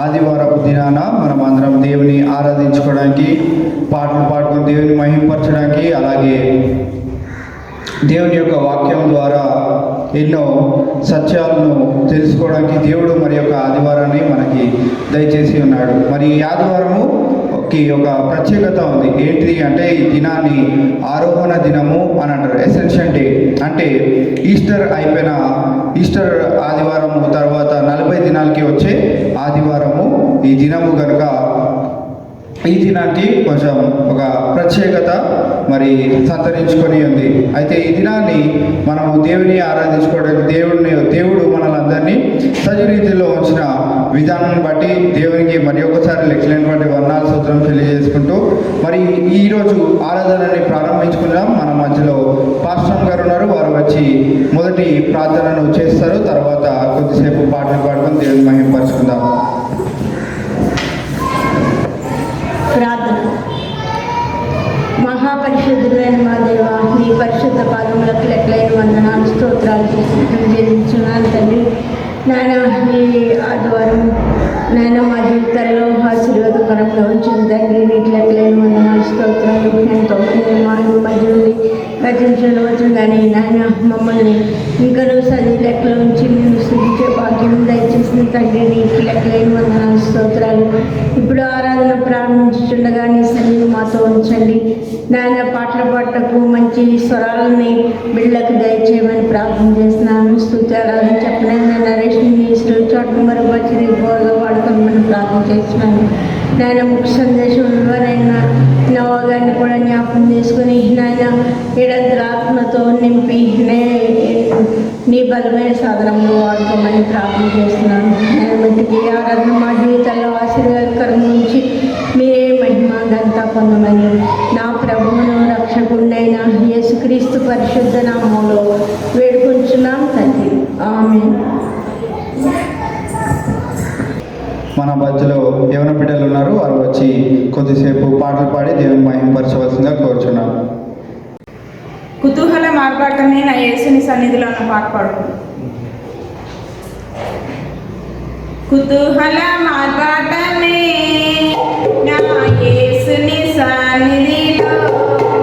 ఆదివారపు దినాన మనం అందరం దేవుని ఆరాధించుకోవడానికి, పాటలు పాడుకుని దేవుని మహింపరచడానికి, అలాగే దేవుని యొక్క వాక్యం ద్వారా ఎన్నో సత్యాలను తెలుసుకోవడానికి దేవుడు మరి యొక్క ఆదివారాన్ని మనకి దయచేసి ఉన్నాడు. మరి ఈ ఆదివారముకి ఒక ప్రత్యేకత ఉంది. ఏంటిది అంటే ఈ దినాన్ని ఆరోహణ దినము అని అంటారు. ఎసెన్షియల్ డే అంటే ఈస్టర్ అయిపోయిన ఈస్టర్ ఆదివారము తర్వాత 40 దినాలకి వచ్చే ఆదివారము ఈ దినము కనుక ఈ దినానికి కొంచెం ఒక ప్రత్యేకత మరి సంతరించుకొని ఉంది. అయితే ఈ దినాన్ని మనము దేవుని ఆరాధించుకోవడానికి దేవుడు మనలందరినీ సజరీతిలో ఉంచిన విధానాన్ని బట్టి దేవునికి మరి ఒకసారి లెక్కలేనటువంటి వర్ణాల సూత్రం తెలియజేసుకుంటూ మరి ఈరోజు ఆరాధనని ప్రారంభించుకుందాం. మన మధ్యలో పాస్టర్ గారు ఉన్నారు. వారు వచ్చి మొదటి ప్రార్థనను చేస్తారు. తర్వాత కొద్దిసేపు పాటలు పాడుకొని దేవుని మహింపరచుకుందాం. ప్రార్థన. మహాపరిశుద్ధులైన మా దేవ, నీ పరిశుద్ధ పాదములకు లెక్కలైన వందనాలు స్తోత్రాలు చెల్లించున్నాను తండ్రి. నాయన ఈ ఆదివారం నాయన మా జీవితాల్లో ఆశీర్వాదకరంగా ఉంచిన తండ్రి, నీకు లెక్కలైన వందనాలు స్తోత్రాలు. ఎంతో మా మధ్యలో గతించవచ్చు కానీ నాయన మమ్మల్ని ఇంకనూ సరి లెక్కల ఉంచి నేను స్థుతించే భాగ్యం దయచేసిన తండ్రి, నీకు లెక్కలేని వందనాలు స్తోత్రాలు. ఇప్పుడు ఆరాధన ప్రారంభించుండగా నీ సన్నిధిని మాతో ఉంచండి నాయన. పాటలు పాటకు మంచి స్వరాలని బిళ్ళకు దయచేయమని ప్రార్థన చేస్తున్నాను. స్తుతి ఆరాధన చెప్పలేదు నరేష్ చోట మరి వచ్చి బోధ వాడుకోమని ప్రార్థన చేస్తున్నాను నాయన. ముఖ్య సందేశం ఎవరైనా నవగారిని కూడా జ్ఞాపకం చేసుకుని నాయన ఏడంతల ఆత్మతో నింపి నీ బలమైన సాధనంలో వాడుకోమని ప్రార్థన చేస్తున్నాను. నేను మట్టికి ఆరాధన మా జీవితాల్లో ఆశీర్వాదకరం నుంచి మీరే మహిమ గంతా పొందమని నా ప్రభువును రక్షకుడైన యేసుక్రీస్తు పరిశుద్ధ నామములో వేడుకొంచున్నాం తండ్రి. ఆమేన్. మన మధ్యలో యవన బిడ్డలు ఉన్నారు. వారు వచ్చి కొద్దిసేపు పాటలు పాడి దేవుని మహింపరచవలసిందిగా కోరుచున్నాం. కుతూహల మార్పాటమే నా యేసుని సన్నిధిలో ఉన్న పాట పాడు. కుతూహల మార్పాటమే నా యేసుని సన్నిధిలో Yes,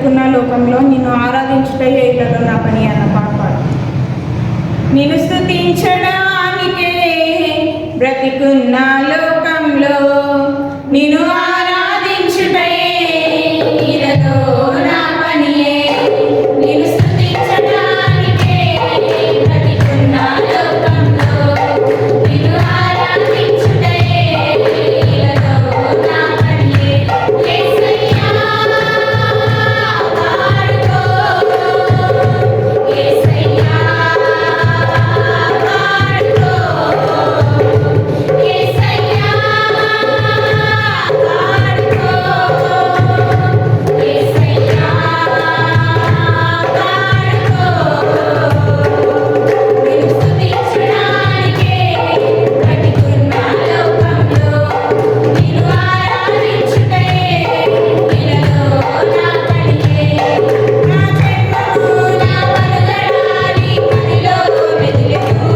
బ్రతికున్న లోకంలో నిన్ను ఆరాధించుటై ఇళ్లలో నా పని అన్న పాట పాడు. నిన్ను స్తుతించడానికే బ్రతికున్న లోకంలో నిన్ను ఆరాధించుటై ఇళ్లలో నా పనియే. నిన్ను స్తుతించడానికే బ్రతికున్న లోకంలో నిన్ను ఆరాధించుటై ఇళ్లలో నా పనియే. యేసయ్యా పాడుకో, యేసయ్యా పాడుకో, యేసయ్యా పాడుకో, యేసయ్యా పాడుకో. నిన్ను స్తుతించడానికే బ్రతికున్న లోకంలో నిన్ను ఆరాధించుటై ఇళ్లలో నా పనియే. నా జన్మము నా మనుగడాలి పనిలో మెదిలెను,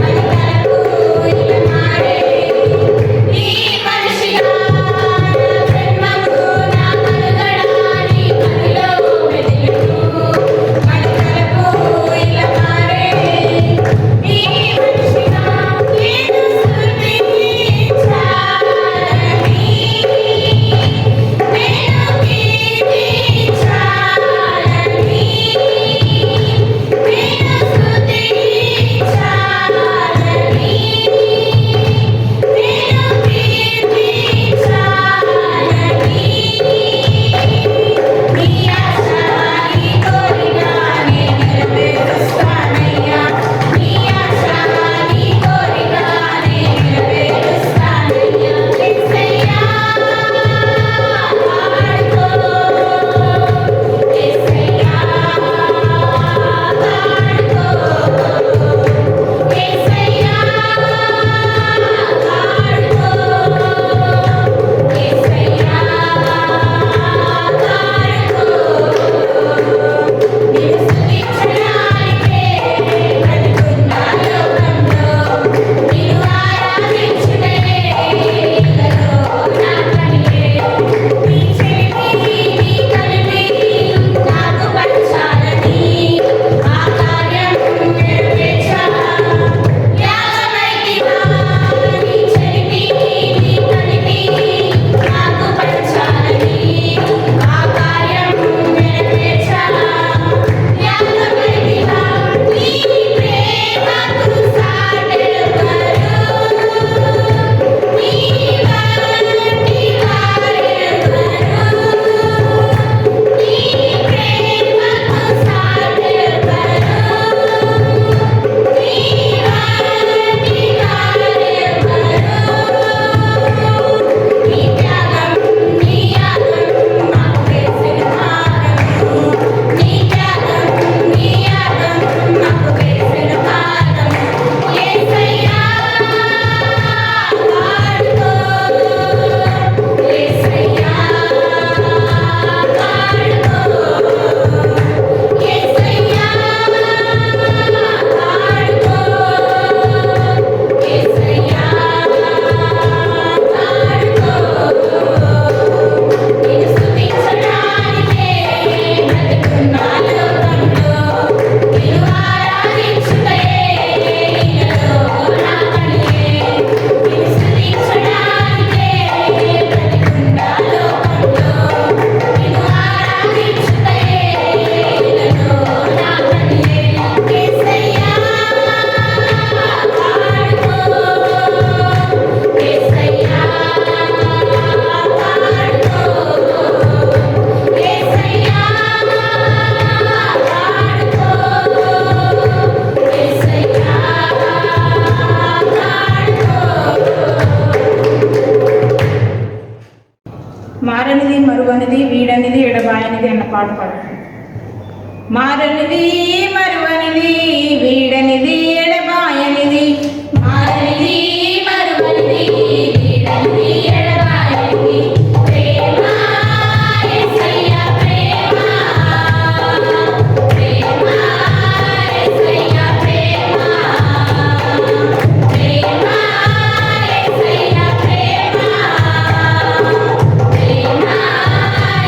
కనికలకు ఇల మారే నీ మనిషిగా. నా జన్మము నా మనుగడాలి పనిలో మెదిలెను, కనికలకు ఇల మారే నీ మనిషిగా. నిన్ను స్తుతించాలని నేను కీర్తించాలని నేను స్తుతించాలని నేను కీర్తించాలని నీ ఆశ నీ కోరిక నేను నెరవేరుస్తానయ్యా. నీ ఆశ నీ కోరిక నేను నెరవేరుస్తానయ్యా. యేసయ్యా పాడుకో, యేసయ్యా పాడుకో, యేసయ్యా పాడుకో, యేసయ్యా పాడుకో. నిన్ను స్తుతించడానికే బ్రతికున్న లోకంలో నిన్ను ఆరాధించుటై ఇళ్లలో నా పనియే. నీ చెలిమి నీ కలిమి నాకు పంచాలని ఆ కార్యం నెరవేర్చా యాగమైతివా. నీ చెలిమి నీ కలిమి నాకు పంచాలని ఆ కార్యం నెరవేర్చా యాగమైతివా. నీ ప్రేమకు సాటెవరు, నీ వంటి వారెవరు, నీ ప్రేమకు సాటెవరు, నీ వంటి వారెవరు. నీ త్యాగం నీ యాగం మాకు వేసిన భారము, నీ త్యాగం నీ యాగం మాకు వేసిన భారము. యేసయ్యా పాడుకో, యేసయ్యా పాడుకో, యేసయ్యా పాడుకో, యేసయ్యా పాడుకో. నిన్ను స్తుతించడానికే బ్రతికున్న లోకంలో నిన్ను ఆరాధించుటై ఇళ్లలో నా పనియే. నిన్ను స్తుతించడానికే బ్రతికున్న లోకంలో నిన్ను ఆరాధించుటై ఇళ్లలో నా పనియే. యేసయ్యా పాడుకో, యేసయ్యా పాడుకో, యేసయ్యా పాడుకో, యేసయ్యా పాడుకో. మారనిది మరువనిది వీడనిది ఎడబాయనిది అన్న పాట పాడు. మారనిది మరువనిది వీడనిది ఎడబాయనిది, మారనిది మరువనిది వీడనిది ఎడబాయనిది. ప్రేమ యేసయ్యా ప్రేమ, ప్రేమ యేసయ్యా ప్రేమ, ప్రేమ యేసయ్యా ప్రేమ, ప్రేమ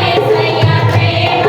యేసయ్యా ప్రేమ.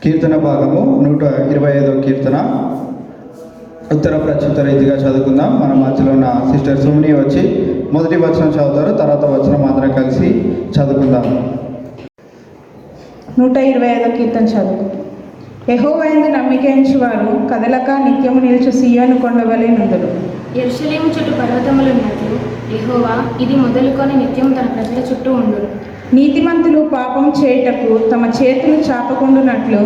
కీర్తన భాగము 125వ కీర్తన. ఉత్తర ప్రత్యుత్తర రీతిగా చదువుకుందాం. మన మధ్యలో ఉన్న సిస్టర్ సుమని వచ్చి మొదటి వచనం చదువుతారు, తర్వాత వచనం అందరం కలిసి చదువుకుందాం. 125వ కీర్తన చదువు. యెహోవాయందు నమ్మికించువారు కదలక నిత్యము నిలుచు సీయోను కొండవలె నుందురు. యెరూషలేము చుట్టూ పర్వతములున్నట్లు యెహోవా ఇది మొదలుకొని నిత్యం తన ప్రజల చుట్టూ ఉండును. నీతిమంతులు పాపం చేయుటకు తమ చేతులు చాపకుండునట్లు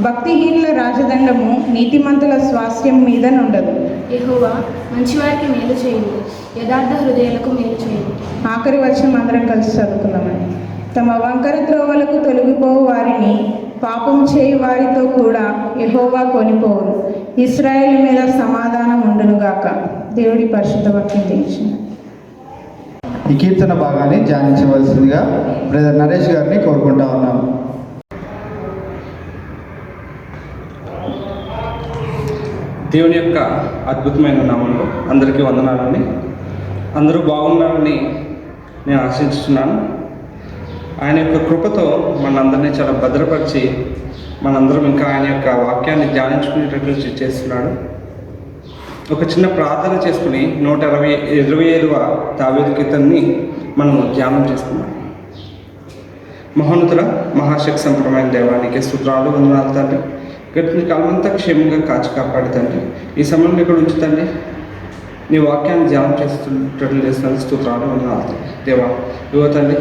భక్తిహీనుల రాజదండము నీతిమంతుల స్వాస్థ్యం మీద నుండదు. యెహోవా మంచివారికి మేలు చేయును, యథార్థ హృదయాలకు మేలు చేయును. ఆఖరి వచనం అందరం కలిసి చదువుకుందామని. తమ వంకర త్రోవలకు తొలగిపోవు వారిని పాపం చేయు వారితో కూడా యెహోవా కొనిపోవును. ఇశ్రాయేలు మీద సమాధానం ఉండునుగాక. దేవుడి పరిశుద్ధ వాక్యం దీవించును. ఈ కీర్తన భాగాన్ని ధ్యానించవలసిందిగా బ్రదర్ నరేష్ గారిని కోరుకుంటా ఉన్నాం. దేవుని యొక్క అద్భుతమైన నామంలో అందరికీ వందనాలండి. అందరూ బాగున్నారని నేను ఆశించుతున్నాను. ఆయన యొక్క కృపతో మనందరినీ చాలా భద్రపరిచి మనందరం ఇంకా ఆయన యొక్క వాక్యాన్ని ధ్యానించుకునేటట్లు చేస్తున్నాడు. ఒక చిన్న ప్రార్థన చేసుకుని 127వ దావీదు కీర్తనని మనము ధ్యానం చేసుకున్నాం. మహోన్నతుల మహాశక్తి సంపూర్ణమైన దేవానికి స్తోత్రాలు, వందనాలు తండ్రి. గడిపిన కాలమంతా క్షేమంగా కాచి కాపాడు తండ్రి. ఈ సమయంలో ఇక్కడ ఉంచుతండి, నీ వాక్యాన్ని ధ్యానం చేస్తున్నట్లు చేస్తున్నందుకు స్తోత్రాలు, వందనాలు తండ్రి. దేవా ఇవ్వ తండ్రి,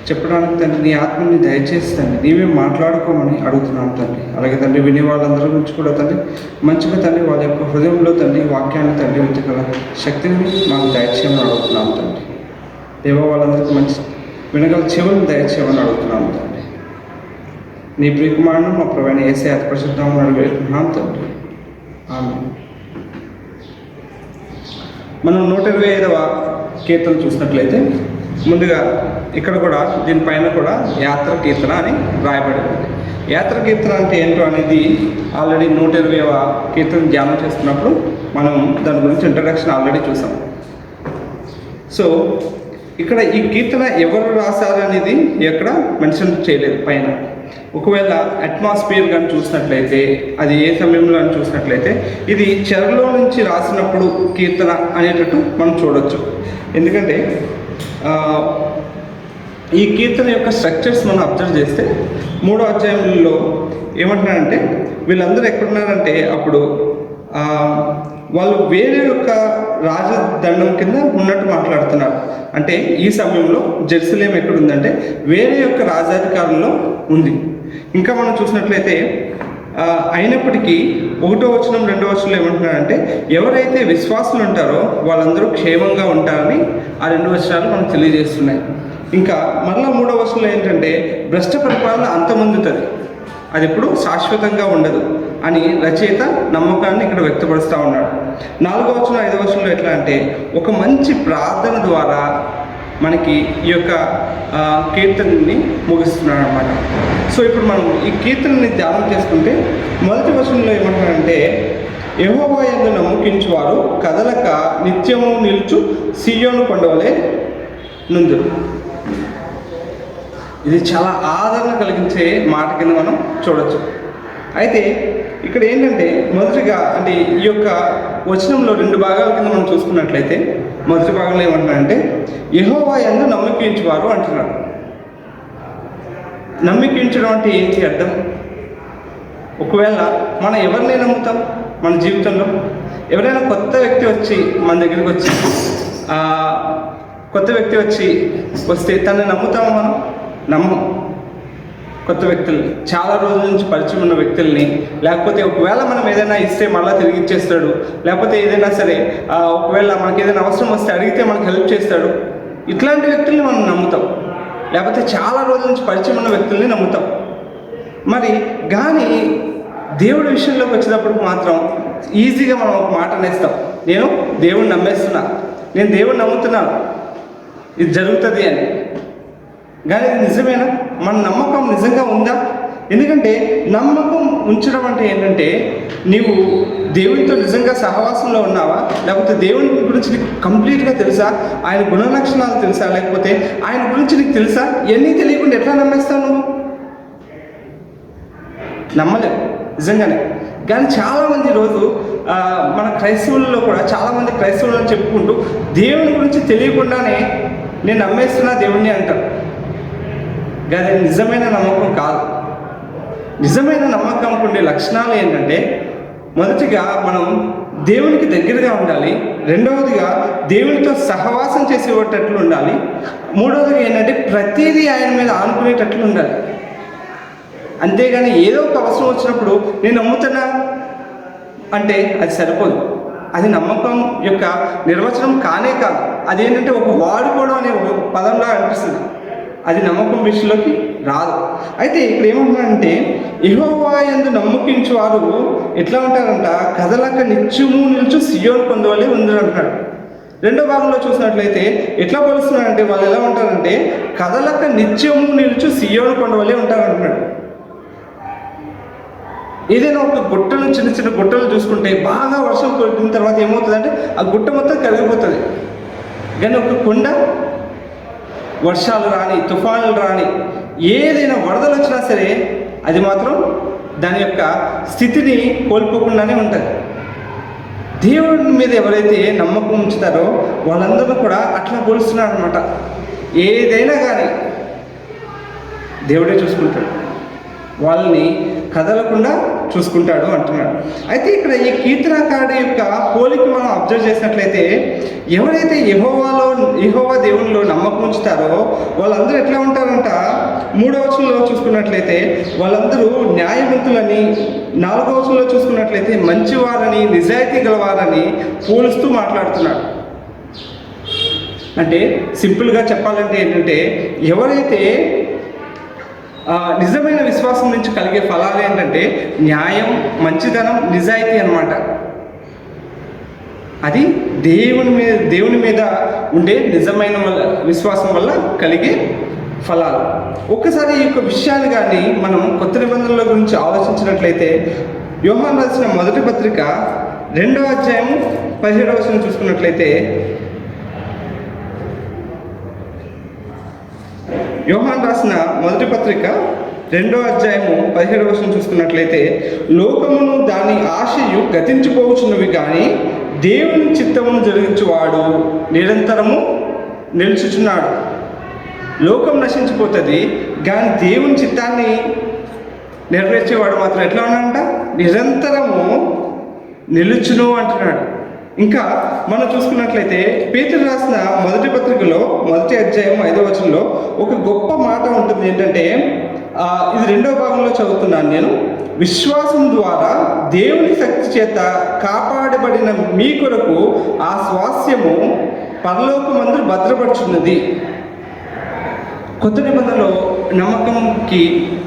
చెప్పడానికి తండ్రి నీ ఆత్మని దయచేసి తండ్రి నీవే మాట్లాడుకోమని అడుగుతున్నాను తండ్రి. అలాగే తండ్రి వినే వాళ్ళందరి గురించి కూడా తండ్రి మంచిగా తండ్రి వాళ్ళ యొక్క హృదయంలో తండ్రి వాక్యాన్ని తండ్రి వెతకగల శక్తిని మాకు దయచేయమని అడుగుతున్నాను తండ్రి. దేవ వాళ్ళందరికీ మంచి వినగల చెవులను దయచేయమని అడుగుతున్నాను తండ్రి. నీ ప్రియకుమారుడు మా ప్రవీణ యేసయ్య అతి పరిశుద్ధంగా అడుగుతున్నాను తండ్రి. ఆమేన్. మనం 125వ కీర్తన చూసినట్లయితే ముందుగా ఇక్కడ కూడా దీనిపైన కూడా యాత్ర కీర్తన అని రాయబడింది. యాత్ర కీర్తన అంటే ఏంటో అనేది ఆల్రెడీ 120వ కీర్తన ధ్యానం చేస్తున్నప్పుడు మనం దాని గురించి ఇంట్రడక్షన్ ఆల్రెడీ చూసాం. సో ఇక్కడ ఈ కీర్తన ఎవరు రాశారు అనేది ఎక్కడ మెన్షన్ చేయలేదు పైన. ఒకవేళ అట్మాస్ఫియర్ కానీ చూసినట్లయితే అది ఏ సమయంలో అని చూసినట్లయితే ఇది చెరలో నుంచి రాసినప్పుడు కీర్తన అనేటట్టు మనం చూడవచ్చు. ఎందుకంటే ఈ కీర్తన యొక్క స్ట్రక్చర్స్ మనం అబ్జర్వ్ చేస్తే 3వ అధ్యాయంలో ఏమంటున్నారంటే వీళ్ళందరూ ఎక్కడున్నారంటే అప్పుడు వాళ్ళు వేరే యొక్క రాజదండం కింద ఉన్నట్టు మాట్లాడుతున్నారు. అంటే ఈ సమయంలో జెరూసలేం ఎక్కడుందంటే వేరే యొక్క రాజాధికారంలో ఉంది. ఇంకా మనం చూసినట్లయితే అయినప్పటికీ 1వ వచనం 2వ వచనంలో ఏమంటున్నారంటే ఎవరైతే విశ్వాసులు ఉంటారో వాళ్ళందరూ క్షేమంగా ఉంటారని ఆ 2 వచనాలు మనకు తెలియజేస్తున్నాయి. ఇంకా మరలా 3వ వచనంలో ఏంటంటే భ్రష్ట పరిపాలన అంతమొందుతుంది, అది ఎప్పుడు శాశ్వతంగా ఉండదు అని రచయిత నమ్మకాన్ని ఇక్కడ వ్యక్తపరుస్తూ ఉన్నాడు. 4వ వచనం 5వ వచనంలో ఎట్లా అంటే ఒక మంచి ప్రార్థన ద్వారా మనకి ఈ యొక్క కీర్తనని ముగిస్తున్నాడు అన్నమాట. సో ఇప్పుడు మనం ఈ కీర్తనని ధ్యానం చేసుకుంటే మొదటి వచనంలో ఏమంటారంటే యెహోవా యందు నమ్మకించువారు కదలక నిత్యము నిలుచు సీయోను కొండవలె నుందురు. ఇది చాలా ఆదరణ కలిగించే మాట కింద మనం చూడొచ్చు. అయితే ఇక్కడ ఏంటంటే మొదటిగా అంటే ఈ యొక్క వచనంలో 2 భాగాల కింద మనం చూసుకున్నట్లయితే మొదటి భాగంలో ఏమంటున్నారంటే యెహోవా యందు నమ్మకించువారు అంటున్నాడు. నమ్మకించడం అంటే ఏంటి అర్థం? ఒకవేళ మనం ఎవరిని నమ్ముతాం మన జీవితంలో? ఎవరైనా కొత్త వ్యక్తి వచ్చి మన దగ్గరికి వచ్చి వస్తే తనని నమ్ముతామా మనం? నమ్మం. కొత్త వ్యక్తుల్ని, చాలా రోజుల నుంచి పరిచయం ఉన్న వ్యక్తుల్ని, లేకపోతే ఒకవేళ మనం ఏదైనా ఇస్తే మళ్ళీ తిరిగి ఇచ్చేస్తాడు, లేకపోతే ఏదైనా సరే ఒకవేళ మనకి ఏదైనా అవసరం వస్తే అడిగితే మనకు హెల్ప్ చేస్తాడు, ఇట్లాంటి వ్యక్తుల్ని మనం నమ్ముతాం. లేకపోతే చాలా రోజుల నుంచి పరిచయం ఉన్న వ్యక్తుల్ని నమ్ముతాం. మరి కానీ దేవుడి విషయంలోకి వచ్చేటప్పుడు మాత్రం ఈజీగా మనం ఒక మాట అనేస్తాం, నేను దేవుడిని నమ్మేస్తున్నా, నేను దేవుడిని నమ్ముతున్నాను, ఇది జరుగుతుంది అని. కానీ ఇది నిజమేనా? మన నమ్మకం నిజంగా ఉందా? ఎందుకంటే నమ్మకం ఉంచడం అంటే ఏంటంటే నీవు దేవునితో నిజంగా సహవాసంలో ఉన్నావా, లేకపోతే దేవుని గురించి నీకు కంప్లీట్గా తెలుసా, ఆయన గుణలక్షణాలు తెలుసా, లేకపోతే ఆయన గురించి నీకు తెలుసా? ఇవన్నీ తెలియకుండా ఎట్లా నమ్మేస్తావు నువ్వు? నమ్మలేము నిజంగానే. కానీ చాలామంది ఈరోజు మన క్రైస్తవుల్లో కూడా చాలామంది క్రైస్తవులను చెప్పుకుంటూ దేవుని గురించి తెలియకుండానే నేను నమ్మేస్తున్నా దేవుణ్ణి అంటారు. కానీ నిజమైన నమ్మకం కాదు. నిజమైన నమ్మకంకు ఉండే లక్షణాలు ఏంటంటే, మొదటిగా మనం దేవునికి దగ్గరగా ఉండాలి, రెండవదిగా దేవునితో సహవాసం చేసేటట్లు ఉండాలి, మూడవదిగా ఏంటంటే ప్రతిదీ ఆయన మీద ఆనుకునేటట్లు ఉండాలి. అంతేగాని ఏదో ఒక అవసరం వచ్చినప్పుడు నేను నమ్ముతున్నా అంటే అది సరిపోదు. అది నమ్మకం యొక్క నిర్వచనం కానే కాదు. అదేంటంటే ఒక వాడుకోవడం అనే ఒక పదంలా అనిపిస్తుంది. అది నమ్మకం విషయంలోకి రాదు. అయితే ఇక్కడ ఏమంటున్నారంటే, యెహోవా యందు నమ్మకించు వారు ఎట్లా ఉంటారంట, కదలక నిత్యము నిలుచు సియోను పొందవలే ఉందని అంటున్నాడు. రెండో భాగంలో చూసినట్లయితే ఎట్లా పోలుస్తున్నారంటే, వాళ్ళు ఎలా ఉంటారంటే కదలక నిత్యము నిలుచు సియోను పొందవలే ఉంటారంటున్నాడు. ఏదైనా ఒక గుట్టలు చిన్న చిన్న గుట్టలు చూసుకుంటే బాగా వర్షం కొట్టిన తర్వాత ఏమవుతుందంటే ఆ గుట్ట మొత్తం కరిగిపోతుంది. కానీ ఒక కొండ వర్షాలు రాని, తుఫానులు రాని, ఏదైనా వరదలు వచ్చినా సరే అది మాత్రం దాని యొక్క స్థితిని కోల్పోకుండానే ఉంటుంది. దేవుడి మీద ఎవరైతే నమ్మకం ఉంచుతారో వాళ్ళందరూ కూడా అట్లా పోలుస్తున్నారు అనమాట. ఏదైనా కానీ దేవుడే చూసుకుంటాడు, వాళ్ళని కదలకుండా చూసుకుంటాడు అంటున్నాడు. అయితే ఇక్కడ ఈ కీర్తనకారుడి యొక్క పోలిక మనం అబ్జర్వ్ చేసినట్లయితే, ఎవరైతే యెహోవా దేవునిలో నమ్మకం ఉంచుతారో వాళ్ళందరూ ఎట్లా ఉంటారంట, 3వ వచనంలో చూసుకున్నట్లయితే వాళ్ళందరూ న్యాయవంతులని, 4వ వచనంలో చూసుకున్నట్లయితే మంచివారని, నిజాయితీ గలవారని పోలుస్తూ మాట్లాడుతున్నాడు. అంటే సింపుల్గా చెప్పాలంటే ఏంటంటే, ఎవరైతే నిజమైన విశ్వాసం నుంచి కలిగే ఫలాలు ఏంటంటే న్యాయం, మంచితనం, నిజాయితీ అన్నమాట. అది దేవుని మీద ఉండే నిజమైన విశ్వాసం వల్ల కలిగే ఫలాలు. ఒక్కసారి ఈ యొక్క విషయాన్ని కానీ మనం కొత్త నిబంధనల గురించి ఆలోచించినట్లయితే, యోహాను రాసిన మొదటి పత్రిక 2వ అధ్యాయం 17వ వచనం చూసుకున్నట్లయితే, యోహాను రాసిన మొదటి పత్రిక 2వ అధ్యాయము 17వ వచనం చూసుకున్నట్లయితే, లోకమును దాని ఆశయు గతించిపోవచ్చున్నవి కానీ దేవుని చిత్తమును జరిగించువాడు నిరంతరము నిలుచుచున్నాడు. లోకం నశించిపోతుంది కానీ దేవుని చిత్తాన్ని నెరవేర్చేవాడు మాత్రం ఎట్లా ఉన్నాడంట, నిరంతరము నిలుచును అంటున్నాడు. ఇంకా మనం చూసుకున్నట్లయితే పేతురు రాసిన మొదటి పత్రికలో 1వ అధ్యాయం 5వ వచనంలో ఒక గొప్ప మాట ఉంటుంది. ఏంటంటే ఇది 2వ భాగంలో చదువుతున్నాను నేను. విశ్వాసం ద్వారా దేవుని శక్తి చేత కాపాడబడిన మీ కొరకు ఆ స్వాస్యము పరలోకమందు భద్రపరుచున్నది. కొత్త నిబంధనలో నమ్మకంకి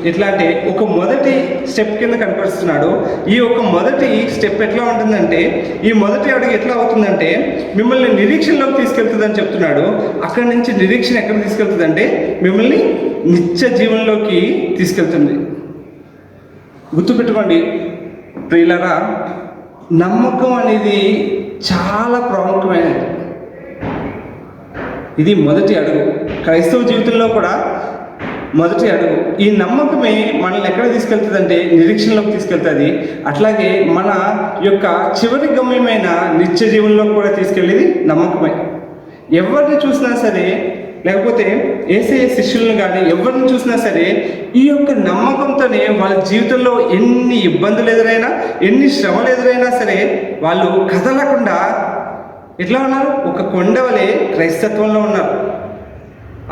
ఎట్లా అంటే ఒక మొదటి స్టెప్ కింద కనపరుస్తున్నాడు. ఈ ఒక మొదటి స్టెప్ ఎట్లా ఉంటుందంటే, ఈ మొదటి అడుగు ఎట్లా అవుతుందంటే మిమ్మల్ని నిరీక్షణలోకి తీసుకెళ్తుందని చెప్తున్నాడు. అక్కడి నుంచి నిరీక్షణ ఎక్కడ తీసుకెళ్తుందంటే మిమ్మల్ని నిత్య జీవనంలోకి తీసుకెళ్తుంది. గుర్తుపెట్టుకోండి ప్రియులారా, నమ్మకం అనేది చాలా ప్రాముఖ్యమైనది. ఇది మొదటి అడుగు, క్రైస్తవ జీవితంలో కూడా మొదటి అడుగు. ఈ నమ్మకమే మనల్ని ఎక్కడ తీసుకెళ్తుందంటే నిరీక్షణలోకి తీసుకెళ్తుంది. అట్లాగే మన యొక్క చివరి గమ్యమైన నిత్య జీవనంలోకి కూడా తీసుకెళ్ళేది నమ్మకమే. ఎవరిని చూసినా సరే, లేకపోతే యేసయ్య శిష్యులను కానీ ఎవరిని చూసినా సరే ఈ యొక్క నమ్మకంతోనే వాళ్ళ జీవితంలో ఎన్ని ఇబ్బందులు ఎదురైనా, ఎన్ని శ్రమలు ఎదురైనా సరే వాళ్ళు కదలకుండా ఎట్లా ఉన్నారు, ఒక కొండవలే క్రైస్తత్వంలో ఉన్నారు.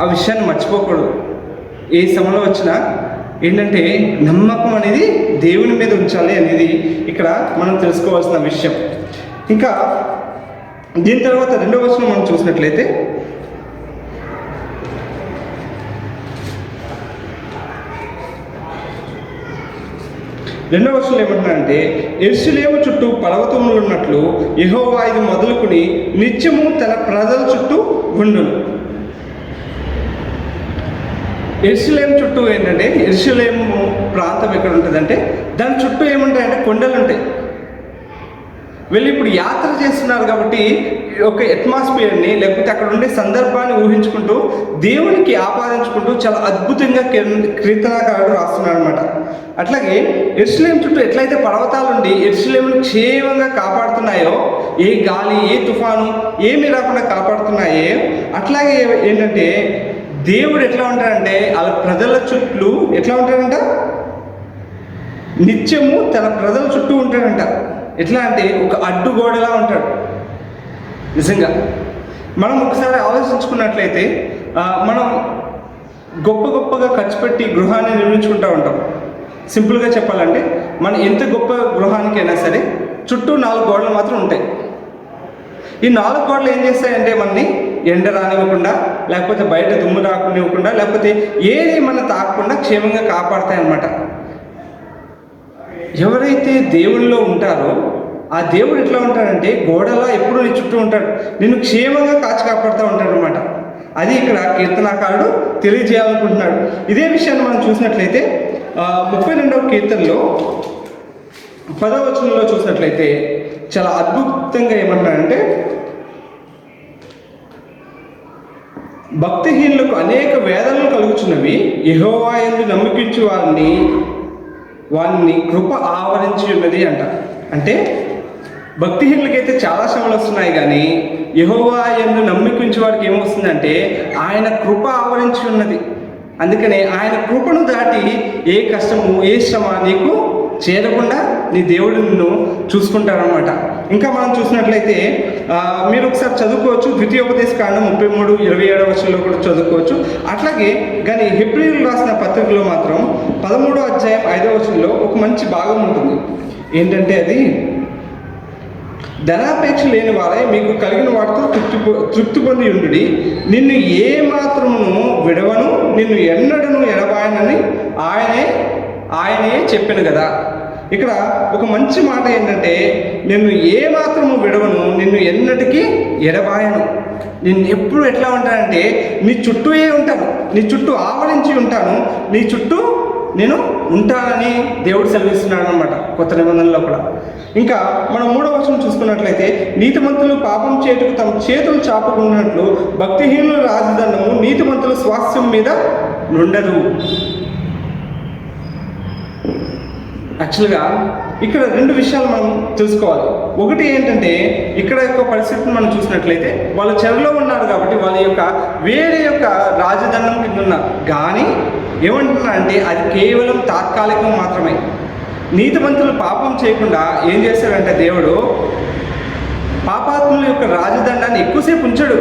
ఆ విషయాన్ని మర్చిపోకూడదు. ఏ శ్రమలో వచ్చినా ఏంటంటే నమ్మకం అనేది దేవుని మీద ఉంచాలి అనేది ఇక్కడ మనం తెలుసుకోవాల్సిన విషయం. ఇంకా దీని తర్వాత 2వ వచనం మనం చూసినట్లయితే, రెండవ వచనంలో ఏమంటున్నారంటే, యెరూషలేము చుట్టూ పర్వతములు ఉన్నట్లు యెహోవా ఇది మొదలుకొని నిత్యము తన ప్రజల చుట్టూ ఉండును. యెరూషలేము చుట్టూ ఏంటంటే, యెరూషలేము ప్రాంతం ఎక్కడ ఉంటుందంటే దాని చుట్టూ ఏముంటాయంటే కొండలు ఉంటాయి. వెళ్ళి ఇప్పుడు యాత్ర చేస్తున్నారు కాబట్టి ఒక అట్మాస్ఫియర్ని లేకపోతే అక్కడ ఉండే సందర్భాన్ని ఊహించుకుంటూ దేవునికి ఆపాదించుకుంటూ చాలా అద్భుతంగా కీర్తనాకారుడు రాస్తున్నాడు అనమాట. అట్లాగే యెరూషలేము చుట్టూ ఎట్లయితే పర్వతాలుండి యెరూషలేమును క్షేమంగా కాపాడుతున్నాయో, ఏ గాలి ఏ తుఫాను ఏమీ రాకుండా కాపాడుతున్నాయో, అట్లాగే ఏంటంటే దేవుడు ఎట్లా ఉంటాడంటే వాళ్ళ ప్రజల చుట్టూ ఎట్లా ఉంటాడంట, నిత్యము తన ప్రజల చుట్టూ ఉంటాడంట. ఎట్లా అంటే ఒక అడ్డుగోడలా ఉంటాడు. నిజంగా మనం ఒకసారి ఆలోచించుకున్నట్లయితే మనం గొప్పగా ఖర్చు పెట్టి గృహాన్ని నిర్మించుకుంటూ ఉంటాం. సింపుల్గా చెప్పాలంటే మనం ఎంత గొప్ప గృహానికైనా సరే చుట్టూ 4 గోడలు మాత్రం ఉంటాయి. ఈ 4 గోడలు ఏం చేస్తాయంటే మనని ఎండ రానివ్వకుండా, లేకపోతే బయట దుమ్ము రానివ్వకుండా, లేకపోతే ఏది మన తాకకుండా క్షేమంగా కాపాడతాయి అన్నమాట. ఎవరైతే దేవుళ్ళలో ఉంటారో ఆ దేవుడు ఎట్లా ఉంటాడంటే గోడలా ఎప్పుడూ నీ చుట్టూ ఉంటాడు, నిన్ను క్షేమంగా కాచి కాపాడుతూ ఉంటాడు అనమాట. అది ఇక్కడ కీర్తనాకారుడు తెలియజేయాలనుకుంటున్నాడు. ఇదే విషయాన్ని మనం చూసినట్లయితే 32వ కీర్తనలో 10వ వచనంలో చూసినట్లయితే చాలా అద్భుతంగా ఏమంటాడంటే, భక్తిహీనులకు అనేక వేదనలు కలుగుచున్నవి, యెహోవా యందు నమ్మకించు వారిని కృప ఆవరించి ఉన్నది అంట. అంటే భక్తిహీనులకైతే చాలా శ్రమలు వస్తున్నాయి, కానీ యెహోవా యందు నమ్మకించే వారికి ఏమొస్తుందంటే ఆయన కృప ఆవరించి ఉన్నది. అందుకనే ఆయన కృపను దాటి ఏ కష్టము ఏ శ్రమ నీకు చేరకుండా నీ దేవుడు నిన్ను చూసుకుంటారనమాట. ఇంకా మనం చూసినట్లయితే మీరు ఒకసారి చదువుకోవచ్చు, ద్వితీయోపదేశకాండం 33:27 వచనంలో కూడా చదువుకోవచ్చు. అట్లాగే కానీ హెబ్రీయులకు రాసిన పత్రికలో మాత్రం 13వ అధ్యాయం 5వ వచనంలో ఒక మంచి భాగం ఉంటుంది. ఏంటంటే అది, ధనాపేక్ష లేని వారే మీకు కలిగిన వాటితో తృప్తి పొంది ఉండుడి, నిన్ను ఏ మాత్రమును విడవను, నిన్ను ఎన్నడను ఎడబాయనని ఆయనే చెప్పాను కదా. ఇక్కడ ఒక మంచి మాట ఏంటంటే, నిన్ను ఏ మాత్రము విడవను, నిన్ను ఎన్నటికీ ఎడబాయను. నిన్ను ఎప్పుడు ఎట్లా ఉంటానంటే నీ చుట్టూ ఉంటాను, నీ చుట్టూ ఆవరించి ఉంటాను, నీ చుట్టూ నేను ఉంటానని దేవుడు సెలవిస్తున్నాడు అనమాట కొత్త నిబంధనలో కూడా. ఇంకా మనం 3వ వచనం చూసుకున్నట్లయితే, నీతిమంతులు పాపం చేటుకు తమ చేతులు చాపుకున్నట్లు భక్తిహీనుల రాజదండము నీతిమంతుల స్వాస్థ్యం మీద నుండదు. యాక్చువల్గా ఇక్కడ 2 విషయాలు మనం తెలుసుకోవాలి. ఒకటి ఏంటంటే, ఇక్కడ యొక్క పరిస్థితిని మనం చూసినట్లయితే వాళ్ళు చెరలో ఉన్నారు కాబట్టి వాళ్ళ యొక్క వేరే యొక్క రాజదండం కింద ఉన్నారు. కానీ ఏమంటున్నా అంటే అది కేవలం తాత్కాలికం మాత్రమే. నీతిమంతులు పాపం చేయకుండా ఏం చేస్తాడంటే దేవుడు పాపాత్ముల యొక్క రాజదండాన్ని ఎక్కువసేపు ఉంచడు,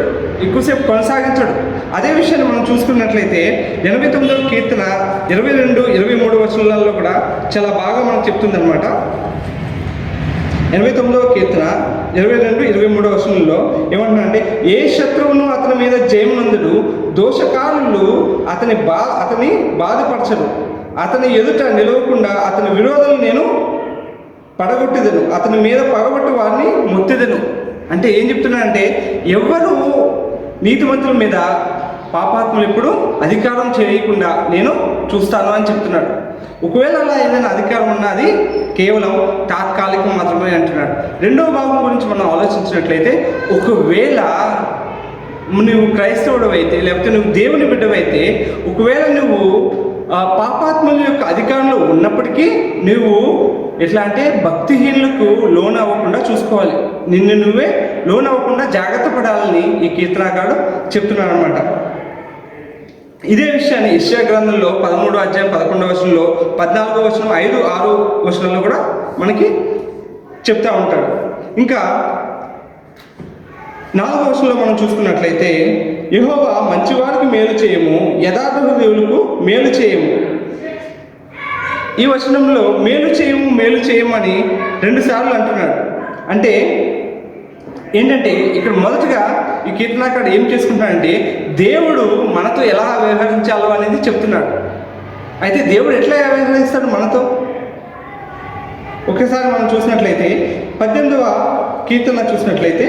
ఎక్కువసేపు కొనసాగించడు. అదే విషయాన్ని మనం చూసుకున్నట్లయితే 89వ కీర్తన 22-23 వచనాలలో కూడా చాలా బాగా మనకు చెప్తుందనమాట. 89వ కీర్తన 22-23 వచనంలో ఏమంటున్నారంటే, ఏ శత్రువును అతని మీద జయమునందుడు, దోషకారులు అతని బాధపరచడు, అతని ఎదుట నిలవకుండా అతని విరోధులు నేను పడగొట్టిదను, అతని మీద పగబట్టి వారిని ముత్తిదను. అంటే ఏం చెప్తున్నాడంటే, ఎవరు నీతిమంతుల మీద పాపాత్ములు ఎప్పుడు అధికారం చేయకుండా నేను చూస్తాను అని చెప్తున్నాడు. ఒకవేళ అలా ఏదైనా అధికారం ఉన్నది కేవలం తాత్కాలికం మాత్రమే అంటున్నాడు. 2వ భాగం గురించి మనం ఆలోచించినట్లయితే, ఒకవేళ నువ్వు క్రైస్తవుడు అయితే లేకపోతే నువ్వు దేవుని బిడ్డవైతే, ఒకవేళ నువ్వు పాపాత్ముల యొక్క అధికారంలో ఉన్నప్పటికీ నువ్వు ఎట్లా అంటే భక్తిహీనులకు లోన్ అవ్వకుండా చూసుకోవాలి, నిన్ను నువ్వే లోన్ అవ్వకుండా జాగ్రత్త పడాలని ఈ కీర్తనాకారుడు చెప్తున్నాడు అనమాట. ఇదే విషయాన్ని యెషయా గ్రంథంలో 13వ అధ్యాయం 11వ వచనంలో 14వ వచనం 5-6 వచనంలో కూడా మనకి చెప్తా ఉంటాడు. ఇంకా 4వ వచనంలో మనం చూసుకున్నట్లయితే, యెహోవా మంచివారికి మేలు చేయము, యథార్థ హృదయులకు మేలు చేయము. ఈ వచనంలో మేలు చేయము అని 2 సార్లు అంటున్నాడు. అంటే ఏంటంటే ఇక్కడ మొదటగా ఈ కీర్తనాకారుడు ఏం చేసుకుంటున్నాడంటే దేవుడు మనతో ఎలా వ్యవహరించాలో అనేది చెప్తున్నాడు. అయితే దేవుడు ఎట్లా వ్యవహరిస్తాడు మనతో? ఒకసారి మనం చూసినట్లయితే 18వ కీర్తన చూసినట్లయితే,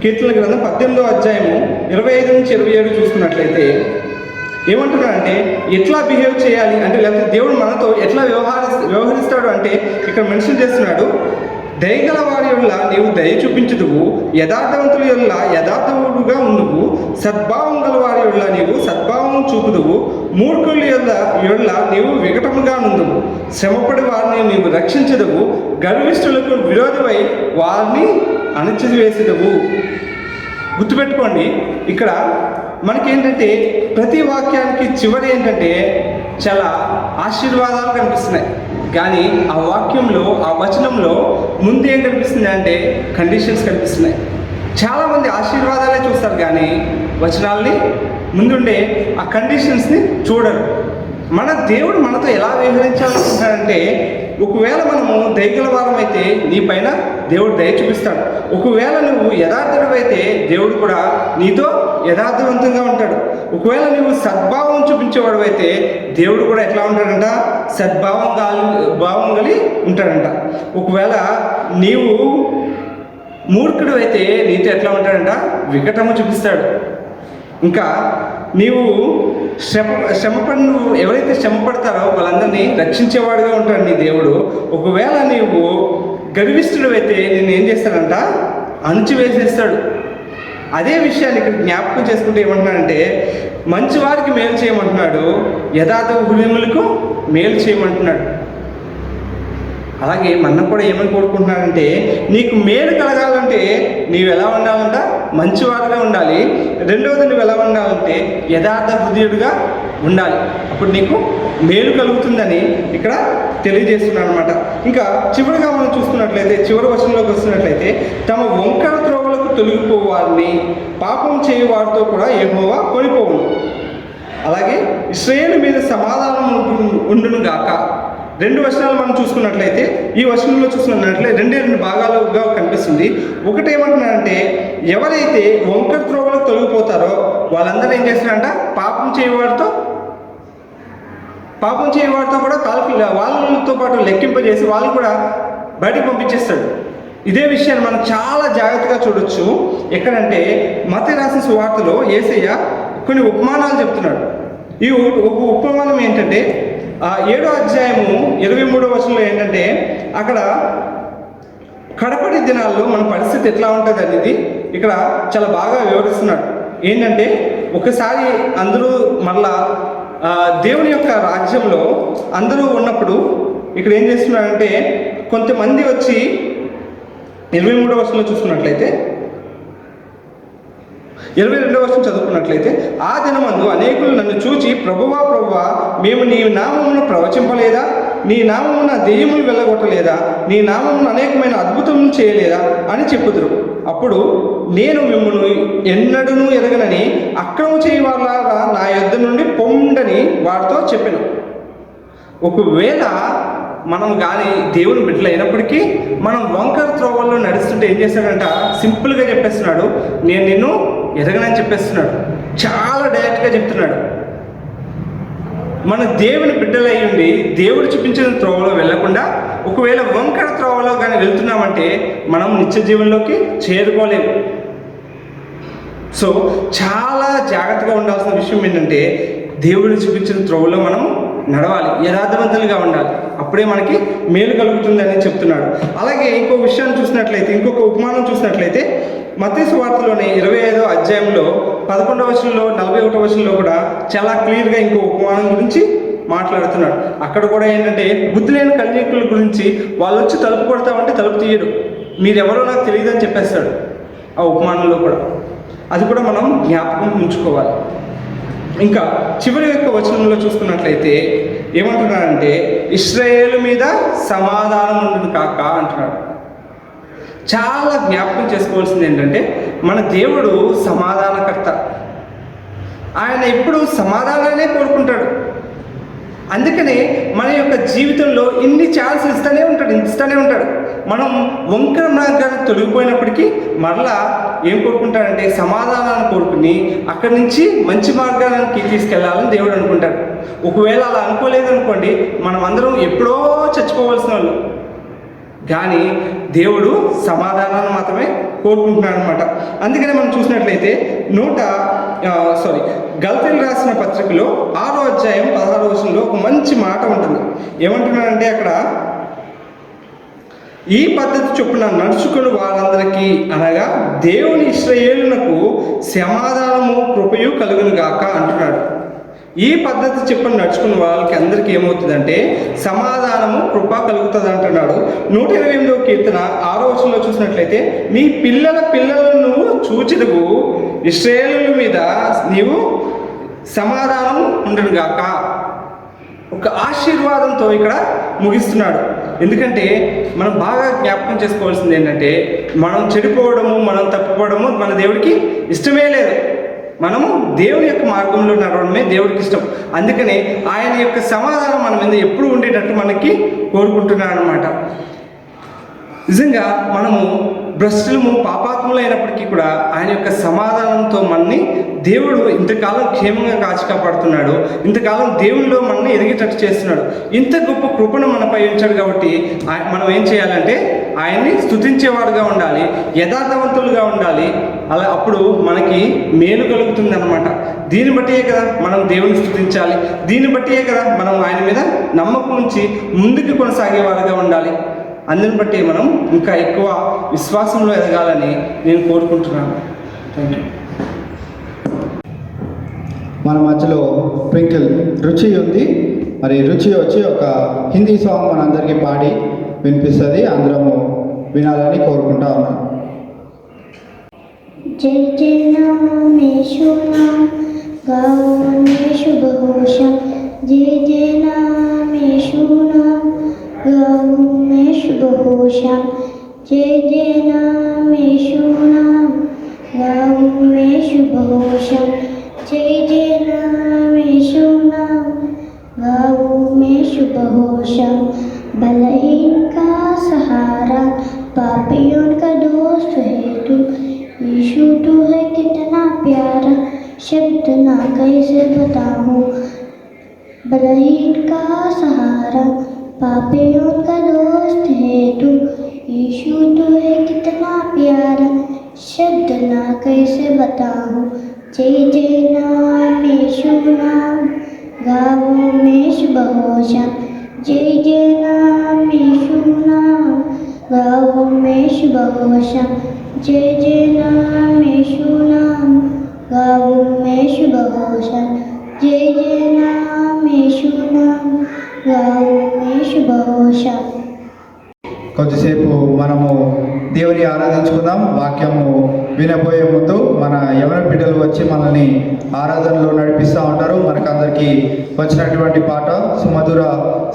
కీర్తన గ్రంథం 18వ అధ్యాయము 25-27 చూసుకున్నట్లయితే ఏమంటున్నాడంటే ఎట్లా బిహేవ్ చేయాలి అంటే, లేకపోతే దేవుడు మనతో ఎట్లా వ్యవహరిస్తాడు అంటే ఇక్కడ మెన్షన్ చేస్తున్నాడు. దయగల వారి యొల్ల నీవు దయ చూపించుదువు, యథార్థవంతుల యొల్ల యథార్థవుడుగా ఉండువు, సద్భావం గల వారి యొల్ల నీవు సద్భావం చూపుదువు, మూర్ఖుల యొల్ల నీవు వికటముగా నుందువు, శ్రమపడి వారిని నీవు రక్షించదువు, గర్విష్ఠులకు విరోధమై వారిని అణచివేసేదవు. గుర్తుపెట్టుకోండి, ఇక్కడ మనకేంటంటే ప్రతి వాక్యానికి చివరి ఏంటంటే చాలా ఆశీర్వాదాలు కనిపిస్తున్నాయి. కానీ ఆ వాక్యంలో, ఆ వచనంలో ముందు ఏం కనిపిస్తుంది అంటే కండిషన్స్ కనిపిస్తున్నాయి. చాలామంది ఆశీర్వాదాలే చూస్తారు కానీ వచనాల్ని ముందుండే ఆ కండిషన్స్ని చూడరు. మన దేవుడు మనతో ఎలా వ్యవహరించాలనుకుంటాడంటే, ఒకవేళ మనము దయగల వారం అయితే నీ పైన దేవుడు దయ చూపిస్తాడు. ఒకవేళ నువ్వు యథార్థుడు అయితే దేవుడు కూడా నీతో యథార్థవంతంగా ఉంటాడు. ఒకవేళ నువ్వు సద్భావం చూపించేవాడు అయితే దేవుడు కూడా ఎట్లా ఉంటాడంట, భావం కలిగి ఉంటాడంట. ఒకవేళ నీవు మూర్ఖుడు అయితే నీతో ఎట్లా ఉంటాడంట, వికటము చూపిస్తాడు. ఇంకా నీవు నువ్వు ఎవరైతే శ్రమ పడతారో వాళ్ళందరినీ రక్షించేవాడుగా ఉంటాడు నీ దేవుడు. ఒకవేళ నీవు గర్విష్ఠుడు అయితే నిన్ను ఏం చేస్తాడంట, అణచివేసేస్తాడు. అదే విషయాన్ని ఇక్కడ జ్ఞాపకం చేసుకుంటే ఏమంటున్నాడంటే, మంచి వారికి మేలు చేయమంటున్నాడు, యథార్థ హృదయములకు మేలు చేయమంటున్నాడు. అలాగే మన కూడా ఏమని కోరుకుంటున్నాడంటే, నీకు మేలు కలగాలంటే నీవు ఎలా ఉండాలంట, మంచివాడుగా ఉండాలి. రెండవది నువ్వు ఎలా ఉండాలంటే యథార్థ హృదయుడిగా ఉండాలి. అప్పుడు నీకు మేలు కలుగుతుందని ఇక్కడ తెలియజేస్తున్నాడు అనమాట. ఇంకా చివరిగా మనం చూసుకున్నట్లయితే, చివరి వచనంలోకి వస్తున్నట్లయితే, తమ వంకర త్రోవలకు తొలగిపోవు వారిని పాపం చేయు వారితో కూడా యెహోవా కొనిపోవును. అలాగే ఇశ్రాయేలు మీద సమాధానం ఉండును గాక. రెండు వచనాలు మనం చూసుకున్నట్లయితే, ఈ వచనంలో చూసుకున్నట్లయితే రెండు భాగాలుగా కనిపిస్తుంది. ఒకటి ఏమంటున్నారంటే, ఎవరైతే వంకర త్రోవలకు తొలగిపోతారో వాళ్ళందరూ ఏం చేస్తున్నారంట, పాపం చేయవాడితో కూడా వాళ్ళతో పాటు లెక్కింపజేసి వాళ్ళు కూడా బయటకు పంపించేస్తాడు. ఇదే విషయాన్ని మనం చాలా జాగ్రత్తగా చూడొచ్చు. ఎక్కడంటే మత్తయి రాసిన సువార్తలో యేసయ్య కొన్ని ఉపమానాలు చెప్తున్నాడు. ఈ ఒక ఉపమానం ఏంటంటే, 7వ అధ్యాయము 23వ వచనంలో ఏంటంటే, అక్కడ కడపటి దినాల్లో మన పరిస్థితి ఎట్లా ఉంటుంది అనేది ఇక్కడ చాలా బాగా వివరిస్తున్నాడు. ఏంటంటే, ఒకసారి అందరూ మళ్ళా దేవుని యొక్క రాజ్యంలో అందరూ ఉన్నప్పుడు ఇక్కడ ఏం చేస్తున్నాడంటే, కొంతమంది వచ్చి 23వ వచనంలో చూసుకున్నట్లయితే, 22వ వచనం చదువుకున్నట్లయితే, ఆ దినమందు అనేకులు నన్ను చూచి, ప్రభువా ప్రభువా, మేము నీ నామమును ప్రవచింపలేదా, నీ నామమున దెయ్యములు వెళ్ళగొట్టలేదా, నీ నామమున అనేకమైన అద్భుతములు చేయలేదా అని చెప్పుదురు. అప్పుడు నేను మిమ్మల్ని ఎన్నడూ ఎరగనని అక్రమం చేయవాళ్ళగా నా యొద్ద నుండి పొండని వారితో చెప్పాను. ఒకవేళ మనం కానీ దేవుని బిడ్డలు అయినప్పటికీ మనం వంకర త్రోవల్లో నడుస్తుంటే ఏం చేస్తాడంట, సింపుల్గా చెప్పేస్తున్నాడు, నేను నిన్ను ఎరగనని చెప్పేస్తున్నాడు. చాలా డైరెక్ట్గా చెప్తున్నాడు. మన దేవుని బిడ్డలు అయి ఉండి దేవుడు చూపించిన త్రోవలో వెళ్లకుండా ఒకవేళ వంకర త్రోవలో కానీ వెళ్తున్నామంటే మనం నిత్య జీవనంలోకి చేరుకోలేము. సో చాలా జాగ్రత్తగా ఉండాల్సిన విషయం ఏంటంటే, దేవుడు చూపించిన త్రోవలో మనం నడవాలి, యథార్థవంతులుగా ఉండాలి. అప్పుడే మనకి మేలు కలుగుతుంది అని చెప్తున్నాడు. అలాగే ఇంకో విషయాన్ని చూసినట్లయితే, ఇంకొక ఉపమానం చూసినట్లయితే, మత్తయి సువార్తలోని 25వ అధ్యాయంలో 11వ వచనంలో 41వ వచనంలో కూడా చాలా క్లియర్గా ఇంకో ఉపమానం గురించి మాట్లాడుతున్నాడు. అక్కడ కూడా ఏంటంటే, బుద్ధి లేని కన్యకుల గురించి వాళ్ళు వచ్చి తలుపు కొడతామంటే తలుపు తీయడు, మీరెవరో నాకు తెలియదని చెప్పేస్తాడు ఆ ఉపమానంలో కూడా. అది కూడా మనం జ్ఞాపకం ఉంచుకోవాలి. ఇంకా చివరి యొక్క వచనంలో చూసుకున్నట్లయితే ఏమంటున్నాడంటే, ఇశ్రాయేలు మీద సమాధానం ఉండును కాక అంటున్నాడు. చాలా జ్ఞాపకం చేసుకోవాల్సింది ఏంటంటే, మన దేవుడు సమాధానకర్త. ఆయన ఎప్పుడు సమాధానాన్నే కోరుకుంటాడు. అందుకనే మన యొక్క జీవితంలో ఇన్ని ఛాన్స్ ఇస్తూనే ఉంటాడు. మనం వంకర మార్గానికి తొలగిపోయినప్పటికీ మరలా ఏం కోరుకుంటాడంటే, సమాధానాన్ని కోరుకుని అక్కడి నుంచి మంచి మార్గానికి తీసుకెళ్లాలని దేవుడు అనుకుంటాడు. ఒకవేళ అలా అనుకోలేదనుకోండి, మనం అందరం ఎప్పుడో చచ్చిపోవలసిన వాళ్ళు. కానీ దేవుడు సమాధానాన్ని మాత్రమే కోరుకుంటున్నాడు అనమాట. అందుకనే మనం చూసినట్లయితే గలతీయులకు రాసిన పత్రికలో 6వ అధ్యాయం 16వ వచనంలో ఒక మంచి మాట ఉంటుంది. ఏమంటున్నాడంటే, అక్కడ ఈ పద్ధతి చొప్పున నడుచుకుని వారందరికీ అనగా దేవుని ఇశ్రాయేలునకు సమాధానము కృపయు కలుగును గాక అంటున్నాడు. ఈ పద్ధతి చొప్పున నడుచుకున్న వాళ్ళకి అందరికీ ఏమవుతుందంటే సమాధానము కృప కలుగుతుంది అంటున్నాడు. 128వ కీర్తన 6వ వచనంలో చూసినట్లయితే నీ పిల్లల పిల్లలను నువ్వు చూచిదువు, ఇశ్రాయేలు మీద నీవు సమాధానం ఉండను గాక. ఒక ఆశీర్వాదంతో ఇక్కడ ముగిస్తున్నాడు. ఎందుకంటే మనం బాగా జ్ఞాపకం చేసుకోవాల్సింది ఏంటంటే మనం చెడిపోవడము, మనం తప్పిపోవడము మన దేవుడికి ఇష్టమే లేదు. మనము దేవుని యొక్క మార్గంలో నడవడమే దేవుడికి ఇష్టం. అందుకనే ఆయన యొక్క సమాధానం మన మీద ఎప్పుడు ఉండేటట్టు మనకి కోరుకుంటున్నాడు అనమాట. నిజంగా మనము భ్రష్టులము పాపాత్ములు అయినప్పటికీ కూడా ఆయన యొక్క సమాధానంతో మనని దేవుడు ఇంతకాలం క్షేమంగా కాచి కాపాడుతున్నాడు. ఇంతకాలం దేవునిలో మనల్ని ఎదిగేటట్టు చేస్తున్నాడు. ఇంత గొప్ప కృపను మనపై ఉంచాడు. కాబట్టి మనం ఏం చేయాలంటే ఆయన్ని స్తుతించేవాడుగా ఉండాలి, యథార్థవంతులుగా ఉండాలి. అలా అప్పుడు మనకి మేలు కలుగుతుంది అన్నమాట. దీన్ని బట్టియే కదా మనం దేవుని స్తుతించాలి. దీన్ని బట్టియే కదా మనం ఆయన మీద నమ్మకం ఉంచి ముందుకు కొనసాగేవాడుగా ఉండాలి. అందుని బట్టి మనం ఇంకా ఎక్కువ విశ్వాసంలో ఎదగాలని నేను కోరుకుంటున్నాను. Thank you. మన మధ్యలో ట్వింకిల్ రుచి ఉంది. మరి రుచి వచ్చి ఒక హిందీ సాంగ్ మనందరికీ పాడి వినిపిస్తుంది. అందరము వినాలని కోరుకుంటా ఉన్నాను. जय जय नाम यीशु नाम गाओ में शुभ घोषा, जय जय नाम यीशु नाम गाओ में शुभ घोषा, जय जय नाम यीशु नाम गाओ में शुभ घोषा, जय जय नाम यीशु नाम गाओ में शुभ घोषा। बलहीन का सहारा, पापियों का दोस्त है तू, यीशु तू है कितना प्यारा, शब्द ना कैसे बताऊं। बलहीन का सहारा, पापियों का दोस्त है तू, यीशु तू है कितना प्यारा, शब्द ना कैसे बताऊं। जय जय नाम यीशु नाम गाओ में शुभ घोषा, जय जय नाम यीशु नाम गाओ में शुभ घोषा, जय जय नाम यीशु नाम गाओ में शुभ घोषा, जय जय नाम यीशु नाम गाओ में शुभ घोषा। కొద్దిసేపు మనము దేవుని ఆరాధించుకుందాం. వాక్యము వినబోయే ముందు మన యవన బిడ్డలు వచ్చి మనల్ని ఆరాధనలో నడిపిస్తూ ఉంటారు. మనకందరికీ వచ్చినటువంటి పాట సుమధుర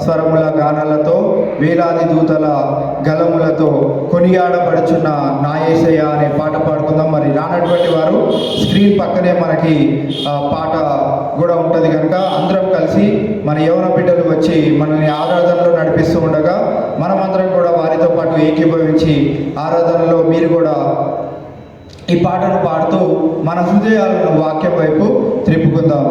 స్వరముల గానాలతో, వేలాది దూతల గలములతో కొనియాడబడుచున్న నా యేసయ్య అనే పాట పాడుకుందాం. మరి రానటువంటి వారు స్క్రీన్ పక్కనే మనకి పాట కూడా ఉంటుంది కనుక అందరం కలిసి మన యవన బిడ్డలు వచ్చి మనల్ని ఆరాధనలో నడిపిస్తూ ఉండగా మనమందరం కూడా వారితో పాటు ఏకీభవించి ఆరాధనలో మీరు కూడా ఈ పాటను పాడుతూ మన హృదయాలను వాక్యం వైపు త్రిప్పుకుందాం.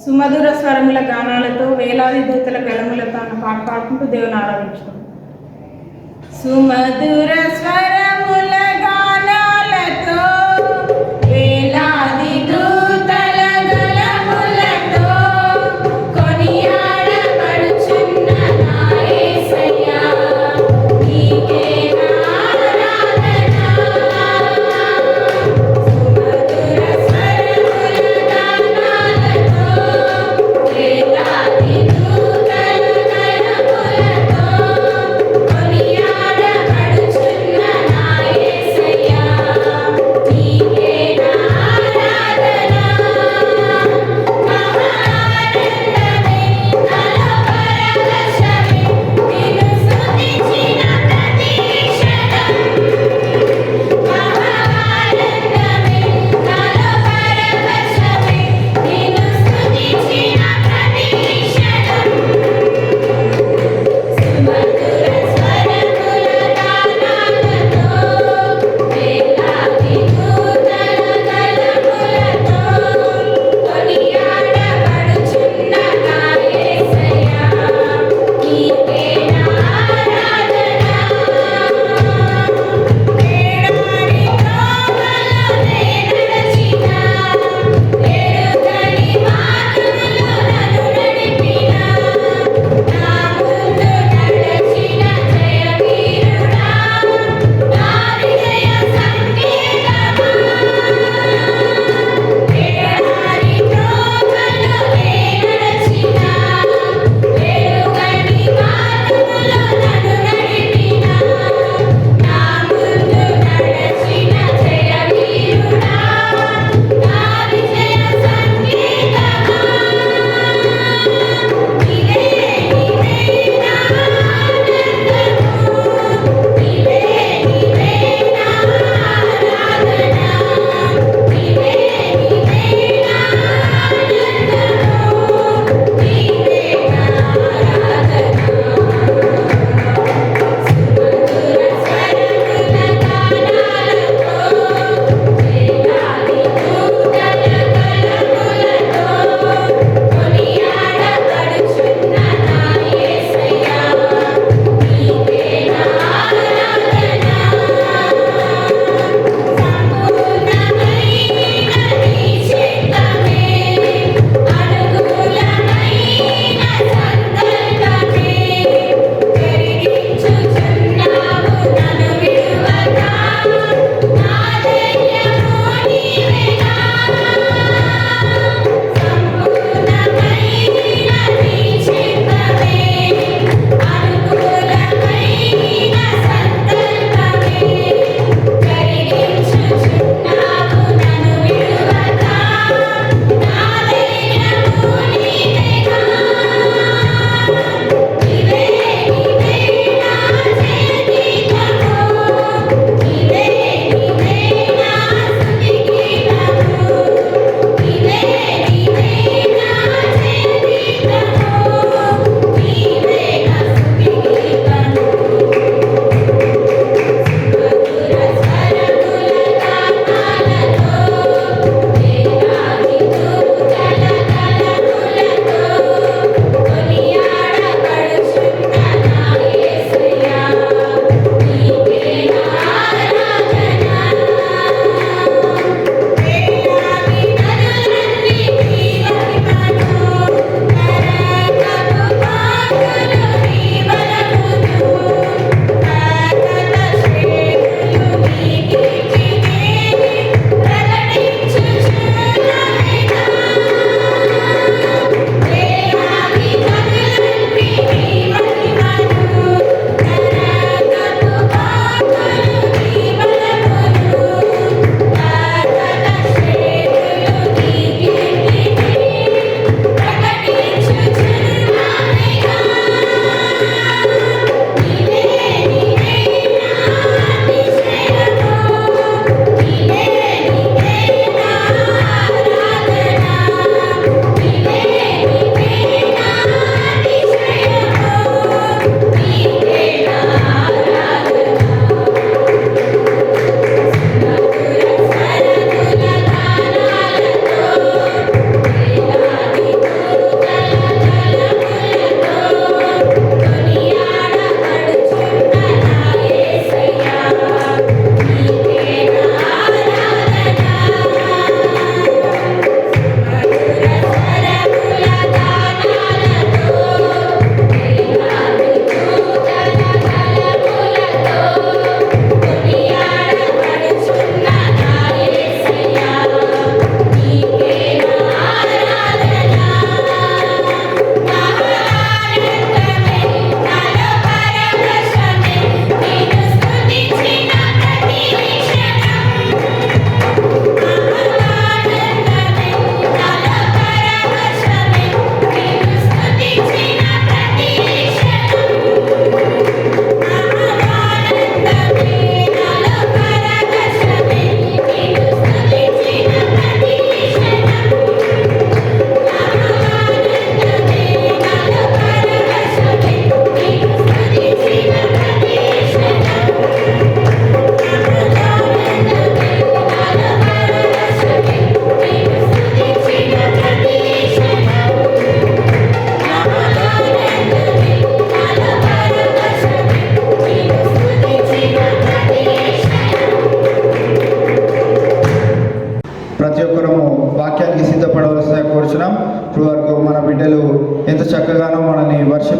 సుమధుర స్వరముల గానాలతో, వేలాది దూతల గలములతో అన్న పాట పాడుకుంటూ దేవుని ఆరాధించుకుందాం. సుమధుర స్వరముల గానాలతో, వేలాది దూతల గలములతో కొనియాడబడుచున్న నా యేసయ్యా, నీకే ఆరాధన. సుమధుర స్వరముల గానాలతో, వేలాది దూతల గలములతో కొనియాడబడుచున్న నా యేసయ్యా, నీకే ఆరాధన. మహానందమే నాలో పరవశమే, నిన్ను స్తుతించిన ప్రతి క్షణం. మహానందమే నాలో పరవశమే, నిన్ను స్తుతించిన ప్రతి క్షణం. సుమధుర స్వరముల గానాలతో, వేలాది దూతల గలములతో కొనియాడబడుచున్న నా యేసయ్యా, నీకే ఆరాధన. వేడారి త్రోవలోనే నడచినా, ఎరుగని మార్గములో నన్ను నడిపినా, నా ముందు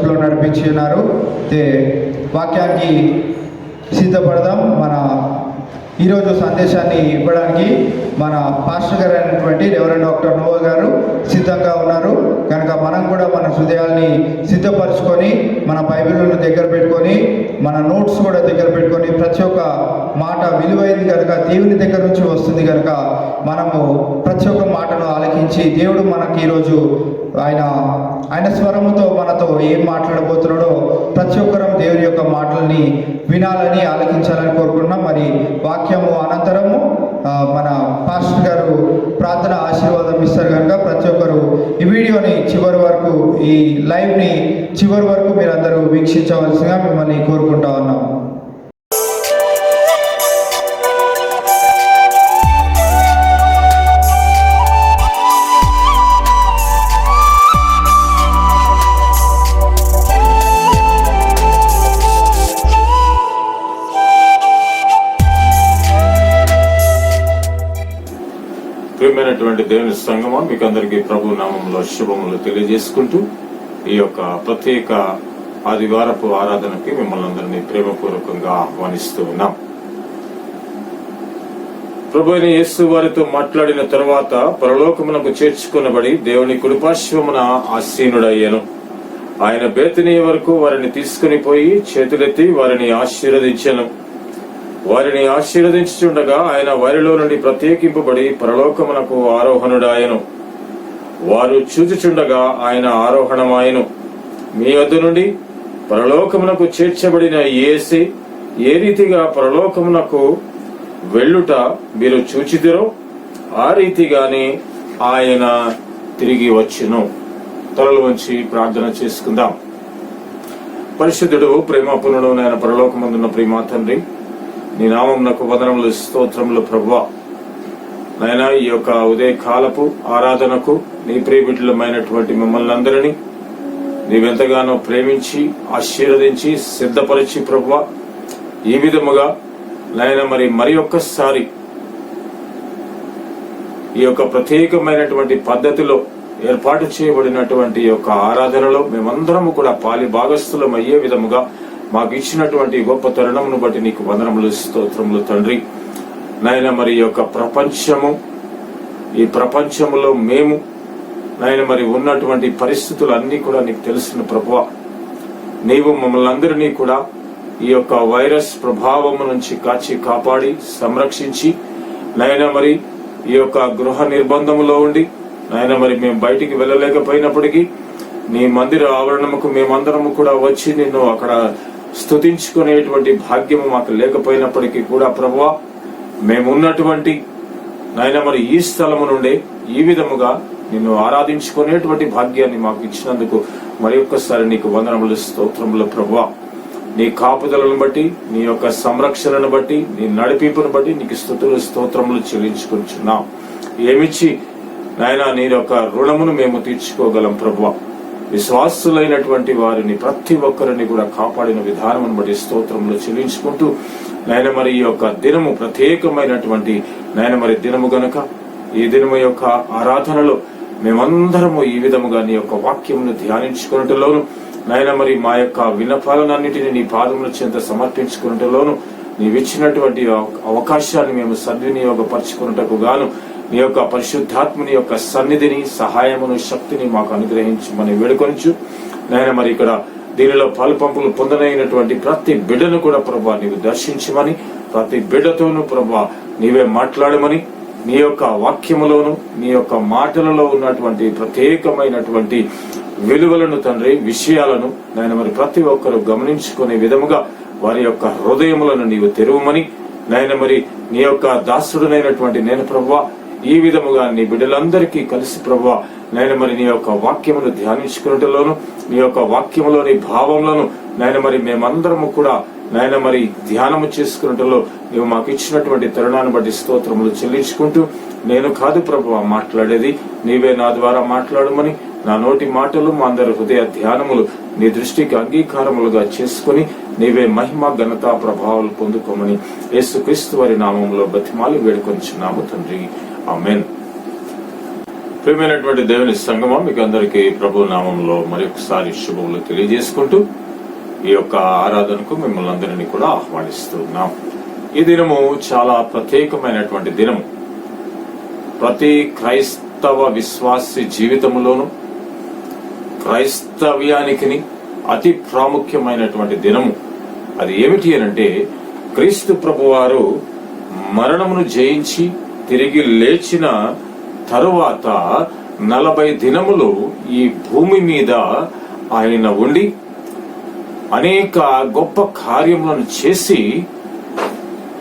ఫెలోషిప్లో నడిపించి ఉన్నారు. వాక్యానికి సిద్ధపడదాం. ఈరోజు సందేశాన్ని ఇవ్వడానికి మన పాస్టర్ గారు అయినటువంటి రెవరెండ్ డాక్టర్ నోవా గారు సిద్ధంగా ఉన్నారు. కనుక మనం కూడా మన హృదయాల్ని సిద్ధపరచుకొని, మన బైబిల్ను దగ్గర పెట్టుకొని, మన నోట్స్ కూడా దగ్గర పెట్టుకొని, ప్రతి ఒక్క మాట విలువైంది కనుక, దేవుని దగ్గర నుంచి వస్తుంది కనుక మనము ప్రతి ఒక్క మాటను ఆలకించి, దేవుడు మనకి ఈరోజు ఆయన స్వరముతో మనతో ఏం మాట్లాడబోతున్నాడో ప్రతి ఒక్కరం దేవుని యొక్క మాటల్ని వినాలని, ఆలకించాలని కోరుకుంటున్నాం. మరి వాక్యము అనంతరము మన పాస్టర్ గారు ప్రార్థన ఆశీర్వాదం ఇస్తారు కనుక ప్రతి ఒక్కరు ఈ వీడియోని చివరి వరకు, ఈ లైవ్ని చివరి వరకు మీరందరూ వీక్షించవలసిందిగా మిమ్మల్ని కోరుకుంటా ఉన్నాం. ప్రియమైనటువంటి దేవుని సంగమా, మీకు అందరికీ ప్రభు నామంలో శుభములు తెలియజేసుకుంటూ ఈ యొక్క ప్రత్యేక ఆదివారపు ఆరాధనకి మిమ్మల్ని అందరినీ ప్రేమపూర్వకంగా ఆహ్వానిస్తూ ఉన్నాం. ప్రభు అయిన యేసు వారితో మాట్లాడిన తరువాత పరలోకమునకు చేర్చుకొనబడి దేవుని కుడిపార్శ్వమున ఆసీనుడయ్యను. ఆయన బేతనీ వరకు వారిని తీసుకుని పోయి చేతులెత్తి వారిని ఆశీర్వదించెను. వారిని ఆశీర్వదించుచుండగా ఆయన వారిలో నుండి ప్రత్యేకింపబడి పరలోకమునకు ఆరోహణుడాయను. వారు చూచుచుండగా ఆయన ఆరోహణమాయను. మీ వద్ద నుండి పరలోకమునకు చేర్చబడిన యేసు ఏ రీతిగా పరలోకమునకు వెళ్ళుట మీరు చూచితిరో ఆ రీతిగానే ఆయన తిరిగి వచ్చును. తలలు వంచి ప్రార్థన చేసుకుందాం. పరిశుద్ధుడు, ప్రేమపూర్ణుడు నాయన పరలోకమందున్న ప్రేమ తండ్రి, నీ నామమునకు వందనములు, స్తోత్రములు ప్రభువా. నాయన ఈ యొక్క ఉదయకాలపు ఆరాధనకు నీ ప్రియబిడ్డలమైనటువంటి మిమ్మల్ని అందరినీ నీవెంతగానో ప్రేమించి ఆశీర్వదించి సిద్ధపరిచి ప్రభువా, ఈ విధముగా నాయన మరి ఒక్కసారి ఈ యొక్క ప్రత్యేకమైనటువంటి పద్ధతిలో ఏర్పాటు చేయబడినటువంటి యొక్క ఆరాధనలో మేమందరము కూడా పాలి భాగస్థులం అయ్యే విధముగా మాకు ఇచ్చినటువంటి గొప్ప తరుణమును బట్టి నీకు వందనములు, స్తోత్రములు తండ్రి. నాయన మరి యొక్క ఈ ప్రపంచములో మేము నాయన మరి ఉన్నటువంటి పరిస్థితులు అన్ని కూడా నీకు తెలిసిన ప్రభువా, నీవు మమ్మల్ని అందరినీ కూడా ఈ యొక్క వైరస్ ప్రభావము నుంచి కాచి కాపాడి సంరక్షించి నాయన మరి ఈ యొక్క గృహ నిర్బంధములో ఉండి నాయన మరి మేము బయటికి వెళ్ళలేకపోయినప్పటికీ నీ మందిర ఆవరణముకు మేమందరము కూడా వచ్చి నిన్ను అక్కడ స్తుతించుకునేటువంటి భాగ్యము మాకు లేకపోయినప్పటికీ కూడా ప్రభువా, మేమున్నటువంటి నాయన మరి ఈ స్థలము నుండే ఈ విధముగా నిన్ను ఆరాధించుకునేటువంటి భాగ్యాన్ని మాకు ఇచ్చినందుకు మరి ఒక్కసారి నీకు వందనములు, స్తోత్రములు ప్రభువా. నీ కాపుదలను బట్టి, నీ యొక్క సంరక్షణను బట్టి, నీ నడిపింపును బట్టి నీకు స్తుతులు, స్తోత్రములు చెల్లించుకుంటున్నాం. ఏమిచ్చి నాయన నీ యొక్క రుణమును మేము తీర్చుకోగలం ప్రభువా. విశ్వాసులైనటువంటి వారిని ప్రతి ఒక్కరిని కూడా కాపాడిన విధానమును బట్టి స్తోత్రములు చెల్లించుకుంటూ నాయన మరి ఈ యొక్క దినము ప్రత్యేకమైనటువంటి నాయన మరి దినము గనుక ఈ దినము యొక్క ఆరాధనలో మేమందరము ఈ విధముగా నీ యొక్క వాక్యమును ధ్యానించుకున్నట్టులోను నాయన మరి మా యొక్క విన్నపాలనన్నిటిని నీ పాదముల చెంత సమర్పించుకున్నట్టులోను నీవిచ్చినటువంటి అవకాశాన్ని మేము సద్వినియోగపరచుకున్నటకు గాను నీ యొక్క పరిశుద్ధాత్మని యొక్క సన్నిధిని, సహాయమును, శక్తిని మాకు అనుగ్రహించమని వేడుకొంచు. నాయన మరి ఇక్కడ దీనిలో పాలుపంపులు పొందనైనటువంటి ప్రతి బిడ్డను కూడా ప్రభువా నీవు దర్శించమని, ప్రతి బిడ్డతోనూ ప్రభువా నీవే మాట్లాడమని, నీ యొక్క వాక్యములోను నీ యొక్క మాటలలో ఉన్నటువంటి ప్రత్యేకమైనటువంటి విలువలను తండ్రి, విషయాలను నాయన మరి ప్రతి ఒక్కరు గమనించుకునే విధముగా వారి యొక్క హృదయములను నీవు తెరవమని, నాయన మరి నీ యొక్క దాసుడునైనటువంటి నేను ప్రభువా ఈ విధముగా నీ బిడ్డలందరికీ కలిసి ప్రభువా నాయన మరి నీ యొక్క వాక్యమును ధ్యానించుకున్నట్టులోను నీ యొక్క వాక్యములోని భావములను నాయన మరి మేమందరము కూడా నాయన మరి ధ్యానము చేసుకున్నట్టులో నీవు మాకు ఇచ్చినటువంటి తరుణాన్ని బట్టి స్తోత్రములు చెల్లించుకుంటూ, నేను కాదు ప్రభువా మాట్లాడేది, నీవే నా ద్వారా మాట్లాడమని, నా నోటి మాటలు మా అందరి హృదయ ధ్యానములు నీ దృష్టికి అంగీకారములుగా చేసుకుని నీవే మహిమ, ఘనత, ప్రభావాలు పొందుకోమని యేసుక్రీస్తు వారి నామములో బతిమాలి వేడుకొంచున్నాము తండ్రి. ఆమేన్. ప్రియమైనటువంటి దేవుని సంగమం, మీకు అందరికీ ప్రభు నామంలో మరొకసారి శుభములు తెలియజేసుకుంటూ ఈ యొక్క ఆరాధనకు మిమ్మల్ని అందరినీ కూడా ఆహ్వానిస్తున్నాం. ఈ దినము చాలా ప్రత్యేకమైనటువంటి దినము. ప్రతి క్రైస్తవ విశ్వాసి జీవితంలోనూ క్రైస్తవ్యానికి అతి ప్రాముఖ్యమైనటువంటి దినము. అది ఏమిటి అనంటే, క్రీస్తు ప్రభువారు మరణమును జయించి తిరిగి లేచిన తరువాత 40 దినములు ఈ భూమి మీద ఆయన ఉండి అనేక గొప్ప కార్యములను చేసి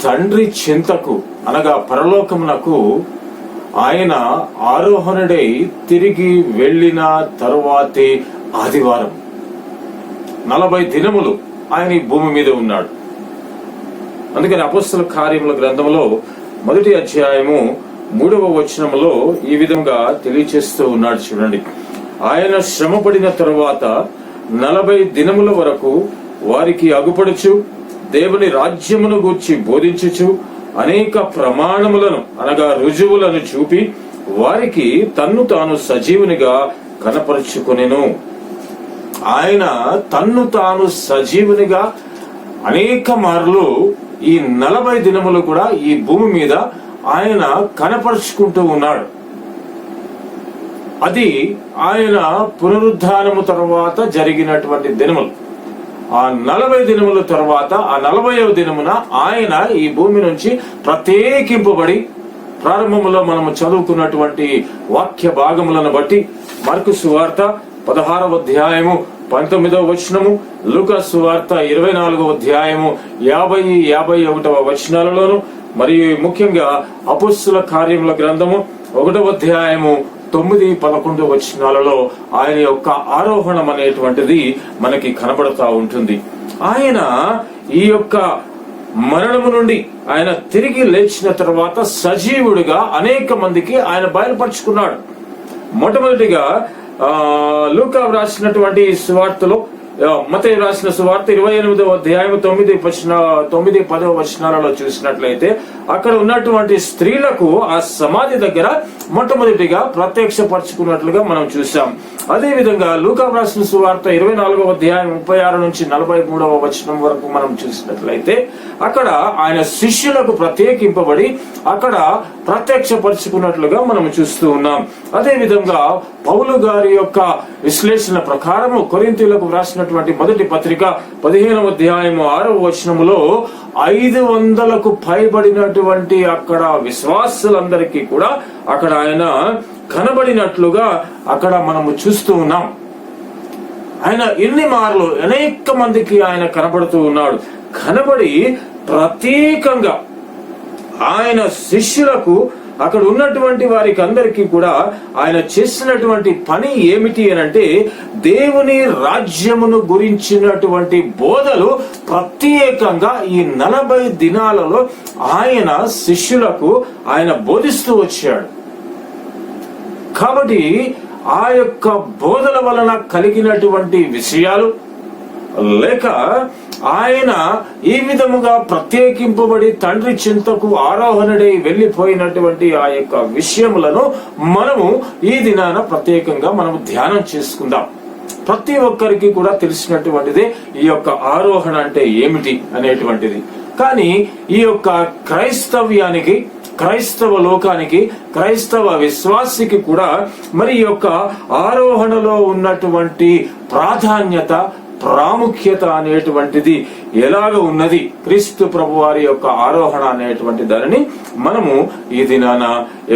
తండ్రి చింతకు అనగా పరలోకమునకు ఆయన ఆరోహణుడై తిరిగి వెళ్ళిన తరువాతే ఆదివారం 40 దినములు ఆయన ఈ భూమి మీద ఉన్నాడు. అందుకని అపొస్తలుల కార్యముల గ్రంథంలో 1వ అధ్యాయము 3వ వచనములో ఈ విధంగా తెలియచేస్తూ ఉన్నాడు. చూడండి, ఆయన శ్రమపడిన తరువాత 40 దినముల వరకు వారికి అగుపడుచు దేవుని రాజ్యమును గూర్చి బోధించుచు అనేక ప్రమాణములను అనగా రుజువులను చూపి వారికి తన్ను తాను సజీవునిగా కనపరుచుకొనెను. ఆయన తన్ను తాను సజీవునిగా అనేక మార్లు ఈ 40 దినములు కూడా ఈ భూమి మీద ఆయన కనపరుచుకుంటూ ఉన్నాడు. అది ఆయన పునరుద్ధానము తర్వాత జరిగినటువంటి దినములు. ఆ 40 దినముల తర్వాత ఆ 40వ దినమున ఆయన ఈ భూమి నుంచి ప్రత్యేకింపబడి, ప్రారంభంలో మనము చదువుకున్నటువంటి వాక్య భాగములను బట్టి మార్కు సువార్త 16వ అధ్యాయము 19వ వచనము, లూకా సువార్త 24వ అధ్యాయము 50-51వ వచనాలలోను, మరియు ముఖ్యంగా అపొస్తలుల కార్యముల గ్రంథము 1వ అధ్యాయము 9-11 వచనాలలో ఆయన యొక్క ఆరోహణం అనేటువంటిది మనకి కనబడతా ఉంటుంది. ఆయన ఈ యొక్క మరణము నుండి ఆయన తిరిగి లేచిన తర్వాత సజీవుడిగా అనేక మందికి ఆయన బయలుపరుచుకున్నాడు. మొట్టమొదటిగా లూకా రాసినటువంటి సువార్తలో, మత్తయి రాసిన సువార్త 28వ అధ్యాయం 9-10వ వచనాలలో చూసినట్లయితే అక్కడ ఉన్నటువంటి స్త్రీలకు ఆ సమాధి దగ్గర మొట్టమొదటిగా ప్రత్యక్షపరచుకున్నట్లుగా మనం చూసాం. అదే విధంగా లూకా రాసిన సువార్త 24వ అధ్యాయం 36-43వ వచనం వరకు మనం చూసినట్లయితే అక్కడ ఆయన శిష్యులకు ప్రత్యేకింపబడి అక్కడ ప్రత్యక్షపరచుకున్నట్లుగా మనం చూస్తూ ఉన్నాం. అదే విధంగా పౌలు గారి యొక్క విశ్లేషణ ప్రకారము కొరింథీయులకు రాసినటువంటి మొదటి పత్రిక 15వ అధ్యాయం 6వ వచనములో 500కు పైబడినటువంటి అక్కడ విశ్వాసులందరికీ కూడా అక్కడ ఆయన కనబడినట్లుగా అక్కడ మనము చూస్తూ ఉన్నాం. ఆయన ఎన్ని మార్లు అనేక మందికి ఆయన కనబడుతూ ఉన్నాడు. కనబడి ప్రత్యేకంగా ఆయన శిష్యులకు అక్కడ ఉన్నటువంటి వారికి అందరికీ కూడా ఆయన చేసినటువంటి పని ఏమిటి అనంటే, దేవుని రాజ్యమును గురించినటువంటి బోధలు ప్రత్యేకంగా ఈ 40 దినాలలో ఆయన శిష్యులకు ఆయన బోధిస్తూ వచ్చాడు. కాబట్టి ఆ యొక్క బోధల వలన కలిగినటువంటి విషయాలు, లేక ఆయన ఈ విధముగా ప్రత్యేకింపబడి తండ్రి చింతకు ఆరోహణుడై వెళ్లిపోయినటువంటి ఆ యొక్క విషయములను మనము ఈ దినాన ప్రత్యేకంగా మనము ధ్యానం చేసుకుందాం. ప్రతి ఒక్కరికి కూడా తెలిసినటువంటిదే ఈ యొక్క ఆరోహణ అంటే ఏమిటి అనేటువంటిది. కానీ ఈ యొక్క క్రైస్తవ్యానికి, క్రైస్తవ లోకానికి, క్రైస్తవ విశ్వాసికి కూడా మరి ఈ యొక్క ఆరోహణలో ఉన్నటువంటి ప్రాధాన్యత, ప్రాముఖ్యత అనేటువంటిది ఎలాగ ఉన్నది, క్రీస్తు ప్రభు వారి యొక్క ఆరోహణ అనేటువంటి దానిని మనము ఈ దినాన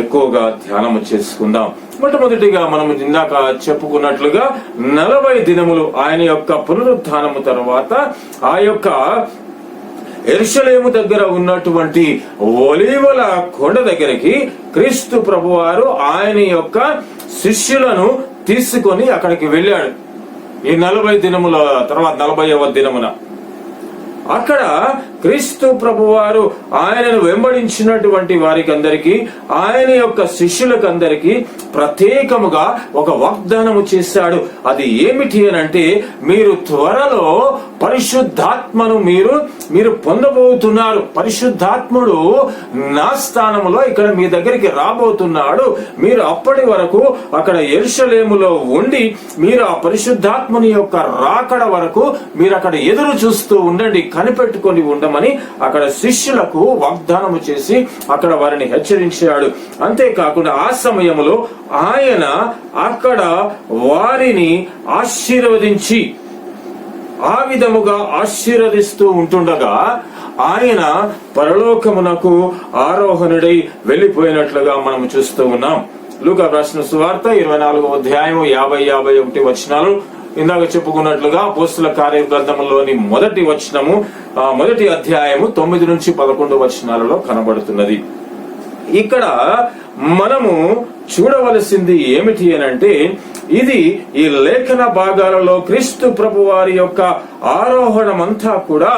ఎక్కువగా ధ్యానము చేసుకుందాం. మొట్టమొదటిగా మనము ఇందాక చెప్పుకున్నట్లుగా 40 దినములు ఆయన యొక్క పునరుత్థానము తర్వాత ఆ యొక్క యెరూషలేము దగ్గర ఉన్నటువంటి ఒలీవల కొండ దగ్గరికి క్రీస్తు ప్రభువారు ఆయన యొక్క శిష్యులను తీసుకొని అక్కడికి వెళ్ళాడు. ఈ 40 దినముల తర్వాత 40వ దినమున అక్కడ క్రీస్తు ప్రభువారు ఆయనను వెంబడించినటువంటి వారికి అందరికీ, ఆయన యొక్క శిష్యులకు అందరికీ ప్రత్యేకముగా ఒక వాగ్దానము చేశాడు. అది ఏమిటి అనంటే, మీరు త్వరలో పరిశుద్ధాత్మను మీరు పొందబోతున్నారు. పరిశుద్ధాత్ముడు నా స్థానంలో ఇక్కడ మీ దగ్గరికి రాబోతున్నాడు. మీరు అప్పటి వరకు అక్కడ యెరూషలేములో ఉండి మీరు ఆ పరిశుద్ధాత్ముని యొక్క రాకడ వరకు మీరు అక్కడ ఎదురు చూస్తూ ఉండండి, కనిపెట్టుకొని ఉండమని అక్కడ శిష్యులకు వాగ్దానము చేసి అక్కడ వారిని హెచ్చరించాడు. అంతేకాకుండా ఆ సమయంలో ఆయన అక్కడ వారిని ఆశీర్వదించి ఆ విధముగా ఆశీర్వదిస్తూ ఉంటుండగా ఆయన పరలోకమునకు ఆరోహణుడై వెళ్లిపోయినట్లుగా మనం చూస్తూ ఉన్నాం. లూకా రాసిన సువార్త 24వ అధ్యాయం 50-51 వచనాలు ఇందాక చెప్పుకున్నట్లుగా అపోస్తలుల కార్యగ్రంథంలోని మొదటి అధ్యాయము 9-11 వచనాలలో కనబడుతున్నది. ఇక్కడ మనము చూడవలసింది ఏమిటి అనంటే, ఇది ఈ లేఖన భాగాలలో క్రీస్తు ప్రభు వారి యొక్క ఆరోహణమంతా కూడా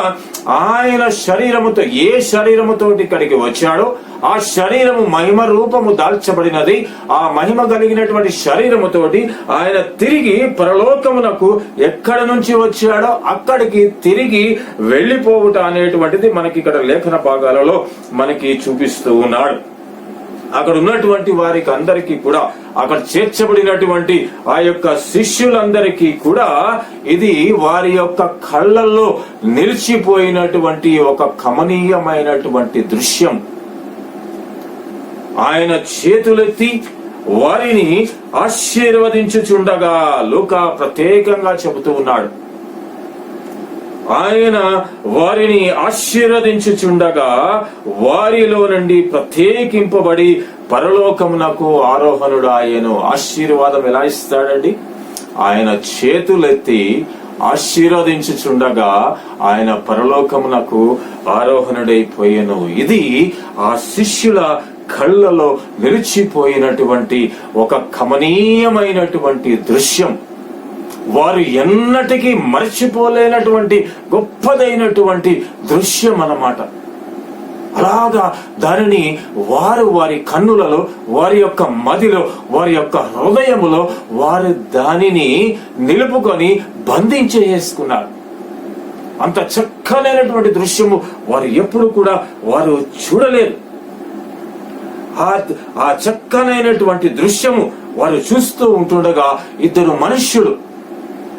ఆయన శరీరముతో, ఏ శరీరముతోటి ఇక్కడికి వచ్చాడో ఆ శరీరము మహిమ రూపము దాల్చబడినది. ఆ మహిమ కలిగినటువంటి శరీరముతోటి ఆయన తిరిగి పరలోకమునకు ఎక్కడ నుంచి వచ్చాడో అక్కడికి తిరిగి వెళ్లిపోవుట అనేటువంటిది మనకి ఇక్కడ లేఖన భాగాలలో మనకి చూపిస్తూ ఉన్నాడు. అక్కడ ఉన్నటువంటి వారికి అందరికీ కూడా, అక్కడ చేర్చబడినటువంటి ఆ యొక్క శిష్యులందరికీ కూడా ఇది వారి యొక్క కళ్ళల్లో నిలిచిపోయినటువంటి ఒక కమనీయమైనటువంటి దృశ్యం. ఆయన చేతులెత్తి వారిని ఆశీర్వదించుచుండగా లూకా ప్రత్యేకంగా చెబుతూ ఉన్నాడు. ఆయన వారిని ఆశీర్వదించుచుండగా వారిలో నుండి ప్రత్యేకింపబడి పరలోకమునకు ఆరోహణుడు ఆయను. ఆశీర్వాదం ఎలా ఇస్తాడండి? ఆయన చేతులెత్తి ఆశీర్వదించుచుండగా ఆయన పరలోకమునకు ఆరోహణుడైపోయెను. ఇది ఆ శిష్యుల కళ్ళలో నిలిచిపోయినటువంటి ఒక కమనీయమైనటువంటి దృశ్యం. వారు ఎన్నటికీ మర్చిపోలేనటువంటి గొప్పదైనటువంటి దృశ్యం అన్నమాట. అలాగా దానిని వారి కన్నులలో, వారి యొక్క మదిలో, వారి యొక్క హృదయములో వారు దానిని నిలుపుకొని బంధించేసుకున్నారు. అంత చక్కనైనటువంటి దృశ్యము వారు ఎప్పుడు కూడా వారు చూడలేరు. ఆ చక్కనైనటువంటి దృశ్యము వారు చూస్తూ ఉంటుండగా ఇద్దరు మనుష్యులు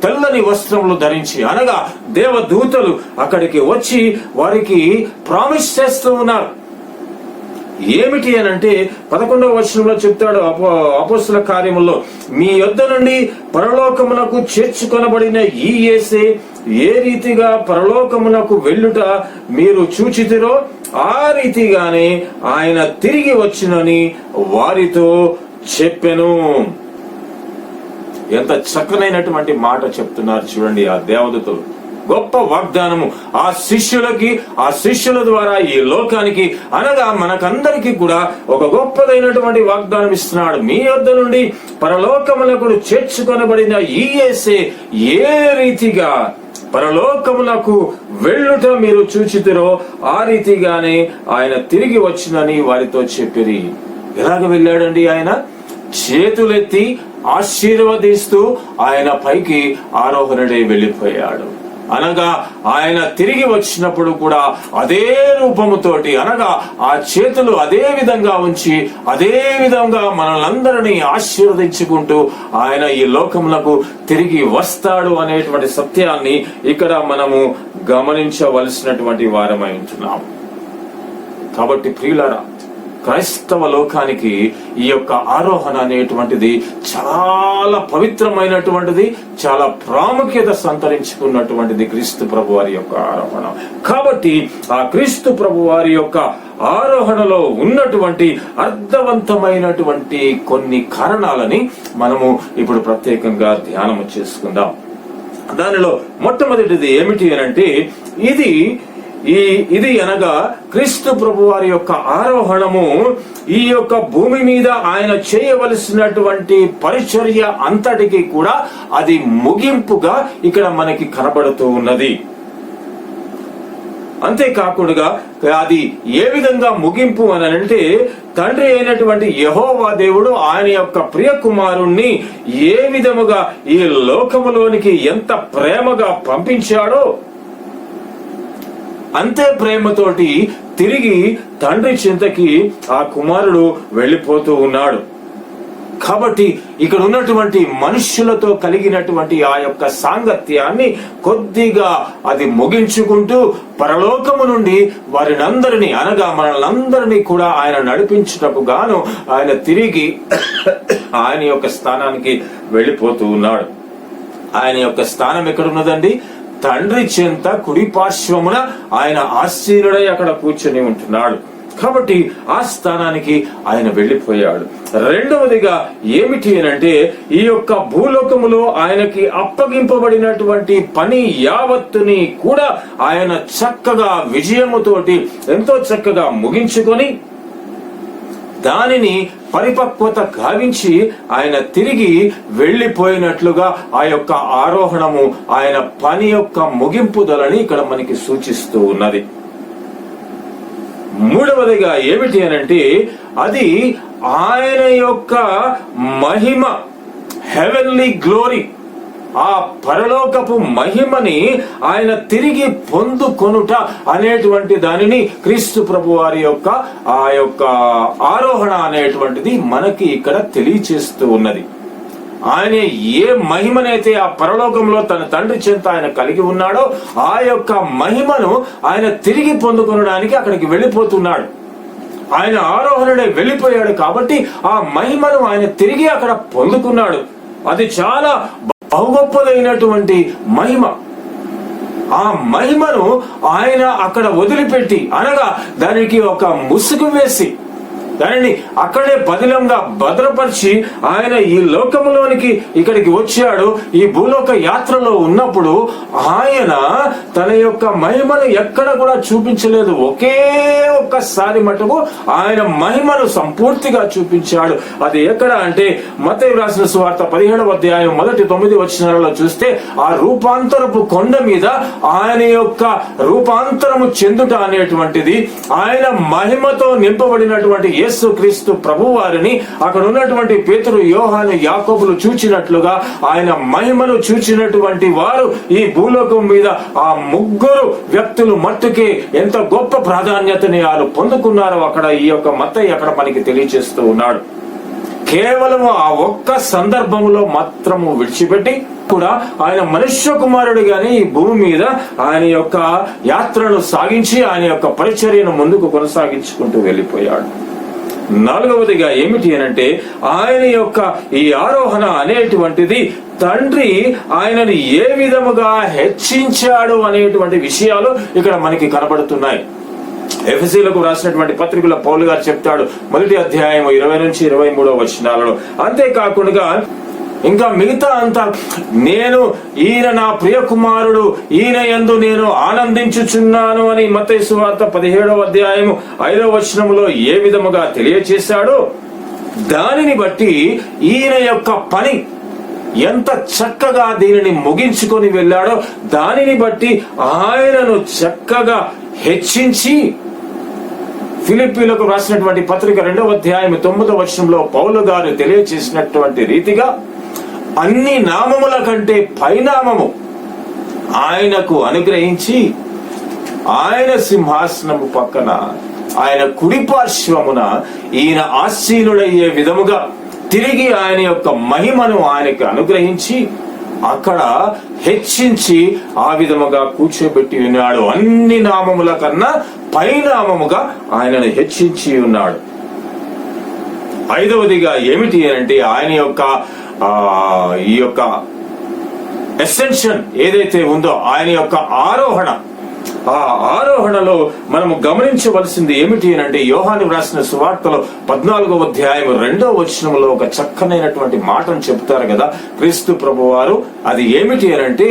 తెల్లని వస్త్రములు ధరించి, అనగా దేవదూతలు అక్కడికి వచ్చి వారికి ప్రామిస్ చేస్తూ ఉన్నారు. ఏమిటి అనంటే 11వ వచనంలో చెప్తాడు అపోస్తలుల కార్యముల్లో, మీ యొద్ద నుండి పరలోకమునకు చేర్చుకొనబడిన ఈ యేసే ఏ రీతిగా పరలోకమునకు వెళ్ళుట మీరు చూచితిరో ఆ రీతిగానే ఆయన తిరిగి వచ్చునని వారితో చెప్పెను. ఎంత చక్కనైనటువంటి మాట చెప్తున్నారు చూడండి ఆ దేవదూతలు. గొప్ప వాగ్దానము ఆ శిష్యులకి, ఆ శిష్యుల ద్వారా ఈ లోకానికి, అనగా మనకందరికీ కూడా ఒక గొప్పదైనటువంటి వాగ్దానం ఇస్తున్నాడు. మీ యొద్ద నుండి పరలోకమునకు చేర్చుకొనబడిన ఈ యేసే ఏ రీతిగా పరలోకమునకు వెళ్ళుట మీరు చూచితిరో ఆ రీతిగానే ఆయన తిరిగి వచ్చునని వారితో చెప్పిరి. ఎలాగ వెళ్ళాడండి? ఆయన చేతులెత్తి ఆశీర్వదిస్తూ ఆయన పైకి ఆరోహణుడై వెళ్ళిపోయాడు. అనగా ఆయన తిరిగి వచ్చినప్పుడు కూడా అదే రూపముతోటి, అనగా ఆ చేతులు అదే విధంగా ఉంచి అదే విధంగా మనల్ని ఆశీర్వదించుకుంటూ ఆయన ఈ లోకములకు తిరిగి వస్తాడు అనేటువంటి సత్యాన్ని ఇక్కడ మనము గమనించవలసినటువంటి వారమై ఉంటున్నాము. కాబట్టి ప్రియులారా, క్రైస్తవ లోకానికి ఈ యొక్క ఆరోహణ అనేటువంటిది చాలా పవిత్రమైనటువంటిది, చాలా ప్రాముఖ్యత సంతరించుకున్నటువంటిది క్రీస్తు ప్రభు వారి యొక్క ఆరోహణ. కాబట్టి ఆ క్రీస్తు ప్రభు వారి యొక్క ఆరోహణలో ఉన్నటువంటి అర్థవంతమైనటువంటి కొన్ని కారణాలని మనము ఇప్పుడు ప్రత్యేకంగా ధ్యానము చేసుకుందాం. దానిలో మొట్టమొదటిది ఏమిటి అనంటే, ఇది అనగా క్రీస్తు ప్రభు వారి యొక్క ఆరోహణము ఈ యొక్క భూమి మీద ఆయన చేయవలసినటువంటి పరిచర్య అంతటికి కూడా అది ముగింపుగా ఇక్కడ మనకి కనబడుతూ ఉన్నది. అంతేకాకుండా అది ఏ విధంగా ముగింపు అని అంటే, తండ్రి అయినటువంటి యెహోవా దేవుడు ఆయన యొక్క ప్రియ కుమారుణ్ణి ఏ విధముగా ఈ లోకములోనికి ఎంత ప్రేమగా పంపించాడో అంతే ప్రేమతోటి తిరిగి తండ్రి చింతకి ఆ కుమారుడు వెళ్ళిపోతూ ఉన్నాడు. కాబట్టి ఇక్కడ ఉన్నటువంటి మనుష్యులతో కలిగినటువంటి ఆ యొక్క సాంగత్యాన్ని కొద్దిగా అది ముగించుకుంటూ పరలోకము నుండి వారినందరినీ అనగా మనల్నందరినీ కూడా ఆయన నడిపించుటకు గాను ఆయన తిరిగి ఆయన యొక్క స్థానానికి వెళ్ళిపోతూ ఉన్నాడు. ఆయన యొక్క స్థానం ఎక్కడున్నదండి? తండ్రి చెంత కుడి పార్శ్వమున ఆయన ఆసీనుడై అక్కడ కూర్చొని ఉంటున్నాడు. కాబట్టి ఆ స్థానానికి ఆయన వెళ్ళిపోయాడు. రెండవదిగా ఏమిటి అనంటే, ఈ యొక్క భూలోకములో ఆయనకి అప్పగింపబడినటువంటి పని యావత్తుని కూడా ఆయన చక్కగా విజయముతోటి ఎంతో చక్కగా ముగించుకొని దానిని పరిపక్వత గావించి ఆయన తిరిగి వెళ్ళిపోయినట్లుగా ఆ యొక్క ఆరోహణము ఆయన పని యొక్క ముగింపుదలని ఇక్కడ మనకి సూచిస్తూ ఉన్నది. మూడవదిగా ఏమిటి అనంటే, అది ఆయన యొక్క మహిమ, హెవెన్లీ గ్లోరీ, ఆ పరలోకపు మహిమని ఆయన తిరిగి పొందుకొనుట అనేటువంటి దానిని క్రీస్తు ప్రభు వారి యొక్క ఆ యొక్క ఆరోహణ అనేటువంటిది మనకి ఇక్కడ తెలియచేస్తూ ఉన్నది. ఆయన ఏ మహిమనైతే ఆ పరలోకంలో తన తండ్రి చెంత ఆయన కలిగి ఉన్నాడో ఆ యొక్క మహిమను ఆయన తిరిగి పొందుకొనడానికి అక్కడికి వెళ్ళిపోతున్నాడు. ఆయన ఆరోహణుడే వెళ్ళిపోయాడు కాబట్టి ఆ మహిమను ఆయన తిరిగి అక్కడ పొందుకున్నాడు. అది చాలా బహుగొప్పదైనటువంటి మహిమ. ఆ మహిమను ఆయన అక్కడ వదిలిపెట్టి, అనగా దానికి ఒక ముసుగు వేసి దానిని అక్కడే బదిలంగా భద్రపరిచి ఆయన ఈ లోకంలోనికి ఇక్కడికి వచ్చాడు. ఈ భూలోక యాత్రలో ఉన్నప్పుడు ఆయన తన యొక్క మహిమను ఎక్కడ కూడా చూపించలేదు. ఒకే ఒక్కసారి మటుకు ఆయన మహిమను సంపూర్తిగా చూపించాడు. అది ఎక్కడ అంటే, మత్తయి రాసిన సువార్త 17వ అధ్యాయం 1-9 వచనాలలో చూస్తే, ఆ రూపాంతరపు కొండ మీద ఆయన యొక్క రూపాంతరము చెందుట అనేటువంటిది, ఆయన మహిమతో నింపబడినటువంటి యేసు క్రీస్తు ప్రభు వారిని అక్కడ ఉన్నటువంటి పేతురు, యోహాను, యాకోబులు చూచినట్లుగా ఆయన మహిమను చూచినటువంటి వారు ఈ భూలోకం మీద ఆ ముగ్గురు వ్యక్తులు మట్టుకే ఎంత గొప్ప ప్రాధాన్యతని వారు పొందుకున్నారో అక్కడ ఈ యొక్క మత్తయి అక్కడ మనకి తెలియజేస్తూ ఉన్నాడు. కేవలం ఆ ఒక్క సందర్భంలో మాత్రము విడిచిపెట్టి కూడా ఆయన మనుష్య కుమారుడిగానే ఈ భూమి మీద ఆయన యొక్క యాత్రను సాగించి ఆయన యొక్క పరిచర్యను ముందుకు కొనసాగించుకుంటూ వెళ్ళిపోయాడు. నాలుగవదిగా ఏమిటి అనంటే, ఆయన యొక్క ఈ ఆరోహణ అనేటువంటిది తండ్రి ఆయనను ఏ విధముగా హెచ్చించాడు అనేటువంటి విషయాలు ఇక్కడ మనకి కనబడుతున్నాయి. ఎఫెసీయులకు రాసినటువంటి పత్రికలో పౌలు గారు చెప్తాడు, 1వ అధ్యాయం 20-23 వచనాలలో. అంతేకాకుండా ఇంకా మిగతా అంతా, నేను ఈయన నా ప్రియ కుమారుడు, ఈయన యందు నేను ఆనందించుచున్నాను అని మత్తయి సువార్త 17వ అధ్యాయం 5వ వచనములో ఏ విధముగా తెలియచేశాడో, దానిని బట్టి ఈయన యొక్క పని ఎంత చక్కగా దీనిని ముగించుకొని వెళ్ళాడో దానిని బట్టి ఆయనను చక్కగా హెచ్చించి, ఫిలిప్పీలకు రాసినటువంటి పత్రిక 2వ అధ్యాయం 9వ వచనంలో పౌలు గారు తెలియచేసినటువంటి రీతిగా అన్ని నామముల కంటే పైనామము ఆయనకు అనుగ్రహించి, ఆయన సింహాసనము పక్కన ఆయన కుడి పార్శ్వమున ఈయన ఆసీనుడయ్యే విధముగా తిరిగి ఆయన యొక్క మహిమను ఆయనకు అనుగ్రహించి అక్కడ హెచ్చించి ఆ విధముగా కూర్చోబెట్టి ఉన్నాడు. అన్ని నామముల కన్నా పైనామముగా ఆయనను హెచ్చించి ఉన్నాడు. ఐదవదిగా ఏమిటి అంటే, ఆయన యొక్క ఈ యొక్క ఎసెన్షన్ ఏదైతే ఉందో ఆయన యొక్క ఆరోహణ, ఆ ఆరోహణలో మనము గమనించవలసింది ఏమిటి అంటే, యోహాను రాసిన సువార్తలో 14వ అధ్యాయం 2వ వచనంలో ఒక చక్కనైనటువంటి మాటను చెప్తారు కదా క్రీస్తు ప్రభువారు. అది ఏమిటి అంటే,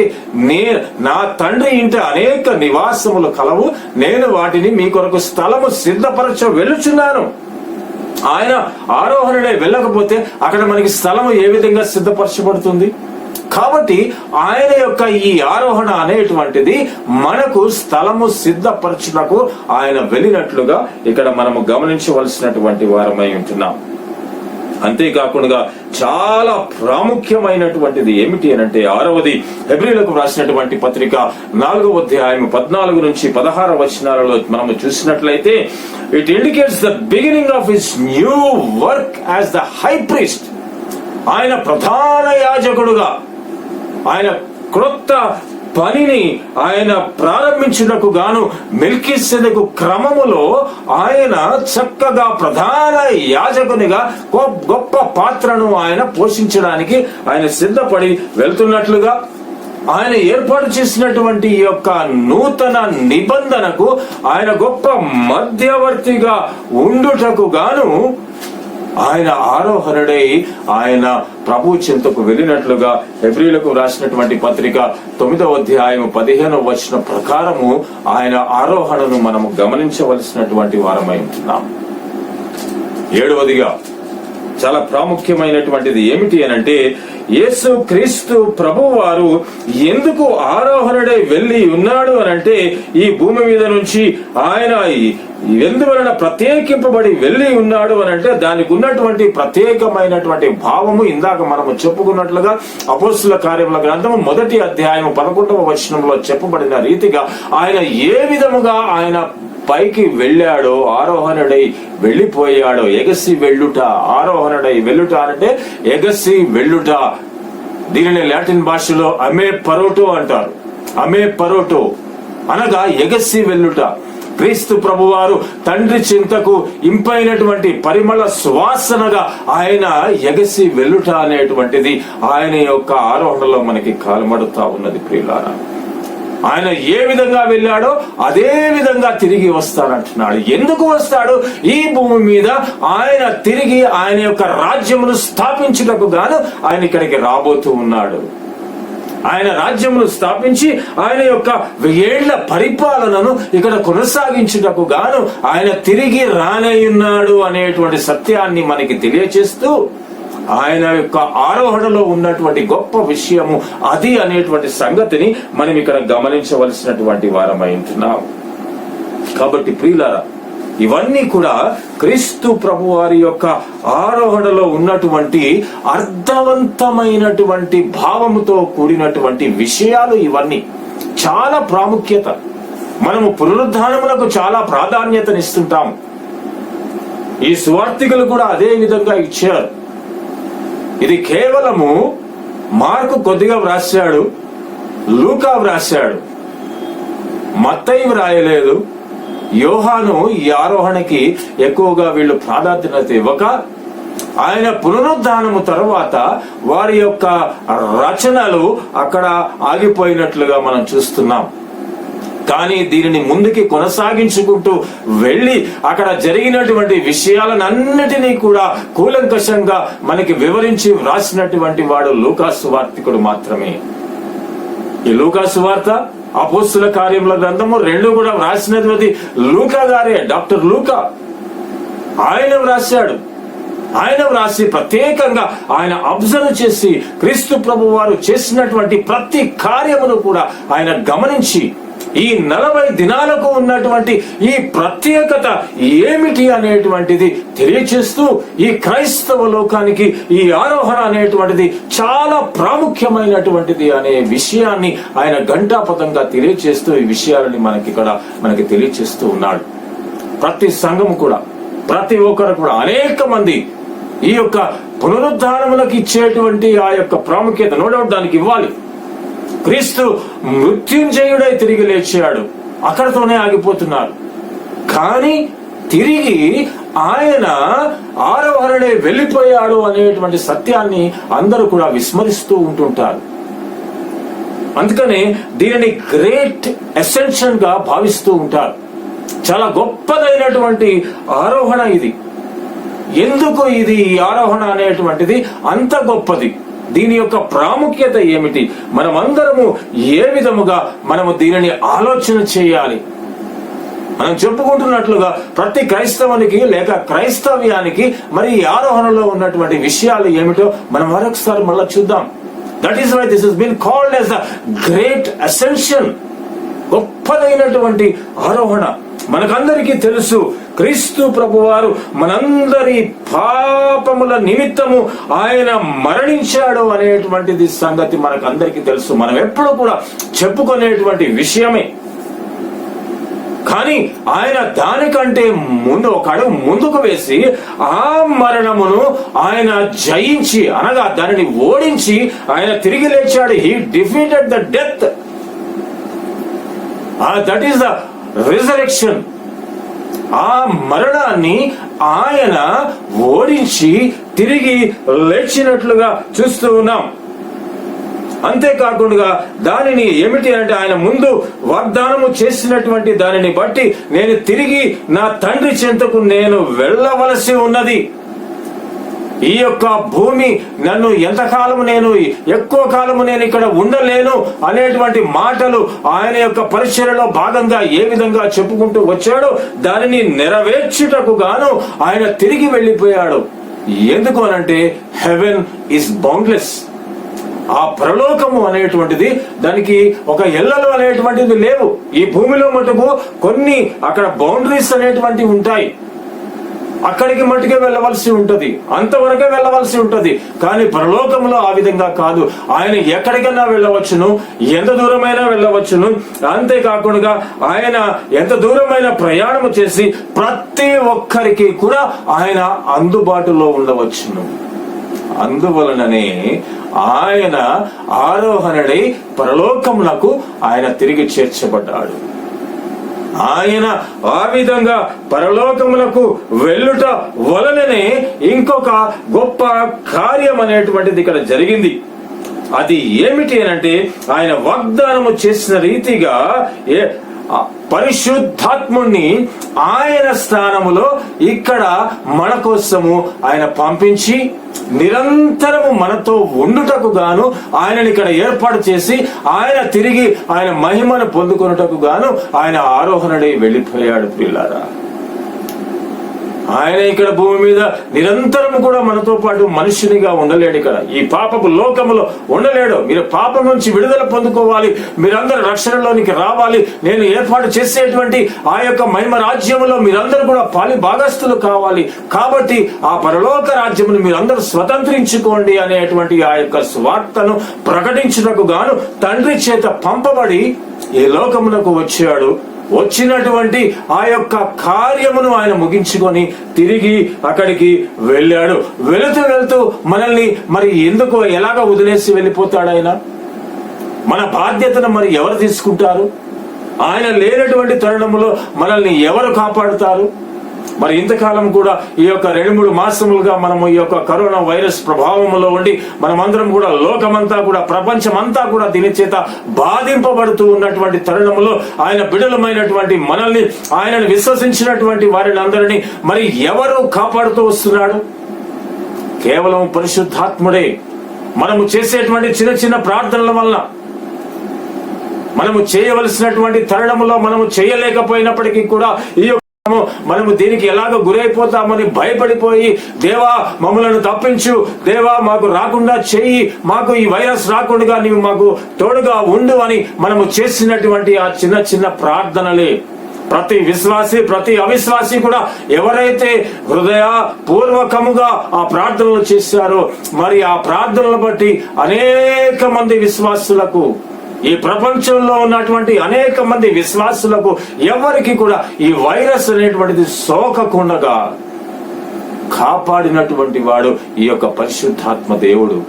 నా తండ్రి ఇంట అనేక నివాసములు కలవు, నేను వాటిని మీ కొరకు స్థలము సిద్ధపరచ వెళ్ళుచున్నాను. ఆయన ఆరోహణుడే వెళ్ళకపోతే అక్కడ మనకి స్థలము ఏ విధంగా సిద్ధపరచబడుతుంది? కాబట్టి ఆయన యొక్క ఈ ఆరోహణ అనేటువంటిది మనకు స్థలము సిద్ధపరచుటకు ఆయన వెళ్ళినట్లుగా ఇక్కడ మనము గమనించవలసినటువంటి వారమై ఉంటున్నాం. అంతేకాకుండా చాలా ప్రాముఖ్యమైనటువంటిది ఏమిటి అనంటే 6వది హెబ్రీయులకు రాసినటువంటి పత్రిక 4వ అధ్యాయం 14 నుంచి 16 వచనాలలో మనము చూసినట్లయితే it indicates the beginning of his new work as the high priest. ఆయన ప్రధాన యాజకుడుగా ఆయన క్రొత్త పనిని ఆయన ప్రారంభించుటకు గాను మెల్కీసెదెకు క్రమములో ఆయన చక్కగా ప్రధాన యాజకునిగా గొప్ప పాత్రను ఆయన పోషించడానికి ఆయన సిద్ధపడి వెళ్తున్నట్లుగా, ఆయన ఏర్పాటు చేసినటువంటి ఈ యొక్క నూతన నిబంధనకు ఆయన గొప్ప మధ్యవర్తిగా ఉండుటకు గాను ఆయన ఆరోహణుడై ఆయన ప్రభు చింతకు వెళ్ళినట్లుగా హెబ్రీయులకు రాసినటువంటి పత్రిక 9వ అధ్యాయం 15వ వచనం ప్రకారము ఆయన ఆరోహణను మనము గమనించవలసినటువంటి వారమై ఉంటున్నాం. 7వదిగా చాలా ప్రాముఖ్యమైనటువంటిది ఏమిటి అనంటే యేసు క్రీస్తు ప్రభువు వారు ఎందుకు ఆరోహణుడై వెళ్ళి ఉన్నాడు అనంటే ఈ భూమి మీద నుంచి ఆయన ఎందువలన ప్రత్యేకింపబడి వెళ్ళి ఉన్నాడు అనంటే దానికి ఉన్నటువంటి ప్రత్యేకమైనటువంటి భావము ఇందాక మనము చెప్పుకున్నట్లుగా అపోస్తుల కార్యముల గ్రంథము 1వ అధ్యాయం 11వ వచనంలో చెప్పబడిన రీతిగా ఆయన ఏ విధముగా ఆయన పైకి వెళ్ళాడో, ఆరోహణుడై వెళ్ళిపోయాడో, ఎగసి వెళ్ళుట. ఆరోహణుడై వెళ్ళుట అంటే ఎగసి వెళ్ళుట. దీనిని లాటిన్ భాషలో అమే పరోటో అంటారు. అమే పరోటో అనగా ఎగసి వెళ్ళుట. క్రీస్తు ప్రభువారు తండ్రి చింతకు ఇంపైనటువంటి పరిమళ సువాసనగా ఆయన ఎగసి వెళ్ళుట అనేటువంటిది ఆయన యొక్క ఆరోహణలో మనకి కాలమడుతా ఉన్నది. ప్రియులారా, ఆయన ఏ విధంగా వెళ్ళాడో అదే విధంగా తిరిగి వస్తాడంటున్నాడు. ఎందుకు వస్తాడు? ఈ భూమి మీద ఆయన తిరిగి ఆయన యొక్క రాజ్యమును స్థాపించుటకు గాను ఆయన ఇక్కడికి రాబోతూ ఉన్నాడు. ఆయన రాజ్యమును స్థాపించి ఆయన యొక్క 1000 ఏళ్ల పరిపాలనను ఇక్కడ కొనసాగించుటకు గాను ఆయన తిరిగి రానేయున్నాడు అనేటువంటి సత్యాన్ని మనకి తెలియచేస్తూ ఆయన యొక్క ఆరోహణలో ఉన్నటువంటి గొప్ప విషయము అది అనేటువంటి సంగతిని మనం ఇక్కడ గమనించవలసినటువంటి వారమై ఉంటున్నాం. కాబట్టి ప్రియులారా, ఇవన్నీ కూడా క్రీస్తు ప్రభు వారి యొక్క ఆరోహణలో ఉన్నటువంటి అర్థవంతమైనటువంటి భావముతో కూడినటువంటి విషయాలు. ఇవన్నీ చాలా ప్రాముఖ్యత. మనము పునరుద్ధానములకు చాలా ప్రాధాన్యతనిస్తుంటాము. ఈ సువార్తికులు కూడా అదే విధంగా ఇచ్చారు. ఇది కేవలము మార్కు కొద్దిగా వ్రాసాడు, లూకా వ్రాసాడు, మత్తయి వ్రాయలేదు. యోహాను ఈ ఆరోహణకి ఎక్కువగా వీళ్ళు ప్రాధాన్యత ఇవ్వక ఆయన పునరుద్ధానము తర్వాత వారి యొక్క రచనలు అక్కడ ఆగిపోయినట్లుగా మనం చూస్తున్నాం. కానీ దీనిని ముందుకి కొనసాగించుకుంటూ వెళ్ళి అక్కడ జరిగినటువంటి విషయాలన్నిటినీ కూడా కూలంకషంగా మనకి వివరించి వ్రాసినటువంటి వాడు లూకా సువార్తికుడు మాత్రమే. ఈ లూకా సువార్త, అపోస్తుల కార్యముల గ్రంథము 2 కూడా వ్రాసినది లూకా గారే, డాక్టర్ లూకా. ఆయన వ్రాశాడు. ఆయన వ్రాసి ప్రత్యేకంగా ఆయన అబ్జర్వ్ చేసి క్రీస్తు ప్రభు వారు చేసినటువంటి ప్రతి కార్యమును కూడా ఆయన గమనించి ఈ 40 దినాలకు ఉన్నటువంటి ఈ ప్రత్యేకత ఏమిటి అనేటువంటిది తెలియచేస్తూ ఈ క్రైస్తవ లోకానికి ఈ ఆరోహణ అనేటువంటిది చాలా ప్రాముఖ్యమైనటువంటిది అనే విషయాన్ని ఆయన ఘంటాపథంగా తెలియచేస్తూ ఈ విషయాలని మనకి తెలియచేస్తూ ఉన్నాడు. ప్రతి సంఘం కూడా, ప్రతి ఒక్కరు కూడా, అనేక మంది ఈ యొక్క పునరుద్ధానములకు ఇచ్చేటువంటి ఆ యొక్క ప్రాముఖ్యత నో డౌట్ దానికి ఇవ్వాలి. క్రీస్తు మృత్యుంజయుడై తిరిగి లేచాడు, అక్కడతోనే ఆగిపోతున్నారు. కానీ తిరిగి ఆయన ఆరోహణుడై వెళ్ళిపోయాడు అనేటువంటి సత్యాన్ని అందరూ కూడా విస్మరిస్తూ ఉంటుంటారు. అందుకనే దీనిని గ్రేట్ అసెన్షన్ గా భావిస్తూ ఉంటారు. చాలా గొప్పదైనటువంటి ఆరోహణ ఇది. ఎందుకు ఇది ఈ ఆరోహణ అనేటువంటిది అంత గొప్పది? దీని యొక్క ప్రాముఖ్యత ఏమిటి? మనమందరము ఏ విధముగా మనము దీనిని ఆలోచన చేయాలి? మనం చెప్పుకుంటున్నట్లుగా ప్రతి క్రైస్తవునికి లేక క్రైస్తవ్యానికి మరి ఈ ఆరోహణలో ఉన్నటువంటి విషయాలు ఏమిటో మనం మరొకసారి మళ్ళా చూద్దాం. That is why this has been called as the great ascension. గొప్పదైనటువంటి ఆరోహణ. మనకందరికీ తెలుసు క్రీస్తు ప్రభువారు మనందరి పాపముల నిమిత్తము ఆయన మరణించాడు అనేటువంటిది సంగతి మనకు అందరికీ తెలుసు. మనం ఎప్పుడు కూడా చెప్పుకునేటువంటి విషయమే. కానీ ఆయన దానికంటే ముందు ఒక అడుగు ముందుకు వేసి ఆ మరణమును ఆయన జయించి, అనగా దానిని ఓడించి ఆయన తిరిగి లేచాడు. He defeated the death. That is the resurrection. ఆ మరణాన్ని ఆయన ఓడించి తిరిగి లేచినట్లుగా చూస్తూ ఉన్నాం. అంతేకాకుండా దానిని ఏమిటి అంటే ఆయన ముందు వాగ్దానము చేసినటువంటి దానిని బట్టి నేను తిరిగి నా తండ్రి చెంతకు నేను వెళ్ళవలసి ఉన్నది. ఈ యొక్క భూమి నన్ను ఎంతకాలము నేను ఎక్కువ కాలము నేను ఇక్కడ ఉండలేను అనేటువంటి మాటలు ఆయన యొక్క పరిచర్యలో భాగంగా ఏ విధంగా చెప్పుకుంటూ వచ్చాడో దానిని నెరవేర్చుటకు గాను ఆయన తిరిగి వెళ్ళిపోయాడు. ఎందుకు అనంటే హెవెన్ ఈస్ బౌండ్లెస్. ఆ పరలోకము అనేటువంటిది దానికి ఒక ఎల్లలు అనేటువంటిది లేవు. ఈ భూమిలో మటుకు కొన్ని అక్కడ బౌండరీస్ అనేటువంటివి ఉంటాయి. అక్కడికి మట్టుకే వెళ్ళవలసి ఉంటది, అంతవరకే వెళ్ళవలసి ఉంటది. కానీ పరలోకంలో ఆ విధంగా కాదు. ఆయన ఎక్కడికైనా వెళ్ళవచ్చును, ఎంత దూరమైనా వెళ్ళవచ్చును. అంతేకాకుండా ఆయన ఎంత దూరమైన ప్రయాణము చేసి ప్రతి ఒక్కరికి కూడా ఆయన అందుబాటులో ఉండవచ్చును. అందువలననే ఆయన ఆరోహణుడై పరలోకమునకు ఆయన తిరిగి చేర్చబడ్డాడు. ఆయన ఆ విధంగా పరలోకములకు వెళ్ళుట వలననే ఇంకొక గొప్ప కార్యం అనేటువంటిది ఇక్కడ జరిగింది. అది ఏమిటి అనంటే ఆయన వాగ్దానము చేసిన రీతిగా పరిశుద్ధాత్ముణ్ణి ఆయన స్థానములో ఇక్కడ మన కోసము ఆయన పంపించి నిరంతరము మనతో ఉండుటకు గాను ఆయనని ఇక్కడ ఏర్పాటు చేసి ఆయన తిరిగి ఆయన మహిమను పొందుకొనుటకు గాను ఆయన ఆరోహణుడై వెళ్ళిపోయాడు. ప్రియులారా, ఆయన ఇక్కడ భూమి మీద నిరంతరము కూడా మనతో పాటు మనుష్యునిగా ఉండలేడు. ఇక్కడ ఈ పాపపు లోకములో ఉండలేడు. మీరు పాపం నుంచి విడుదల పొందుకోవాలి, మీరందరూ రక్షణలోనికి రావాలి, నేను ఏర్పాటు చేసేటువంటి ఆ యొక్క మహిమ రాజ్యములో మీరందరూ కూడా పాలి భాగస్థులు కావాలి. కాబట్టి ఆ పరలోక రాజ్యమును మీరందరూ స్వతంత్రించుకోండి అనేటువంటి ఆ యొక్క స్వార్థను ప్రకటించుటకు గాను తండ్రి చేత పంపబడి ఈ లోకమునకు వచ్చాడు. వచ్చినటువంటి ఆ యొక్క కార్యమును ఆయన ముగించుకొని తిరిగి అక్కడికి వెళ్ళాడు. వెళుతూ మనల్ని మరి ఎందుకు ఎలాగ వదిలేసి వెళ్ళిపోతాడు ఆయన? మన బాధ్యతను మరి ఎవరు తీసుకుంటారు? ఆయన లేనటువంటి తరుణములో మనల్ని ఎవరు కాపాడుతారు? మరి ఇంతకాలం కూడా ఈ యొక్క 2-3 మాసములుగా మనము ఈ యొక్క కరోనా వైరస్ ప్రభావంలో ఉండి మనమందరం కూడా లోకమంతా కూడా ప్రపంచమంతా కూడా దీని చేత బాధింపబడుతూ ఉన్నటువంటి తరుణంలో ఆయన బిడలమైనటువంటి మనల్ని, ఆయనను విశ్వసించినటువంటి వారిని అందరినీ మరి ఎవరు కాపాడుతూ వస్తున్నాడు? కేవలం పరిశుద్ధాత్ముడే. మనము చేసేటువంటి చిన్న చిన్న ప్రార్థనల వల్ల మనము చేయవలసినటువంటి తరుణంలో మనము చేయలేకపోయినప్పటికీ కూడా ఈ మనము దీనికి ఎలాగ గురైపోతామని భయపడిపోయి దేవా మమ్మలను తప్పించు, దేవా మాకు రాకుండా చెయ్యి, మాకు ఈ వైరస్ రాకుండా నీవు మాకు తోడుగా ఉండు అని మనము చేసినటువంటి ఆ చిన్న చిన్న ప్రార్థనలే ప్రతి విశ్వాసి ప్రతి అవిశ్వాసి కూడా ఎవరైతే హృదయపూర్వకముగా ఆ ప్రార్థనలు చేశారో మరి ఆ ప్రార్థనలు బట్టి అనేక మంది విశ్వాసులకు, ఈ ప్రపంచంలో ఉన్నటువంటి అనేక మంది విశ్వాసులకు ఎవరికి కూడా ఈ వైరస్ అనేటువంటిది సోకకుండా కాపాడినటువంటి వాడు ఈ యొక్క పరిశుద్ధాత్మ దేవుడు.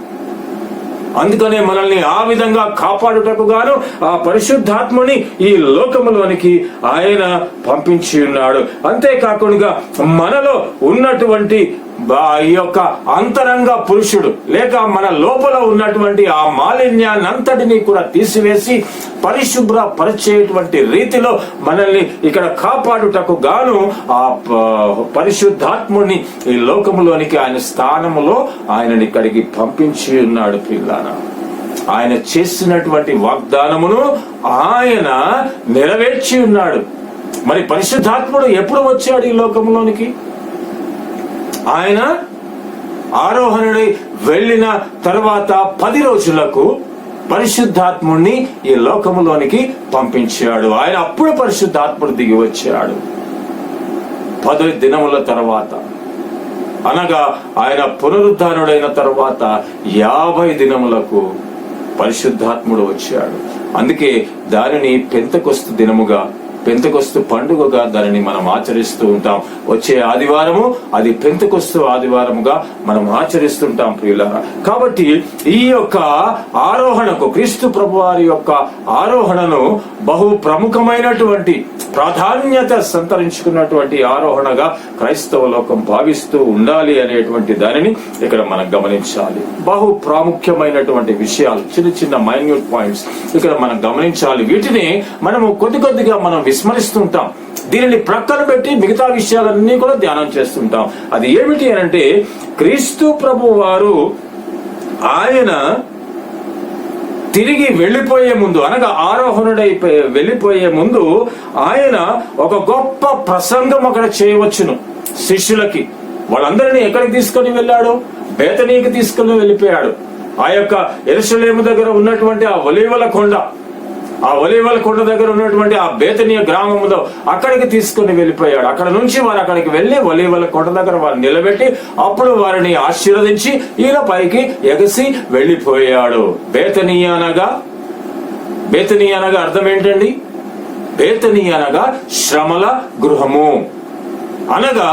అందుకనే మనల్ని ఆ విధంగా కాపాడుటకు గాను ఆ పరిశుద్ధాత్మని ఈ లోకములోనికి ఆయన పంపించి ఉన్నాడు. అంతేకాకుండా మనలో ఉన్నటువంటి ఈ యొక్క అంతరంగ పురుషుడు లేక మన లోపల ఉన్నటువంటి ఆ మాలిన్యాన్నంతటినీ కూడా తీసివేసి పరిశుభ్రపరిచేటువంటి రీతిలో మనల్ని ఇక్కడ కాపాడుటకు గాను ఆ పరిశుద్ధాత్ముని ఈ లోకములోనికి ఆయన స్థానములో ఆయనని ఇక్కడికి పంపించి ఉన్నాడు. పిల్లారా, ఆయన చేసినటువంటి వాగ్దానమును ఆయన నెరవేర్చి ఉన్నాడు. మరి పరిశుద్ధాత్ముడు ఎప్పుడు వచ్చాడు ఈ లోకంలోనికి? ఆయన ఆరోహణుడై వెళ్ళిన తర్వాత 10 రోజులకు పరిశుద్ధాత్ముడిని ఈ లోకములోనికి పంపించాడు. ఆయన అప్పుడు పరిశుద్ధాత్ముడు దిగి వచ్చాడు. 10 దినముల తర్వాత, అనగా ఆయన పునరుద్ధానుడైన తర్వాత 50 దినములకు పరిశుద్ధాత్ముడు వచ్చాడు. అందుకే దానిని పెంతెకొస్తు దినముగా, పెంతెకొస్తు పండుగగా దానిని మనం ఆచరిస్తూ ఉంటాం. వచ్చే ఆదివారము అది పెంతెకొస్తు ఆదివారముగా మనం ఆచరిస్తుంటాం ప్రియులారా. కాబట్టి ఈ యొక్క ఆరోహణకు, క్రీస్తు ప్రభువారి యొక్క ఆరోహణను బహు ప్రముఖమైనటువంటి, ప్రాధాన్యత సంతరించుకున్నటువంటి ఆరోహణగా క్రైస్తవ లోకం భావిస్తూ ఉండాలి అనేటువంటి దానిని ఇక్కడ మనం గమనించాలి. బహు ప్రాముఖ్యమైనటువంటి విషయాలు, చిన్న చిన్న మైన్యూట్ పాయింట్స్ ఇక్కడ మనం గమనించాలి. వీటిని మనము కొద్దిగా మనం విస్మరిస్తుంటాం. దీనిని ప్రక్కన పెట్టి మిగతా విషయాలన్నీ కూడా ధ్యానం చేస్తుంటాం. అది ఏమిటి అనంటే, క్రీస్తు ప్రభు వారు ఆయన తిరిగి వెళ్లిపోయే ముందు, అనగా ఆరోహణుడైపోయి వెళ్లిపోయే ముందు ఆయన ఒక గొప్ప ప్రసంగం అక్కడ చేయవచ్చును శిష్యులకి. వాళ్ళందరినీ ఎక్కడికి తీసుకొని వెళ్ళాడు? బేతనీకి తీసుకొని వెళ్ళిపోయాడు. ఆ యొక్క యెరూషలేము దగ్గర ఉన్నటువంటి ఆ ఒలీవల కొండ, ఆ ఒలీవల కొండ దగ్గర ఉన్నటువంటి ఆ బేతనీయ గ్రామంలో అక్కడికి తీసుకుని వెళ్ళిపోయాడు. అక్కడ నుంచి వారు అక్కడికి వెళ్లి ఒలీవల కొండ దగ్గర వారిని నిలబెట్టి అప్పుడు వారిని ఆశీర్వదించి ఈయన పైకి ఎగసి వెళ్ళిపోయాడు. బేతనీయ అనగా అర్థం ఏంటండి? బేతనీయ అనగా శ్రమల గృహము. అనగా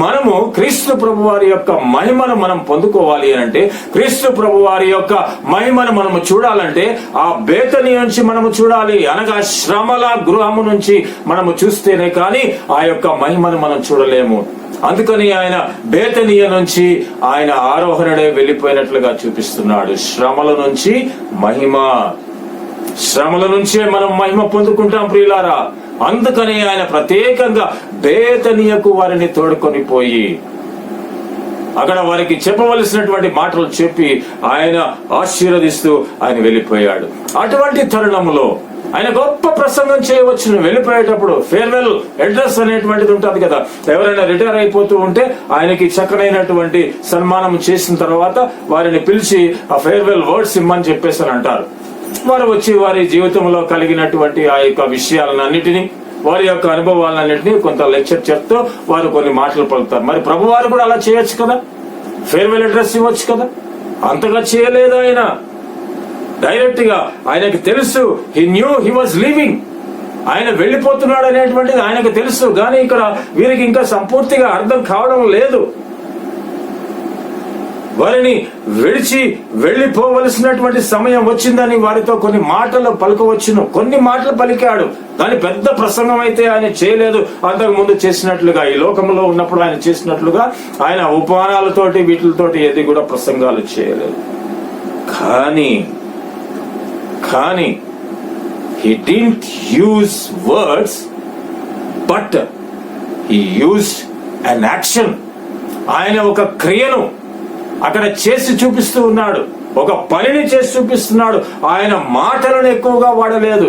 మనము క్రీస్తు ప్రభు వారి యొక్క మహిమను మనం పొందుకోవాలి అంటే, క్రీస్తు ప్రభు వారి యొక్క మహిమను మనము చూడాలంటే ఆ బేతనీ నుంచి మనము చూడాలి. అనగా శ్రమల గృహము నుంచి మనము చూస్తేనే కానీ ఆ యొక్క మహిమను మనం చూడలేము. అందుకని ఆయన బేతనీయ నుంచి ఆయన ఆరోహణుడే వెళ్ళిపోయినట్లుగా చూపిస్తున్నాడు. శ్రమల నుంచి మహిమ, శ్రమల నుంచే మనం మహిమ పొందుకుంటాం ప్రియులారా. అందుకని ఆయన ప్రత్యేకంగా బేతనీయకు వారిని తోడుకొని పోయి అక్కడ వారికి చెప్పవలసినటువంటి మాటలు చెప్పి ఆయన ఆశీర్వదిస్తూ ఆయన వెళ్ళిపోయాడు. అటువంటి తరుణంలో ఆయన గొప్ప ప్రసంగం చేయవచ్చును. వెళ్ళిపోయేటప్పుడు ఫేర్వెల్ అడ్రస్ అనేటువంటిది ఉంటుంది కదా. ఎవరైనా రిటైర్ అయిపోతూ ఉంటే ఆయనకి చక్కనైనటువంటి సన్మానం చేసిన తర్వాత వారిని పిలిచి ఆ ఫేర్వెల్ వర్డ్స్ ఇమ్మని చెప్పేసి అని అంటారు. వారు వచ్చి వారి జీవితంలో కలిగినటువంటి ఆ యొక్క విషయాలన్నిటినీ, వారి యొక్క అనుభవాలన్నింటినీ కొంత లెక్చర్ చెప్తూ వారు కొన్ని మాటలు పలుకుతారు. మరి ప్రభు వారు కూడా అలా చేయొచ్చు కదా, ఫేర్వెల్ అడ్రస్ ఇవ్వచ్చు కదా. అంతగా చేయలేదు ఆయన. డైరెక్ట్ గా ఆయనకు తెలుసు, he knew he was leaving, ఆయన వెళ్ళిపోతున్నాడు అనేటువంటిది ఆయనకు తెలుసు. కానీ ఇక్కడ వీరికి ఇంకా సంపూర్తిగా అర్థం కావడం లేదు. వారిని విడిచి వెళ్లిపోవలసినటువంటి సమయం వచ్చిందని వారితో కొన్ని మాటలు పలకవచ్చును. కొన్ని మాటలు పలికాడు, కానీ పెద్ద ప్రసంగం అయితే ఆయన చేయలేదు. అంతకు ముందు చేసినట్లుగా, ఈ లోకంలో ఉన్నప్పుడు ఆయన చేసినట్లుగా ఆయన ఉపమానాలతోటి వీటితోటి ఏది కూడా ప్రసంగాలు చేయలేదు. కానీ he didn't use words, but he used an action. ఆయన ఒక క్రియను అక్కడ చేసి చూపిస్తూ ఉన్నాడు, ఒక పనిని చేసి చూపిస్తున్నాడు. ఆయన మాటలను ఎక్కువగా వాడలేదు,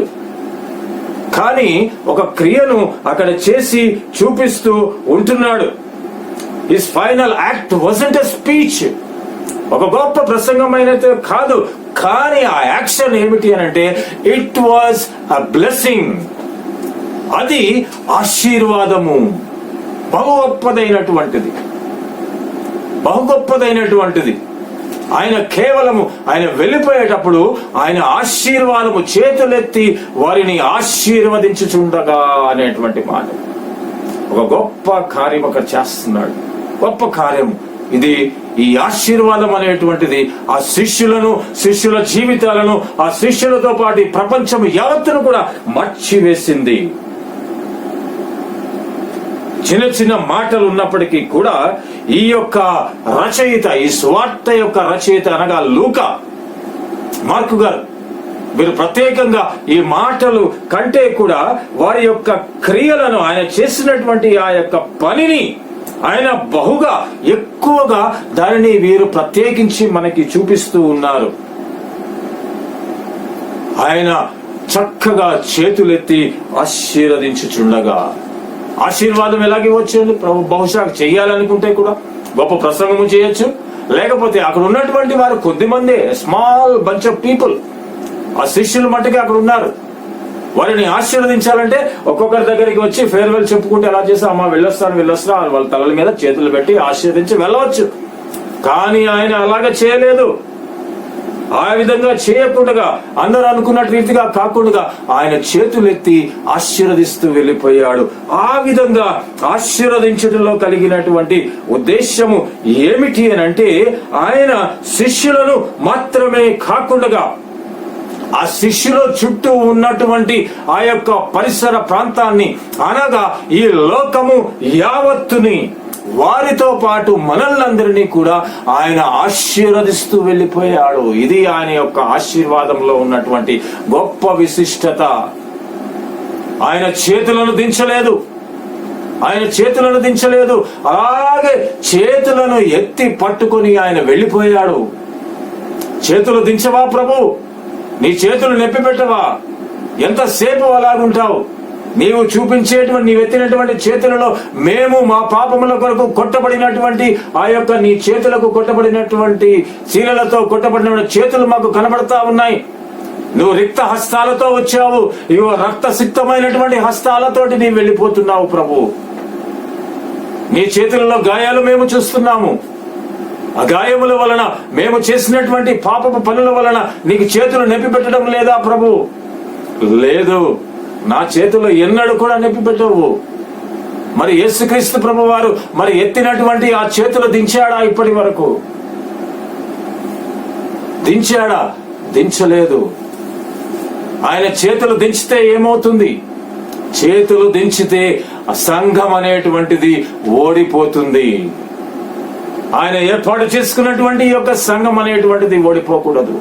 కానీ ఒక క్రియను అక్కడ చేసి చూపిస్తూ ఉంటున్నాడు. హిస్ ఫైనల్ యాక్ట్ వాజంట్ ఎ స్పీచ్, ఒక గొప్ప ప్రసంగమైనది కాదు. కానీ ఆ యాక్షన్ ఏమిటి అని అంటే, ఇట్ వాజ్ అ బ్లెస్సింగ్. అది ఆశీర్వాదము, బహు గొప్పదైనటువంటిది, బహు గొప్పదైనటువంటిది. ఆయన కేవలము ఆయన వెళ్ళిపోయేటప్పుడు ఆయన ఆశీర్వాదము, చేతులెత్తి వారిని ఆశీర్వదించుచుండగా అనేటువంటి మాట. ఒక గొప్ప కార్యం అక్కడ చేస్తున్నాడు, గొప్ప కార్యం ఇది. ఈ ఆశీర్వాదం అనేటువంటిది ఆ శిష్యులను, శిష్యుల జీవితాలను, ఆ శిష్యులతో పాటు ప్రపంచం యావత్తును కూడా మర్చివేసింది. చిన్న చిన్న మాటలు ఉన్నప్పటికీ కూడా ఈ యొక్క రచయిత, ఈ సువార్త యొక్క రచయిత అనగా లూకా, మార్కు గారు, వీరు ప్రత్యేకంగా ఈ మాటలు కంటే కూడా వారి యొక్క క్రియలను, ఆయన చేసినటువంటి ఆ యొక్క పనిని ఆయన బహుగా ఎక్కువగా దానిని వీరు ప్రత్యేకించి మనకి చూపిస్తూ ఉన్నారు. ఆయన చక్కగా చేతులెత్తి ఆశీర్వదించుచుండగా, ఆశీర్వాదం ఎలాగే వచ్చింది? ప్రభు బహుశా చెయ్యాలనుకుంటే కూడా గొప్ప ప్రసంగము చేయొచ్చు, లేకపోతే అక్కడ ఉన్నటువంటి వారు కొద్దిమంది, స్మాల్ బంచ్ ఆఫ్ పీపుల్, ఆ శిష్యులు మట్టుకే అక్కడ ఉన్నారు. వారిని ఆశీర్వదించాలంటే ఒక్కొక్కరి దగ్గరికి వచ్చి ఫేర్వెల్ చెప్పుకుంటే ఎలా చేస్తే అమ్మ వెళ్ళొస్తా వాళ్ళ తలల మీద చేతులు పెట్టి ఆశీర్వదించి వెళ్ళవచ్చు. కానీ ఆయన అలాగే చేయలేదు. ఆ విధంగా చేయకుండా, అందరూ అనుకున్నట్టు రీతిగా కాకుండా ఆయన చేతులెత్తి ఆశీర్వదిస్తూ వెళ్ళిపోయాడు. ఆ విధంగా ఆశీర్వదించడంలో కలిగినటువంటి ఉద్దేశము ఏమిటి అని అంటే, ఆయన శిష్యులను మాత్రమే కాకుండా ఆ శిష్యుల చుట్టూ ఉన్నటువంటి ఆ యొక్క పరిసర ప్రాంతాన్ని, అనగా ఈ లోకము యావత్తుని, వారితో పాటు మనల్నందరినీ కూడా ఆయన ఆశీర్వదిస్తూ వెళ్ళిపోయాడు. ఇది ఆయన యొక్క ఆశీర్వాదంలో ఉన్నటువంటి గొప్ప విశిష్టత. ఆయన చేతులను దించలేదు. అలాగే చేతులను ఎత్తి పట్టుకొని ఆయన వెళ్ళిపోయాడు. చేతులు దించవా ప్రభు? నీ చేతులు నొప్పి పెట్టవా? ఎంతసేపు అలాగుంటావు? నీవు చూపించేటువంటి, నీవు ఎత్తినటువంటి చేతులలో మేము మా పాపముల కొరకు కొట్టబడినటువంటి ఆ యొక్క నీ చేతులకు కొట్టబడినటువంటి శీలలతో కొట్టబడిన చేతులు మాకు కనబడతా ఉన్నాయి. నువ్వు రిక్త హస్తాలతో వచ్చావు. ఇవో రక్తసిక్తమైనటువంటి హస్తాలతోటి నీవు వెళ్ళిపోతున్నావు ప్రభు. నీ చేతులలో గాయాలు మేము చూస్తున్నాము. ఆ గాయముల వలన, మేము చేసినటువంటి పాపపు పనుల వలన నీకు చేతులు నొప్పి పెట్టడం లేదా ప్రభు? లేదు, నా చేతులు ఎన్నడూ కూడా నొప్పి పెట్టవు. మరి యేసుక్రీస్తు ప్రభు వారు మరి ఎత్తినటువంటి ఆ చేతులు దించాడా? ఇప్పటి వరకు దించాడా? దించలేదు. ఆయన చేతులు దించితే ఏమవుతుంది? చేతులు దించితే సంఘం అనేటువంటిది ఓడిపోతుంది. ఆయన ఏర్పాటు చేసుకున్నటువంటి ఈ యొక్క సంఘం అనేటువంటిది ఓడిపోకూడదు.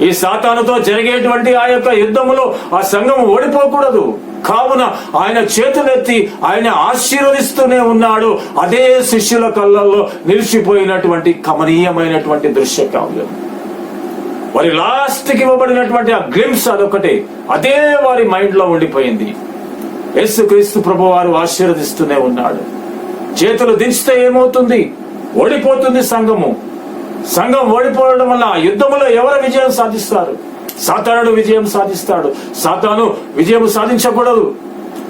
ఈ సాతానుతో జరిగేటువంటి ఆ యొక్క యుద్ధములో ఆ సంఘం ఓడిపోకూడదు. కావున ఆయన చేతులెత్తి ఆయన ఆశీర్వదిస్తూనే ఉన్నాడు. అదే శిష్యుల కళ్ళల్లో నిలిచిపోయినటువంటి కమనీయమైనటువంటి దృశ్య కావ్యం. వారి లాస్ట్కి ఇవ్వబడినటువంటి ఆ గ్లిమ్స్ అదొకటే, అదే వారి మైండ్ లో ఉండిపోయింది. యేసుక్రీస్తు ప్రభు వారు ఆశీర్వదిస్తూనే ఉన్నాడు. చేతులు దించితే ఏమవుతుంది? ఓడిపోతుంది సంఘము. సంఘం ఓడిపోవడం వల్ల యుద్ధములో ఎవరు విజయం సాధిస్తారు? సాతానుడు విజయం సాధిస్తాడు. సాతాను విజయం సాధించకూడదు.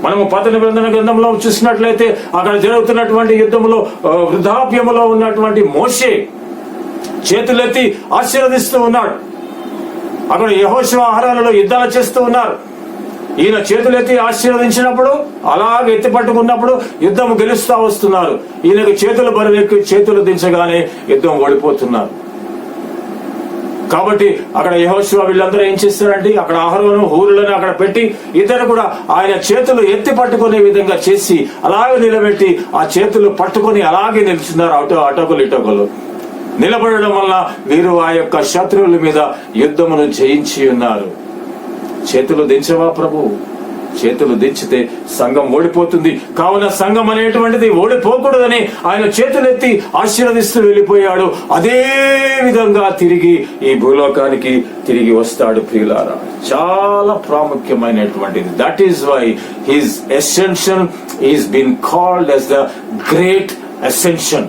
మనము పాత నిబంధన గ్రంథంలో చూసినట్లయితే అక్కడ జరుగుతున్నటువంటి యుద్ధములో వృద్ధాప్యములో ఉన్నటువంటి మోషే చేతులెత్తి ఆశీర్వదిస్తూ ఉన్నాడు. అక్కడ యెహోషువ ఆహారాలలో యుద్ధాలు చేస్తూ ఉన్నారు. ఈయన చేతులెత్తి ఆశీర్వదించినప్పుడు, అలాగే ఎత్తి పట్టుకున్నప్పుడు యుద్ధం గెలుస్తా వస్తున్నారు. ఈయనకు చేతులు బరువెక్కి చేతులు దించగానే యుద్ధం ఓడిపోతున్నారు. కాబట్టి అక్కడ యెహోషువ వీళ్ళందరూ ఏం చేస్తారంటే, అక్కడ అహరోను హూరులను అక్కడ పెట్టి ఇద్దరు కూడా ఆయన చేతులు ఎత్తి పట్టుకునే విధంగా చేసి అలాగే నిలబెట్టి ఆ చేతులు పట్టుకొని అలాగే నిలుచున్నారు. అటోకలు ఇటోకలు నిలబడడం వల్ల వీరు ఆ యొక్క శత్రువుల మీద యుద్ధమును జయించి ఉన్నారు. చేతులు దించవా ప్రభు? చేతులు దించితే సంఘం ఓడిపోతుంది. కావున సంఘం అనేటువంటిది ఓడిపోకూడదని ఆయన చేతులెత్తి ఆశీర్వదిస్తూ వెళ్ళిపోయాడు. అదే విధంగా తిరిగి ఈ భూలోకానికి తిరిగి వస్తాడు. ప్రియులారా, చాలా ప్రాముఖ్యమైనటువంటిది. That is why his ascension is been called as the great ascension.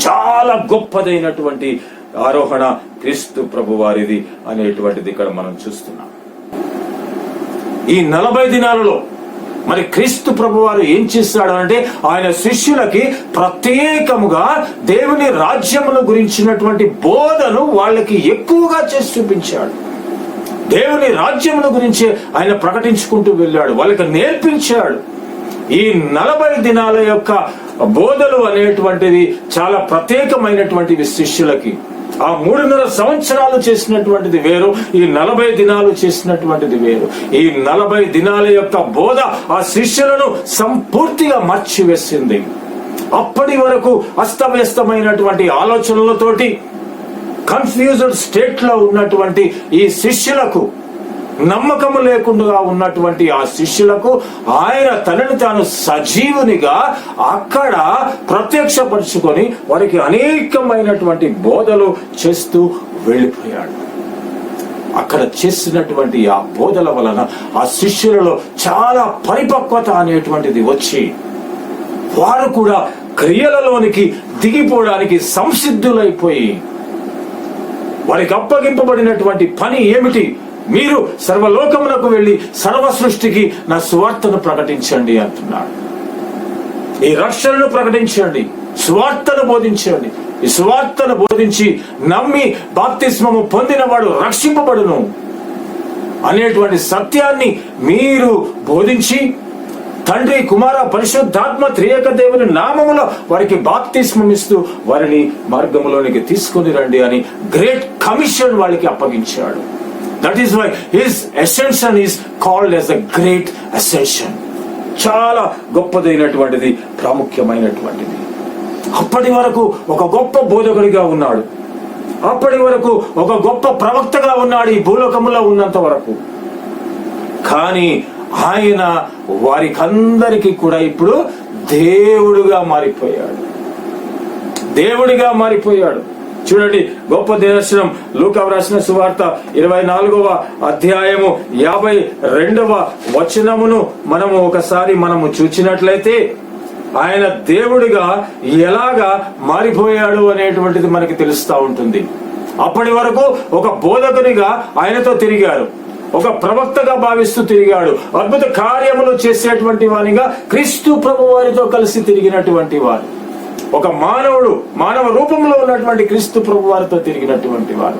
చాలా గొప్పదైనటువంటి ఆరోహణ క్రీస్తు ప్రభు వారిది అనేటువంటిది ఇక్కడ మనం చూస్తున్నాం. ఈ 40 దినాలలో మరి క్రీస్తు ప్రభు వారు ఏం చేస్తాడు అంటే, ఆయన శిష్యులకి ప్రత్యేకముగా దేవుని రాజ్యమును గురించినటువంటి బోధను వాళ్ళకి ఎక్కువగా చేసి చూపించాడు. దేవుని రాజ్యమును గురించి ఆయన ప్రకటించుకుంటూ వెళ్ళాడు, వాళ్ళకి నేర్పించాడు. ఈ 40 దినాల యొక్క బోధలు అనేటువంటిది చాలా ప్రత్యేకమైనటువంటివి శిష్యులకి. ఆ 3.5 సంవత్సరాలు చేసినటువంటిది వేరు, ఈ 40 దినాలు చేసినటువంటిది వేరు. ఈ 40 దినాల యొక్క బోధ ఆ శిష్యులను సంపూర్తిగా మార్చివేసింది. అప్పటి వరకు అస్తవ్యస్తమైనటువంటి ఆలోచనలతోటి కన్ఫ్యూజ్డ్ స్టేట్ లో ఉన్నటువంటి ఈ శిష్యులకు, నమ్మకము లేకుండా ఉన్నటువంటి ఆ శిష్యులకు ఆయన తనని తాను సజీవునిగా అక్కడ ప్రత్యక్షపరుచుకొని వారికి అనేకమైనటువంటి బోధలు చేస్తూ వెళ్ళిపోయాడు. అక్కడ చేసినటువంటి ఆ బోధల వలన ఆ శిష్యులలో చాలా పరిపక్వత అనేటువంటిది వచ్చి వారు కూడా క్రియలలోనికి దిగిపోవడానికి సంసిద్ధులైపోయి, వారికి అప్పగింపబడినటువంటి పని ఏమిటి? మీరు సర్వలోకమునకు వెళ్ళి సర్వ సృష్టికి నా సువార్తను ప్రకటించండి అంటున్నాడు. ఈ రక్షణను ప్రకటించండి, సువార్తను బోధించండి. ఈ సువార్తను బోధించి నమ్మి బాప్తిస్మము పొందినవాడు రక్షింపబడును అనేటువంటి సత్యాన్ని మీరు బోధించి తండ్రి, కుమార, పరిశుద్ధాత్మ త్రియేక దేవుని నామములో వారికి బాప్తిస్మం ఇస్తూ వారిని మార్గంలోనికి తీసుకొని రండి అని గ్రేట్ కమిషన్ వాళ్ళకి అప్పగించాడు. That is why his ascension is called as a great ascension. చాలా గొప్పదైనటువంటిది, ప్రాముఖ్యమైనటువంటిది. అప్పటి వరకు ఒక గొప్ప బోధకుడిగా ఉన్నాడు, అప్పటి వరకు ఒక గొప్ప ప్రవక్తగా ఉన్నాడు ఈ భూలోకములో ఉన్నంత వరకు. కానీ ఆయన వారికందరికీ కూడా ఇప్పుడు దేవుడుగా మారిపోయాడు, దేవుడిగా మారిపోయాడు. చూడండి, గొప్ప దర్శనం లూకా రాసిన సువార్త 24వ అధ్యాయము 52వ వచనమును మనము చూచినట్లయితే ఆయన దేవుడిగా ఎలాగా మారిపోయాడు అనేటువంటిది మనకి తెలుస్తా ఉంటుంది. అప్పటి వరకు ఒక బోధకునిగా ఆయనతో తిరిగారు, ఒక ప్రవక్తగా భావిస్తూ తిరిగాడు, అద్భుత కార్యములు చేసేటువంటి వానిగా క్రీస్తు ప్రభు వారితో కలిసి తిరిగినటువంటి వారు, ఒక మానవ రూపంలో ఉన్నటువంటి క్రీస్తు ప్రభు వారితో తిరిగినటువంటి వారు.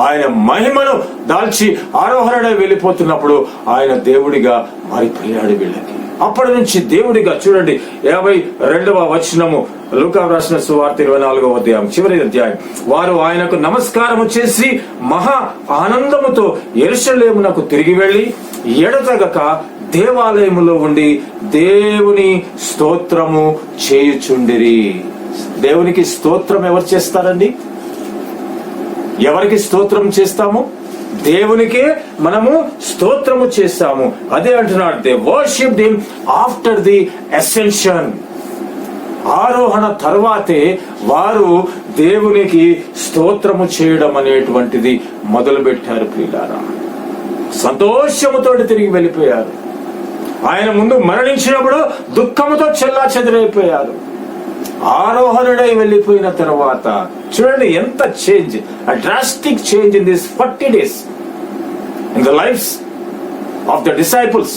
ఆయన మహిమను దాల్చి ఆరోహణగా వెళ్ళిపోతున్నప్పుడు ఆయన దేవుడిగా మారిపోయాడు వీళ్ళకి. అప్పటి నుంచి దేవుడిగా చూడండి 52వ వచనము లూకా రాసిన సువార్త 24వ అధ్యాయం చివరి అధ్యాయం. వారు ఆయనకు నమస్కారము చేసి మహా ఆనందముతో యెరూషలేమునకు తిరిగి వెళ్లి ఎడతెగక దేవాలయములో ఉండి దేవుని స్తోత్రము చేయుచుండిరి. దేవునికి స్తోత్రం ఎవరు చేస్తారండి? ఎవరికి స్తోత్రం చేస్తాము? దేవునికే మనము స్తోత్రము చేస్తాము. అదే అంటున్నాడు, they worshipped him after the ascension. ఆరోహణ తర్వాతే వారు దేవునికి స్తోత్రము చేయడం అనేటువంటిది మొదలు పెట్టారు. ప్రియులారా, సంతోషముతో తిరిగి వెళ్ళిపోయారు. ఆయన ముందు మరణించినప్పుడు దుఃఖముతో చెల్లాచెదరైపోయారు. ఆరోహణుడై వెళ్ళిపోయిన తర్వాత చూడండి ఎంత change, a drastic change in these 40 days in the lives of the disciples.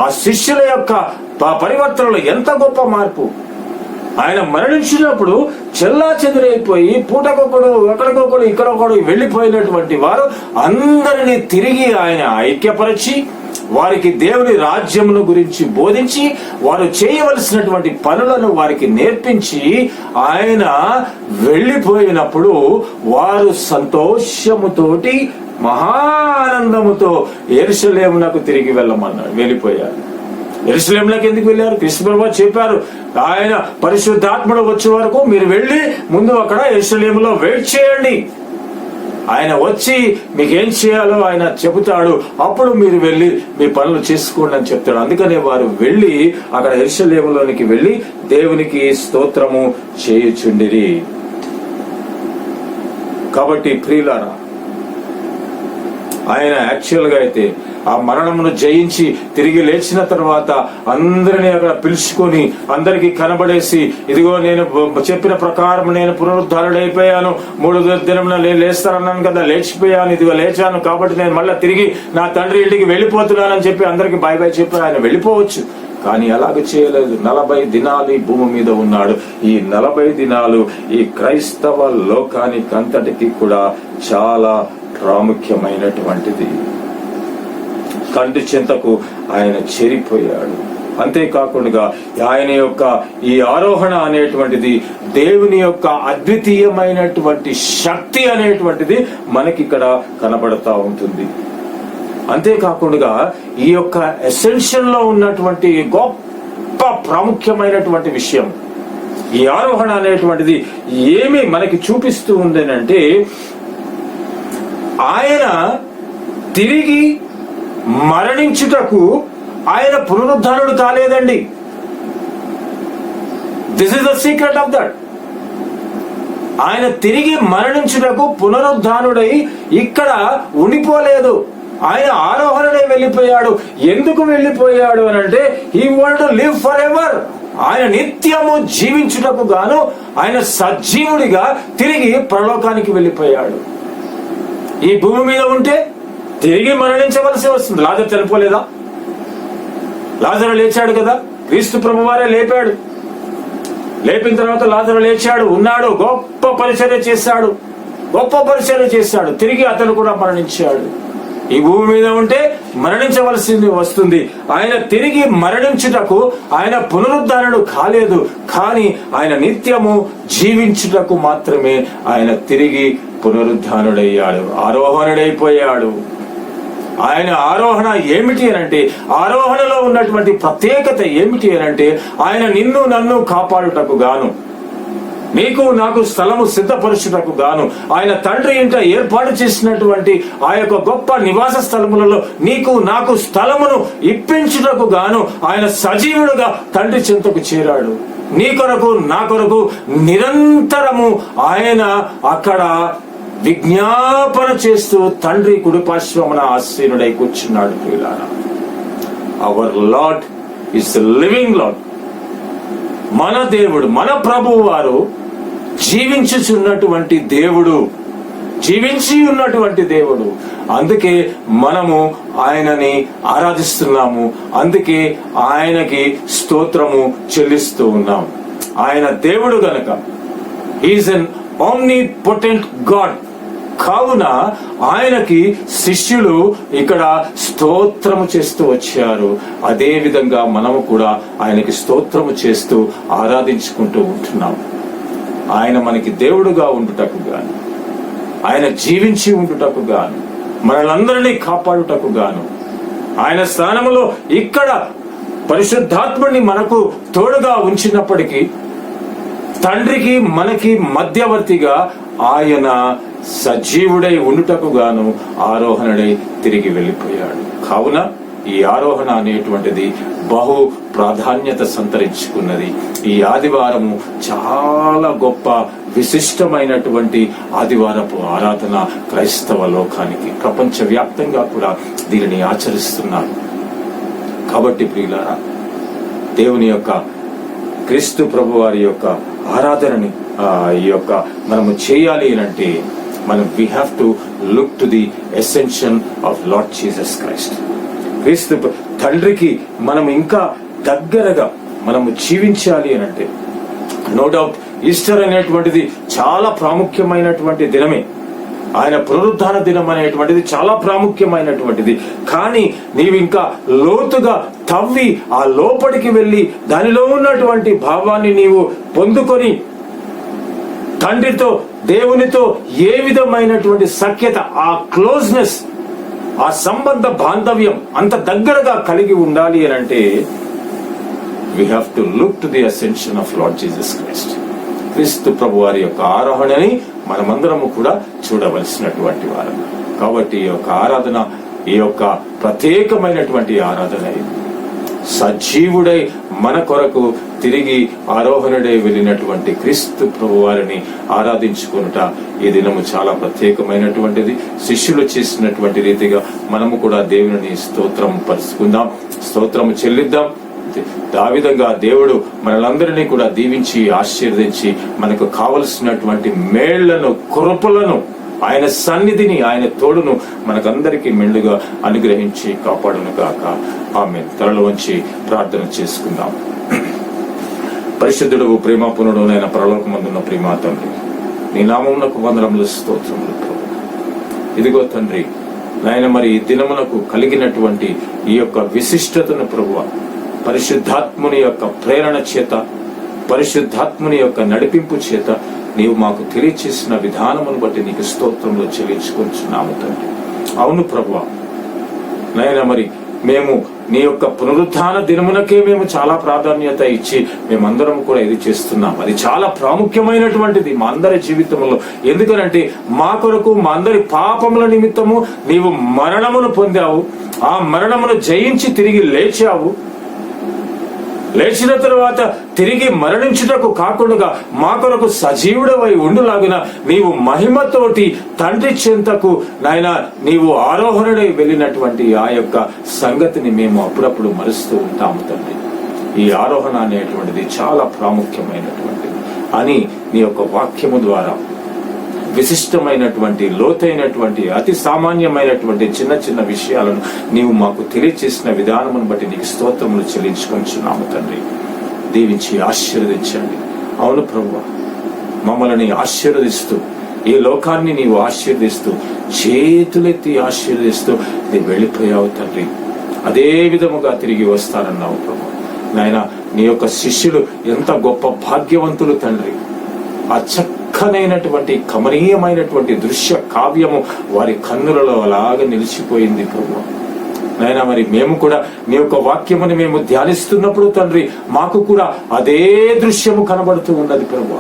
ఆ శిష్యుల యొక్క పరివర్తనలో ఎంత గొప్ప మార్పు. ఆయన మరణించినప్పుడు చెల్లాచెదురైపోయి పూటకొకడు ఎక్కడికొకడు ఇక్కడొకడు వెళ్ళిపోయినటువంటి వారు అందరినీ తిరిగి ఆయన ఐక్యపరిచి వారికి దేవుని రాజ్యమును గురించి బోధించి వారు చేయవలసినటువంటి పనులను వారికి నేర్పించి ఆయన వెళ్ళిపోయినప్పుడు వారు సంతోషముతోటి మహానందముతో యెరూషలేమునకు తిరిగి వెళ్ళిపోయారు. యెరూషలేమునకు ఎందుకు వెళ్ళారు? కృష్ణ ప్రభువు చెప్పారు, ఆయన పరిశుద్ధాత్ముడు వచ్చే వరకు మీరు వెళ్ళి ముందు అక్కడ యెరూషలేములో వెయిట్ చేయండి, ఆయన వచ్చి మీకేం చేయాలో ఆయన చెబుతాడు, అప్పుడు మీరు వెళ్ళి మీ పనులు చేసుకోండి అని చెప్తాడు. అందుకనే వారు వెళ్ళి అక్కడ యెరూషలేములోనికి వెళ్ళి దేవునికి స్తోత్రము చేయుచుండిరి. కాబట్టి ప్రియులారా, ఆయన యాక్చువల్ గా అయితే ఆ మరణమును జయించి తిరిగి లేచిన తర్వాత అందరినీ అక్కడ పిలుచుకొని అందరికి కనబడేసి, ఇదిగో నేను చెప్పిన ప్రకారం నేను పునరుద్ధరణైపోయాను, 3 దినమున నేను లేస్తానన్నాను కదా, లేచిపోయాను, ఇదిగో లేచాను, కాబట్టి నేను మళ్ళీ తిరిగి నా తండ్రి ఇంటికి వెళ్ళిపోతున్నానని చెప్పి అందరికి బాయ్ బాయ్ చెప్పి ఆయన వెళ్ళిపోవచ్చు. కానీ అలాగ చేయలేదు. 40 దినాలు ఈ భూమి మీద ఉన్నాడు. ఈ 40 దినాలు ఈ క్రైస్తవ లోకానికంతటికి కూడా చాలా ప్రాముఖ్యమైనటువంటిది. కంటి చింతకు ఆయన చేరిపోయాడు. అంతేకాకుండా ఆయన యొక్క ఈ ఆరోహణ అనేటువంటిది దేవుని యొక్క అద్వితీయమైనటువంటి శక్తి అనేటువంటిది మనకి ఇక్కడ కనబడతా ఉంటుంది. అంతేకాకుండా ఈ యొక్క ఎసెన్షియల్ లో ఉన్నటువంటి గొప్ప ప్రాముఖ్యమైనటువంటి విషయం, ఈ ఆరోహణ అనేటువంటిది ఏమి మనకి చూపిస్తూ ఉందనంటే, ఆయన తిరిగి మరణించుటకు ఆయన పునరుద్ధానుడు కాలేదండి. This is the secret of that. ఆయన తిరిగి మరణించుటకు పునరుద్ధానుడై ఇక్కడ ఉండిపోలేదు. ఆయన ఆరోహణుడై వెళ్ళిపోయాడు. ఎందుకు వెళ్ళిపోయాడు అని అంటే, he want to live for ever. ఆయన నిత్యము జీవించుటకు గాను ఆయన సజీవుడిగా తిరిగి పరలోకానికి వెళ్ళిపోయాడు. ఈ భూమి మీద ఉంటే తిరిగి మరణించవలసి వస్తుంది. లాజరు చనిపోలేదా? లాజరు లేచాడు కదా, క్రీస్తు ప్రభువారే లేపాడు. లేపిన తర్వాత లాజరు లేచాడు, ఉన్నాడు, గొప్ప పరిచర్య చేశాడు. తిరిగి అతను కూడా మరణించాడు. ఈ భూమి మీద ఉంటే మరణించవలసింది వస్తుంది. ఆయన తిరిగి మరణించుటకు ఆయన పునరుద్ధరణుడు కాలేదు, కానీ ఆయన నిత్యము జీవించుటకు మాత్రమే ఆయన తిరిగి పునరుద్ధానుడయ్యాడు, ఆరోహణుడైపోయాడు. ఆయన ఆరోహణ ఏమిటి అనంటే, ఆరోహణలో ఉన్నటువంటి ప్రత్యేకత ఏమిటి అనంటే, ఆయన నిన్ను నన్ను కాపాడుటకు గాను, నీకు నాకు స్థలము సిద్ధపరచుటకు గాను, ఆయన తండ్రి ఇంట ఏర్పాటు చేసినటువంటి ఆ యొక్క గొప్ప నివాస స్థలములలో నీకు నాకు స్థలమును ఇప్పించుటకు గాను ఆయన సజీవుడుగా తండ్రి చెంతకు చేరాడు. నీ కొరకు నా కొరకు నిరంతరము ఆయన అక్కడ విజ్ఞాపన చేస్తూ తండ్రి కుడిపార్శ్వమున ఆసీనుడై కూర్చున్నాడు. ప్రియులారా, our Lord is living Lord. మన దేవుడు, మన ప్రభువు వారు జీవించి ఉన్నటువంటి దేవుడు. అందుకే మనము ఆయనని ఆరాధిస్తున్నాము, అందుకే ఆయనకి స్తోత్రము చెల్లిస్తూ ఉన్నాం. ఆయన దేవుడు గనక ఈజ్ అన్ omnipotent గాడ్. కావున ఆయనకి శిష్యులు ఇక్కడ స్తోత్రము చేస్తూ వచ్చారు. అదే విధంగా మనము కూడా ఆయనకి స్తోత్రము చేస్తూ ఆరాధించుకుంటూ ఉంటున్నాం. ఆయన మనకి దేవుడుగా ఉండుటకు గాను, ఆయన జీవించి ఉండుటకు గాను, మనలందరినీ కాపాడుటకు గాను, ఆయన స్థానములో ఇక్కడ పరిశుద్ధాత్మని మనకు తోడుగా ఉంచినప్పటికీ తండ్రికి మనకి మధ్యవర్తిగా ఆయన సజీవుడై ఉండుటకు గాను ఆరోహణుడై తిరిగి వెళ్ళిపోయాడు. కావున ఈ ఆరోహణ అనేటువంటిది బహు ప్రాధాన్యత సంతరించుకున్నది. ఈ ఆదివారము చాలా గొప్ప విశిష్టమైనటువంటి ఆదివారపు ఆరాధన క్రైస్తవ లోకానికి, ప్రపంచవ్యాప్తంగా కూడా దీనిని ఆచరిస్తున్నారు. కాబట్టి ప్రియులారా, దేవుని యొక్క క్రీస్తు ప్రభు వారి యొక్క ఆరాధనని ఈ యొక్క మనము చేయాలి అంటే మనం we have to look to the essential of lord Jesus Christ. క్రీస్తు తండ్రికి మనం ఇంకా దగ్గరగా మనము జీవించాలి అని అంటే, నో డౌట్ ఈస్టర్ అనేటువంటిది చాలా ప్రాముఖ్యమైనటువంటి దినమే. ఆయన పునరుద్ధాన దినం అనేటువంటిది చాలా ప్రాముఖ్యమైనటువంటిది. కానీ నీవు ఇంకా లోతుగా తవ్వి ఆ లోపలికి వెళ్ళి దానిలో ఉన్నటువంటి భావాన్ని నీవు పొందుకొని తండ్రితో, దేవునితో ఏ విధమైనటువంటి సఖ్యత, ఆ క్లోజ్నెస్, ఆ సంబంధ బాంధవ్యం అంత దగ్గరగా కలిగి ఉండాలి అని అంటే we have to look to the ascension of lord Jesus Christ. క్రీస్తు ప్రభు వారి యొక్క ఆరోహణని మనమందరము కూడా చూడవలసినటువంటి వారు. కాబట్టి ఈ యొక్క ఆరాధన, ఈ యొక్క ప్రత్యేకమైనటువంటి ఆరాధన సజీవుడై మన కొరకు తిరిగి ఆరోహణుడై వెళ్ళినటువంటి క్రీస్తు ప్రభు వారిని ఆరాధించుకునుట ఈ దినము చాలా ప్రత్యేకమైనటువంటిది. శిష్యులు చేసినటువంటి రీతిగా మనము కూడా దేవుని స్తోత్రం పరుచుకుందాం, స్తోత్రము చెల్లిద్దాం. ఆ విధంగా దేవుడు మనలందరినీ కూడా దీవించి ఆశీర్వదించి మనకు కావలసినటువంటి మేళ్లను, కృపలను, ఆయన సన్నిధిని, ఆయన తోడును మనకందరికీ మెండుగా అనుగ్రహించి కాపాడును గాక. ఆమేన్. తలలో వంచి ప్రార్థన చేసుకుందాం. పరిశుద్ధుడు, ప్రేమపూర్ణుడైన పరలోకమందున్న ప్రేమ తండ్రి, నీ నామమునకు వందనములు, స్తోత్రములు ప్రభు. ఇదిగో తండ్రి నాయన, మరి ఈ దినమునకు కలిగినటువంటి ఈ యొక్క విశిష్టతను ప్రభువా, పరిశుద్ధాత్ముని యొక్క ప్రేరణ చేత, పరిశుద్ధాత్ముని యొక్క నడిపింపు చేత నీవు మాకు తెలియచేసిన విధానమును బట్టి నీకు స్తోత్రములు చెల్లించుకుంటున్నాము తండ్రి. అవును ప్రభువా నాయన, మరి మేము నీ యొక్క పునరుద్ధాన దినమునకే మేము చాలా ప్రాధాన్యత ఇచ్చి మేమందరం కూడా ఇది చేస్తున్నాం. అది చాలా ప్రాముఖ్యమైనటువంటిది మా అందరి జీవితంలో. ఎందుకనంటే మా కొరకు, మా అందరి పాపముల నిమిత్తము నీవు మరణమును పొందావు, ఆ మరణమును జయించి తిరిగి లేచావు. లేచిన తరువాత తిరిగి మరణించుటకు కాకుండా మా కొరకు సజీవుడవై ఉండులాగున నీవు మహిమతోటి తండ్రి చెంతకు నాయన నీవు ఆరోహణుడై వెళ్ళినటువంటి ఆ యొక్క సంగతిని మేము అప్పుడప్పుడు మరుస్తూ ఉంటాము తండ్రి. ఈ ఆరోహణ అనేటువంటిది చాలా ప్రాముఖ్యమైనటువంటిది అని నీ యొక్క వాక్యము ద్వారా విశిష్టమైనటువంటి, లోతైనటువంటి, అతి సామాన్యమైనటువంటి చిన్న చిన్న విషయాలను నీవు మాకు తెలియచేసిన విధానమును బట్టి నీకు స్తోత్రములు చెల్లించుకొంచున్నాము తండ్రి. దీవించి ఆశీర్వదించండి. అవును ప్రభువా, మమ్మల్ని ఆశీర్వదిస్తూ, ఈ లోకాన్ని నీవు ఆశీర్వదిస్తూ, చేతులెత్తి ఆశీర్వదిస్తూ నీ వెళ్ళిపోయావు తండ్రి. అదే విధముగా తిరిగి వస్తారన్నావు ప్రభు. నాయన, నీ యొక్క శిష్యులు ఎంత గొప్ప భాగ్యవంతులు తండ్రి. ఆ చక్కనైనటువంటి, కమనీయమైనటువంటి దృశ్య కావ్యము వారి కన్నులలో అలాగా నిలిచిపోయింది ప్రభు. నాయన, మరి మేము కూడా నీ యొక్క వాక్యముని మేము ధ్యానిస్తున్నప్పుడు తండ్రి, మాకు కూడా అదే దృశ్యము కనబడుతూ ఉన్నది ప్రభు.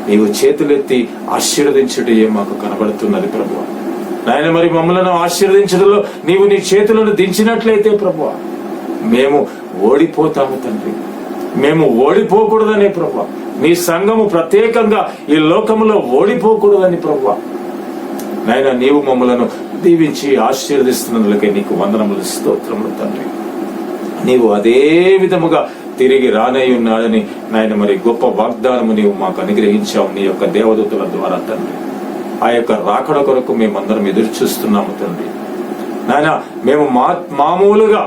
నీవు చేతులెత్తి ఆశీర్వదించుటయే మాకు కనబడుతున్నది ప్రభు. నాయన, మరి మమ్మలను ఆశీర్వదించడంలో నీవు నీ చేతులను దించినట్లయితే ప్రభు, మేము ఓడిపోతాము తండ్రి. మేము ఓడిపోకూడదని ప్రభు, నీ సంఘము ప్రత్యేకంగా ఈ లోకములో ఓడిపోకూడదని ప్రభు. నాయన, నీవు మమ్మలను దీవించి ఆశీర్వదిస్తున్నందుకే నీకు వందనములు, స్తోత్రములు తండ్రి. నీవు అదే విధముగా తిరిగి రానయ్యున్నాడని నాయన మరి గొప్ప వాగ్దానము నీవు మాకు అనుగ్రహించావు నీ యొక్క దేవదూతల ద్వారా తండ్రి. ఆ యొక్క రాకడ కొరకు మేమందరం ఎదురు చూస్తున్నాము తండ్రి. నాయన, మేము మామూలుగా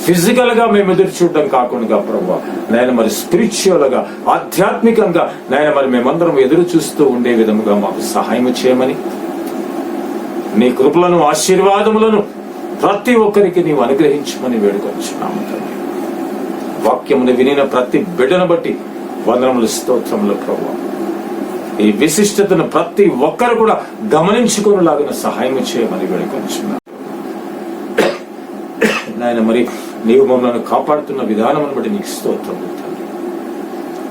ఫిజికల్ గా మేము ఎదురు చూడడం కాకుండా ప్రభు, నాయన మరి స్పిరిచువల్ గా, ఆధ్యాత్మికంగా నాయన మరి మేమందరం ఎదురు చూస్తూ ఉండే విధముగా మాకు సహాయం చేయమని, నీ కృపలను, ఆశీర్వాదములను ప్రతి ఒక్కరికి నీవు అనుగ్రహించమని వేడుకొంచున్నాము తండ్రి. వాక్యమును వినిన ప్రతి బిడ్డను బట్టి వందనములు, స్తోత్రములు ప్రభు. ఈ విశిష్టతను ప్రతి ఒక్కరు కూడా గమనించుకునేలాగిన సహాయం చేయమని వేడుకొంచున్నాము నాయన. మరి నీవు మమ్మల్ని కాపాడుతున్న విధానమును బట్టి నీకు స్తోత్రములు తండ్రి.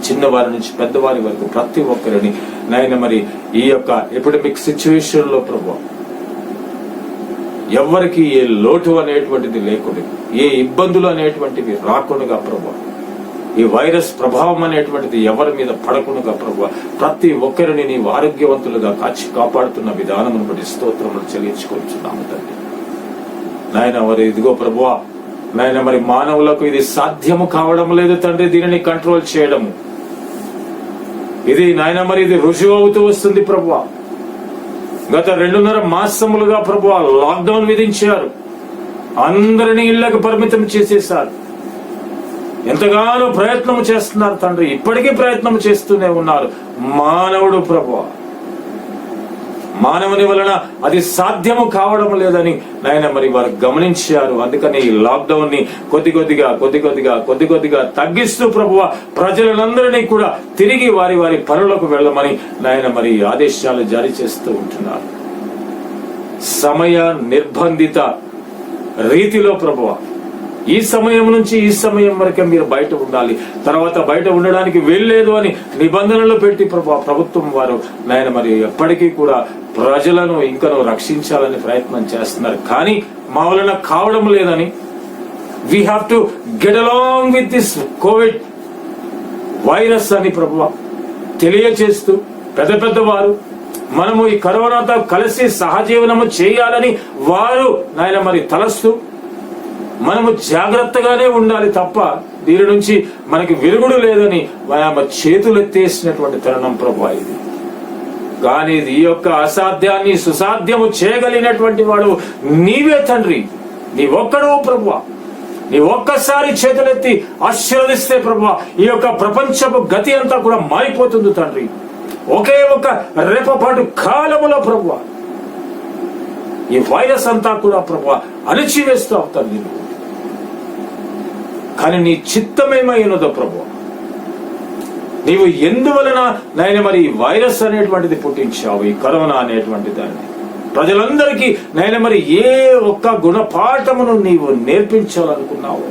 చిన్నవారి నుంచి పెద్దవారి వరకు ప్రతి ఒక్కరిని నాయన మరి ఈ యొక్క ఎపిడమిక్ సిచ్యువేషన్ లో ప్రభు, ఎవరికి ఏ లోటు అనేటువంటిది లేకుండా, ఏ ఇబ్బందులు అనేటువంటివి రాకుండా ప్రభు, ఈ వైరస్ ప్రభావం అనేటువంటిది ఎవరి మీద పడకుండా ప్రభు, ప్రతి ఒక్కరిని నీవు ఆరోగ్యవంతులుగా కాపాడుతున్న విధానమును బట్టి స్తోత్రములు చెల్లించుకొంచున్నాము తండ్రి. నాయన మరి ఇదిగో ప్రభువా, నాయన మరి మానవులకు ఇది సాధ్యము కావడం లేదు తండ్రి దీనిని కంట్రోల్ చేయడము. ఇది నాయన మరి ఇది రుజువు అవుతూ వస్తుంది ప్రభువా. గత 2.5 మాసములుగా ప్రభువా లాక్డౌన్ విధించారు, అందరినీ ఇళ్లకు పరిమితం చేసేశారు. ఎంతగానో ప్రయత్నం చేస్తున్నారు తండ్రి, ఇప్పటికీ ప్రయత్నం చేస్తూనే ఉన్నారు. మానవుడు ప్రభువా, మానవుని వలన అది సాధ్యము కావడం లేదని నాయన మరి వారు గమనించారు. అందుకని ఈ లాక్డౌన్ ని కొద్ది కొద్దిగా తగ్గిస్తూ ప్రభువ ప్రజలందరినీ కూడా తిరిగి వారి వారి పనులకు వెళ్ళమని నాయన మరి ఆదేశాలు జారీ చేస్తూ ఉంటున్నారు. సమయ నిర్బంధిత రీతిలో ప్రభువ ఈ సమయం నుంచి ఈ సమయం వరకే మీరు బయట ఉండాలి, తర్వాత బయట ఉండడానికి వెళ్ళలేదు అని నిబంధనలు పెట్టి ప్రభుత్వం వారు నాయన మరి ఎప్పటికీ కూడా ప్రజలను ఇంకనూ రక్షించాలని ప్రయత్నం చేస్తున్నారు. కానీ మా వలన కావడం లేదని we have to get along with this Covid virus అని ప్రభువ తెలియచేస్తూ పెద్ద వారు మనము ఈ కరోనాతో కలిసి సహజీవనము చేయాలని వారు నాయన మరి తలస్తూ మనము జాగ్రత్తగానే ఉండాలి తప్ప దీని నుంచి మనకి విరుగుడు లేదని చేతులెత్తేసినటువంటి తరుణం ప్రభు ఇది. కానీ ఈ యొక్క అసాధ్యాన్ని సుసాధ్యము చేయగలిగినటువంటి వాడు నీవే తండ్రి, నీ ఒక్కడు ప్రభువా. నీ ఒక్కసారి చేతులెత్తి ఆశీర్వదిస్తే ప్రభువా ఈ యొక్క ప్రపంచపు గతి అంతా కూడా మారిపోతుంది తండ్రి. ఒకే ఒక రేపపాటు కాలములో ప్రభువా ఈ వైరస్ అంతా కూడా ప్రభువా అణిచివేస్తావు తండ్రి. కానీ నీ చిత్తమేమైనదో ప్రభు, నీవు ఎందువలన నాయన మరి ఈ వైరస్ అనేటువంటిది పుట్టించావు, ఈ కరోనా అనేటువంటి దాన్ని ప్రజలందరికీ నాయన మరి ఏ ఒక్క గుణపాఠమును నీవు నేర్పించాలనుకున్నావు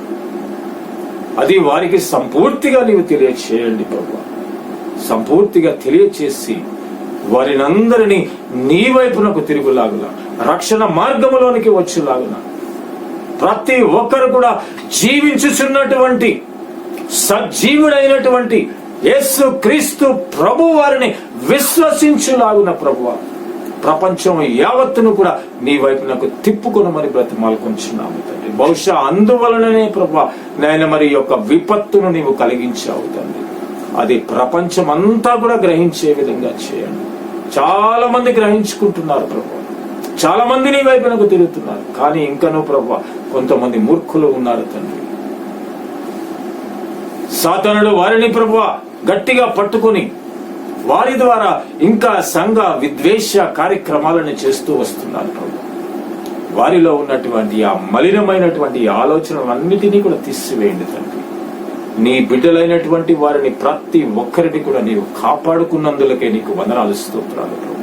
అది వారికి సంపూర్తిగా నీవు తెలియచేయండి ప్రభు. సంపూర్తిగా తెలియచేసి వారినందరినీ నీ వైపునకు తిరుగులాగున రక్షణ మార్గములోనికి వచ్చేలాగున ప్రతి ఒక్కరు కూడా జీవించుచున్నటువంటి సజీవుడైనటువంటి యేసు క్రీస్తు ప్రభు వారిని విశ్వసించులాగున ప్రభువ ప్రపంచం యావత్తును కూడా నీ వైపునకు తిప్పుకొనమని బ్రతిమాలుకొంచున్నాము తండ్రి. బహుశా అందువలననే ప్రభువ నాయన మరి యొక్క విపత్తును నీవు కలిగించావు తండ్రి. అది ప్రపంచం అంతా కూడా గ్రహించే విధంగా చేయండి. చాలా మంది గ్రహించుకుంటున్నారు ప్రభు, చాలా మంది నీ వైపునకు తిరుగుతున్నారు. కానీ ఇంకనూ ప్రభు కొంతమంది మూర్ఖులు ఉన్నారు తండ్రి. సాతానుడు వారిని ప్రభు గట్టిగా పట్టుకొని వారి ద్వారా ఇంకా సంఘ విద్వేష కార్యక్రమాలను చేస్తూ వస్తున్నారు ప్రభు. వారిలో ఉన్నటువంటి ఆ మలినమైనటువంటి ఆలోచనలన్నిటినీ కూడా తీసివేయండి తండ్రి. నీ బిడ్డలైనటువంటి వారిని ప్రతి ఒక్కరిని కూడా నీవు కాపాడుకున్నందులకే నీకు వందనాలు, స్తోత్రాలు ప్రభు.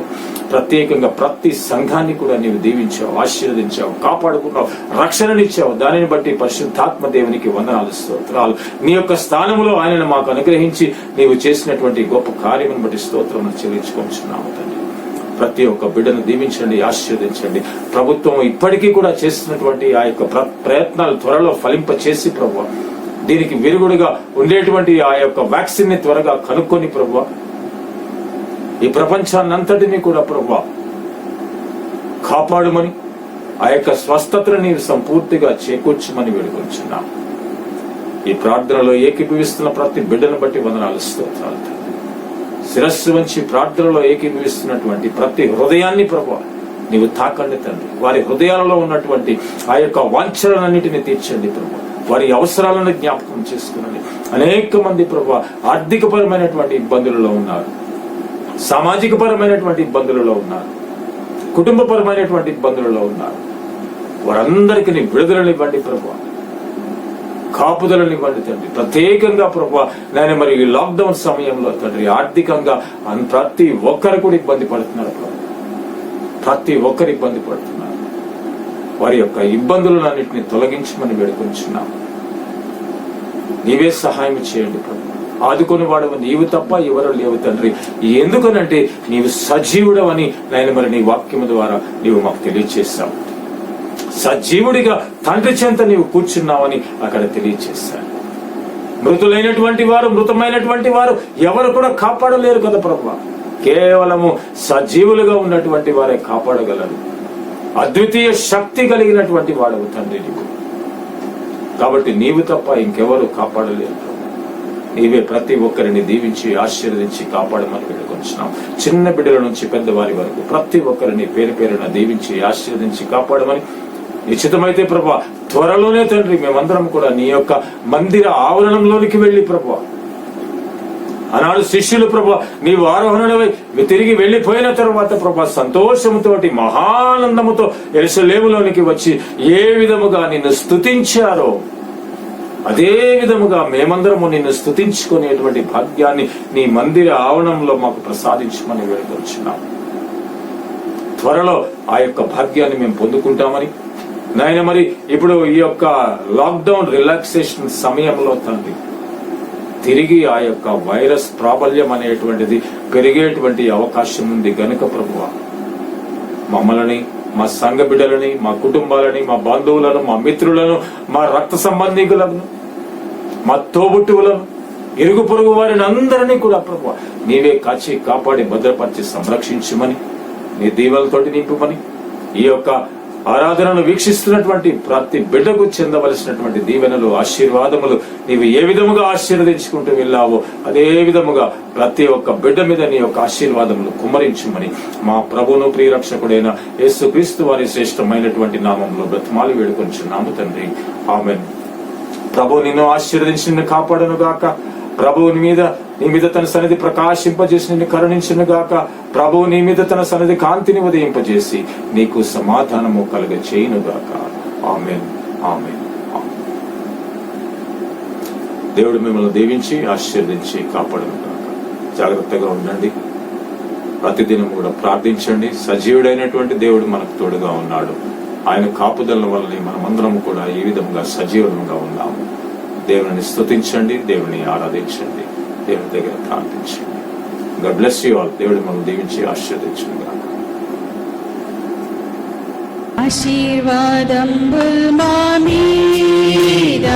ప్రత్యేకంగా ప్రతి సంఘాన్ని కూడా నీవు దీవించావు, ఆశీర్వదించావు, కాపాడుకున్నావు, రక్షణనిచ్చావు. దానిని బట్టి పరిశుద్ధాత్మ దేవునికి వందనాలు, స్తోత్రాలు. నీ యొక్క స్థానంలో ఆయనను మాకు అనుగ్రహించి నీవు చేసినటువంటి గొప్ప కార్యమును బట్టి స్తోత్రమును చెల్లించుకుంటున్నాము తండ్రి. ప్రతి ఒక్క బిడ్డను దీవించండి, ఆశీర్వదించండి. ప్రభుత్వం ఇప్పటికీ కూడా చేస్తున్నటువంటి ఆ యొక్క ప్రయత్నాలు త్వరలో ఫలింప చేసి ప్రభు, దీనికి విరుగుడుగా ఉండేటువంటి ఆ యొక్క వ్యాక్సిన్ ని త్వరగా కనుక్కొని ప్రభు, ఈ ప్రపంచాన్నంతటినీ కూడా ప్రభు కాపాడుమని, ఆ యొక్క స్వస్థతను నీవు సంపూర్తిగా చేకూర్చమని వేడుకొంచున్నాం. ఈ ప్రార్థనలో ఏకీభవిస్తున్న ప్రతి బిడ్డను బట్టి వందనాలు, స్తోత్రాలు. శిరస్సు వంచి ప్రార్థనలో ఏకీభవిస్తున్నటువంటి ప్రతి హృదయాన్ని ప్రభు నీవు తాకండి తండ్రి. వారి హృదయాలలో ఉన్నటువంటి ఆ యొక్క వాంఛలన్నిటిని తీర్చండి ప్రభు. వారి అవసరాలను జ్ఞాపకం చేసుకునండి. అనేక మంది ప్రభు ఆర్థిక పరమైనటువంటి ఇబ్బందులలో ఉన్నారు, సామాజిక పరమైనటువంటి ఇబ్బందులలో ఉన్నారు, కుటుంబపరమైనటువంటి ఇబ్బందులలో ఉన్నారు. వారందరికీ నీ విడుదలనివ్వండి ప్రభు, కాపుదలనివ్వండి తండ్రి. ప్రత్యేకంగా ప్రభు నేను మరి ఈ లాక్డౌన్ సమయంలో తండ్రి ఆర్థికంగా ప్రతి ఒక్కరు కూడా ఇబ్బంది పడుతున్నారు ప్రభు, ప్రతి ఒక్కరు ఇబ్బంది పడుతున్నారు. వారి యొక్క ఇబ్బందులన్నింటినీ తొలగించమని వేడుకొంచున్నాం. నీవే సహాయం చేయండి ప్రభు. ఆదుకొని వాడవు నీవు తప్ప ఎవరు లేవు తండ్రి. ఎందుకనంటే నీవు సజీవుడవని నేను మరి నీ వాక్యము ద్వారా నీవు మాకు తెలియజేశావు. సజీవుడిగా తండ్రి చెంత నీవు కూర్చున్నావని అక్కడ తెలియజేశాను. మృతులైనటువంటి వారు, మృతమైనటువంటి వారు ఎవరు కూడా కాపాడలేరు కదా ప్రభు. కేవలము సజీవులుగా ఉన్నటువంటి వారే కాపాడగలరు. అద్వితీయ శక్తి కలిగినటువంటి వాడవు తండ్రి నీవు. కాబట్టి నీవు తప్ప ఇంకెవరు కాపాడలేరు. నీవే ప్రతి ఒక్కరిని దీవించి ఆశీర్వదించి కాపాడమని వేడుకొంచున్నాం. చిన్న బిడ్డల నుంచి పెద్దవారి వరకు ప్రతి ఒక్కరిని పేరు పేరున దీవించి ఆశీర్వదించి కాపాడమని నిశ్చితమైతే ప్రభా త్వరలోనే తండ్రి మేమందరం కూడా నీ యొక్క మందిర ఆవరణంలోనికి వెళ్లి ప్రభా, ఆనాడు శిష్యులు ప్రభా నీవు ఆరోహణుడవై తిరిగి వెళ్లిపోయిన తరువాత ప్రభా సంతోషముతోటి మహానందముతో యెరూషలేములోనికి వచ్చి ఏ విధముగా నిన్ను స్తుతించారో అదే విధముగా మేమందరము నిన్ను స్తుతించుకునేటువంటి భాగ్యాన్ని నీ మందిర ఆవరణంలో మాకు ప్రసాదించమని వేడుకొంచున్నాం. త్వరలో ఆ యొక్క భాగ్యాన్ని మేము పొందుకుంటామని నాయన మరి ఇప్పుడు ఈ యొక్క లాక్డౌన్ రిలాక్సేషన్ సమయంలో తండ్రి తిరిగి ఆ యొక్క వైరస్ ప్రాబల్యం అనేటువంటిది పెరిగేటువంటి అవకాశం ఉంది గనుక ప్రభువా మమ్మల్ని, మా సంఘ బిడ్డలని, మా కుటుంబాలని, మా బంధువులను, మా మిత్రులను, మా రక్త సంబంధికులను, మా తోబుట్టువులను, ఇరుగు పొరుగు వారిని అందరినీ కూడా ప్రభువా నీవే కాచి కాపాడి భద్రపరిచి సంరక్షించమని, నీ దీవెనలతోటి నింపుమని, ఈ యొక్క ఆరాధనను వీక్షిస్తున్నటువంటి ప్రతి బిడ్డకు చెందవలసినటువంటి దీవెనలు, ఆశీర్వాదములు నీవు ఏ విధముగా ఆశీర్వదించుకుంటూ వెళ్ళావో అదే విధముగా ప్రతి ఒక్క బిడ్డ మీద నీ యొక్క ఆశీర్వాదములు కుమ్మరించుమని మా ప్రభువును ప్రియరక్షకుడైన యేసుక్రీస్తు వారి శ్రేష్టమైనటువంటి నామంలో బ్రతిమాలి వేడుకొంచున్నాము తండ్రి, ఆమేన్. ప్రభు నిన్ను ఆశీర్వదించి నిన్ను కాపాడును గాక. ప్రభువు నీ మీద తన సన్నిధి ప్రకాశింపజేసి నిన్ను కరుణించును గాక. ప్రభువు నీ మీద తన సన్నిధి కాంతిని ఉదయింపజేసి నీకు సమాధానము కలుగ చేయును గాక. ఆమేన్, ఆమేన్. దేవుడు మిమ్మల్ని దీవించి ఆశీర్వదించి కాపాడును గాక. జాగ్రత్తగా ఉండండి. ప్రతిదినం కూడా ప్రార్థించండి. సజీవుడైనటువంటి దేవుడు మనకు తోడుగా ఉన్నాడు. ఆయన కాపుదల వల్ల మనమందరం కూడా ఈ విధంగా సజీవంగా ఉన్నాము. దేవుని స్తుతించండి, దేవుని ఆరాధించండి, దేవుని దగ్గర ప్రార్థించండి. God bless you all. దేవుడు మనల్ని దీవించి ఆశీర్వదించును గాక. ఆశీర్వాదంబుల్ మా మీద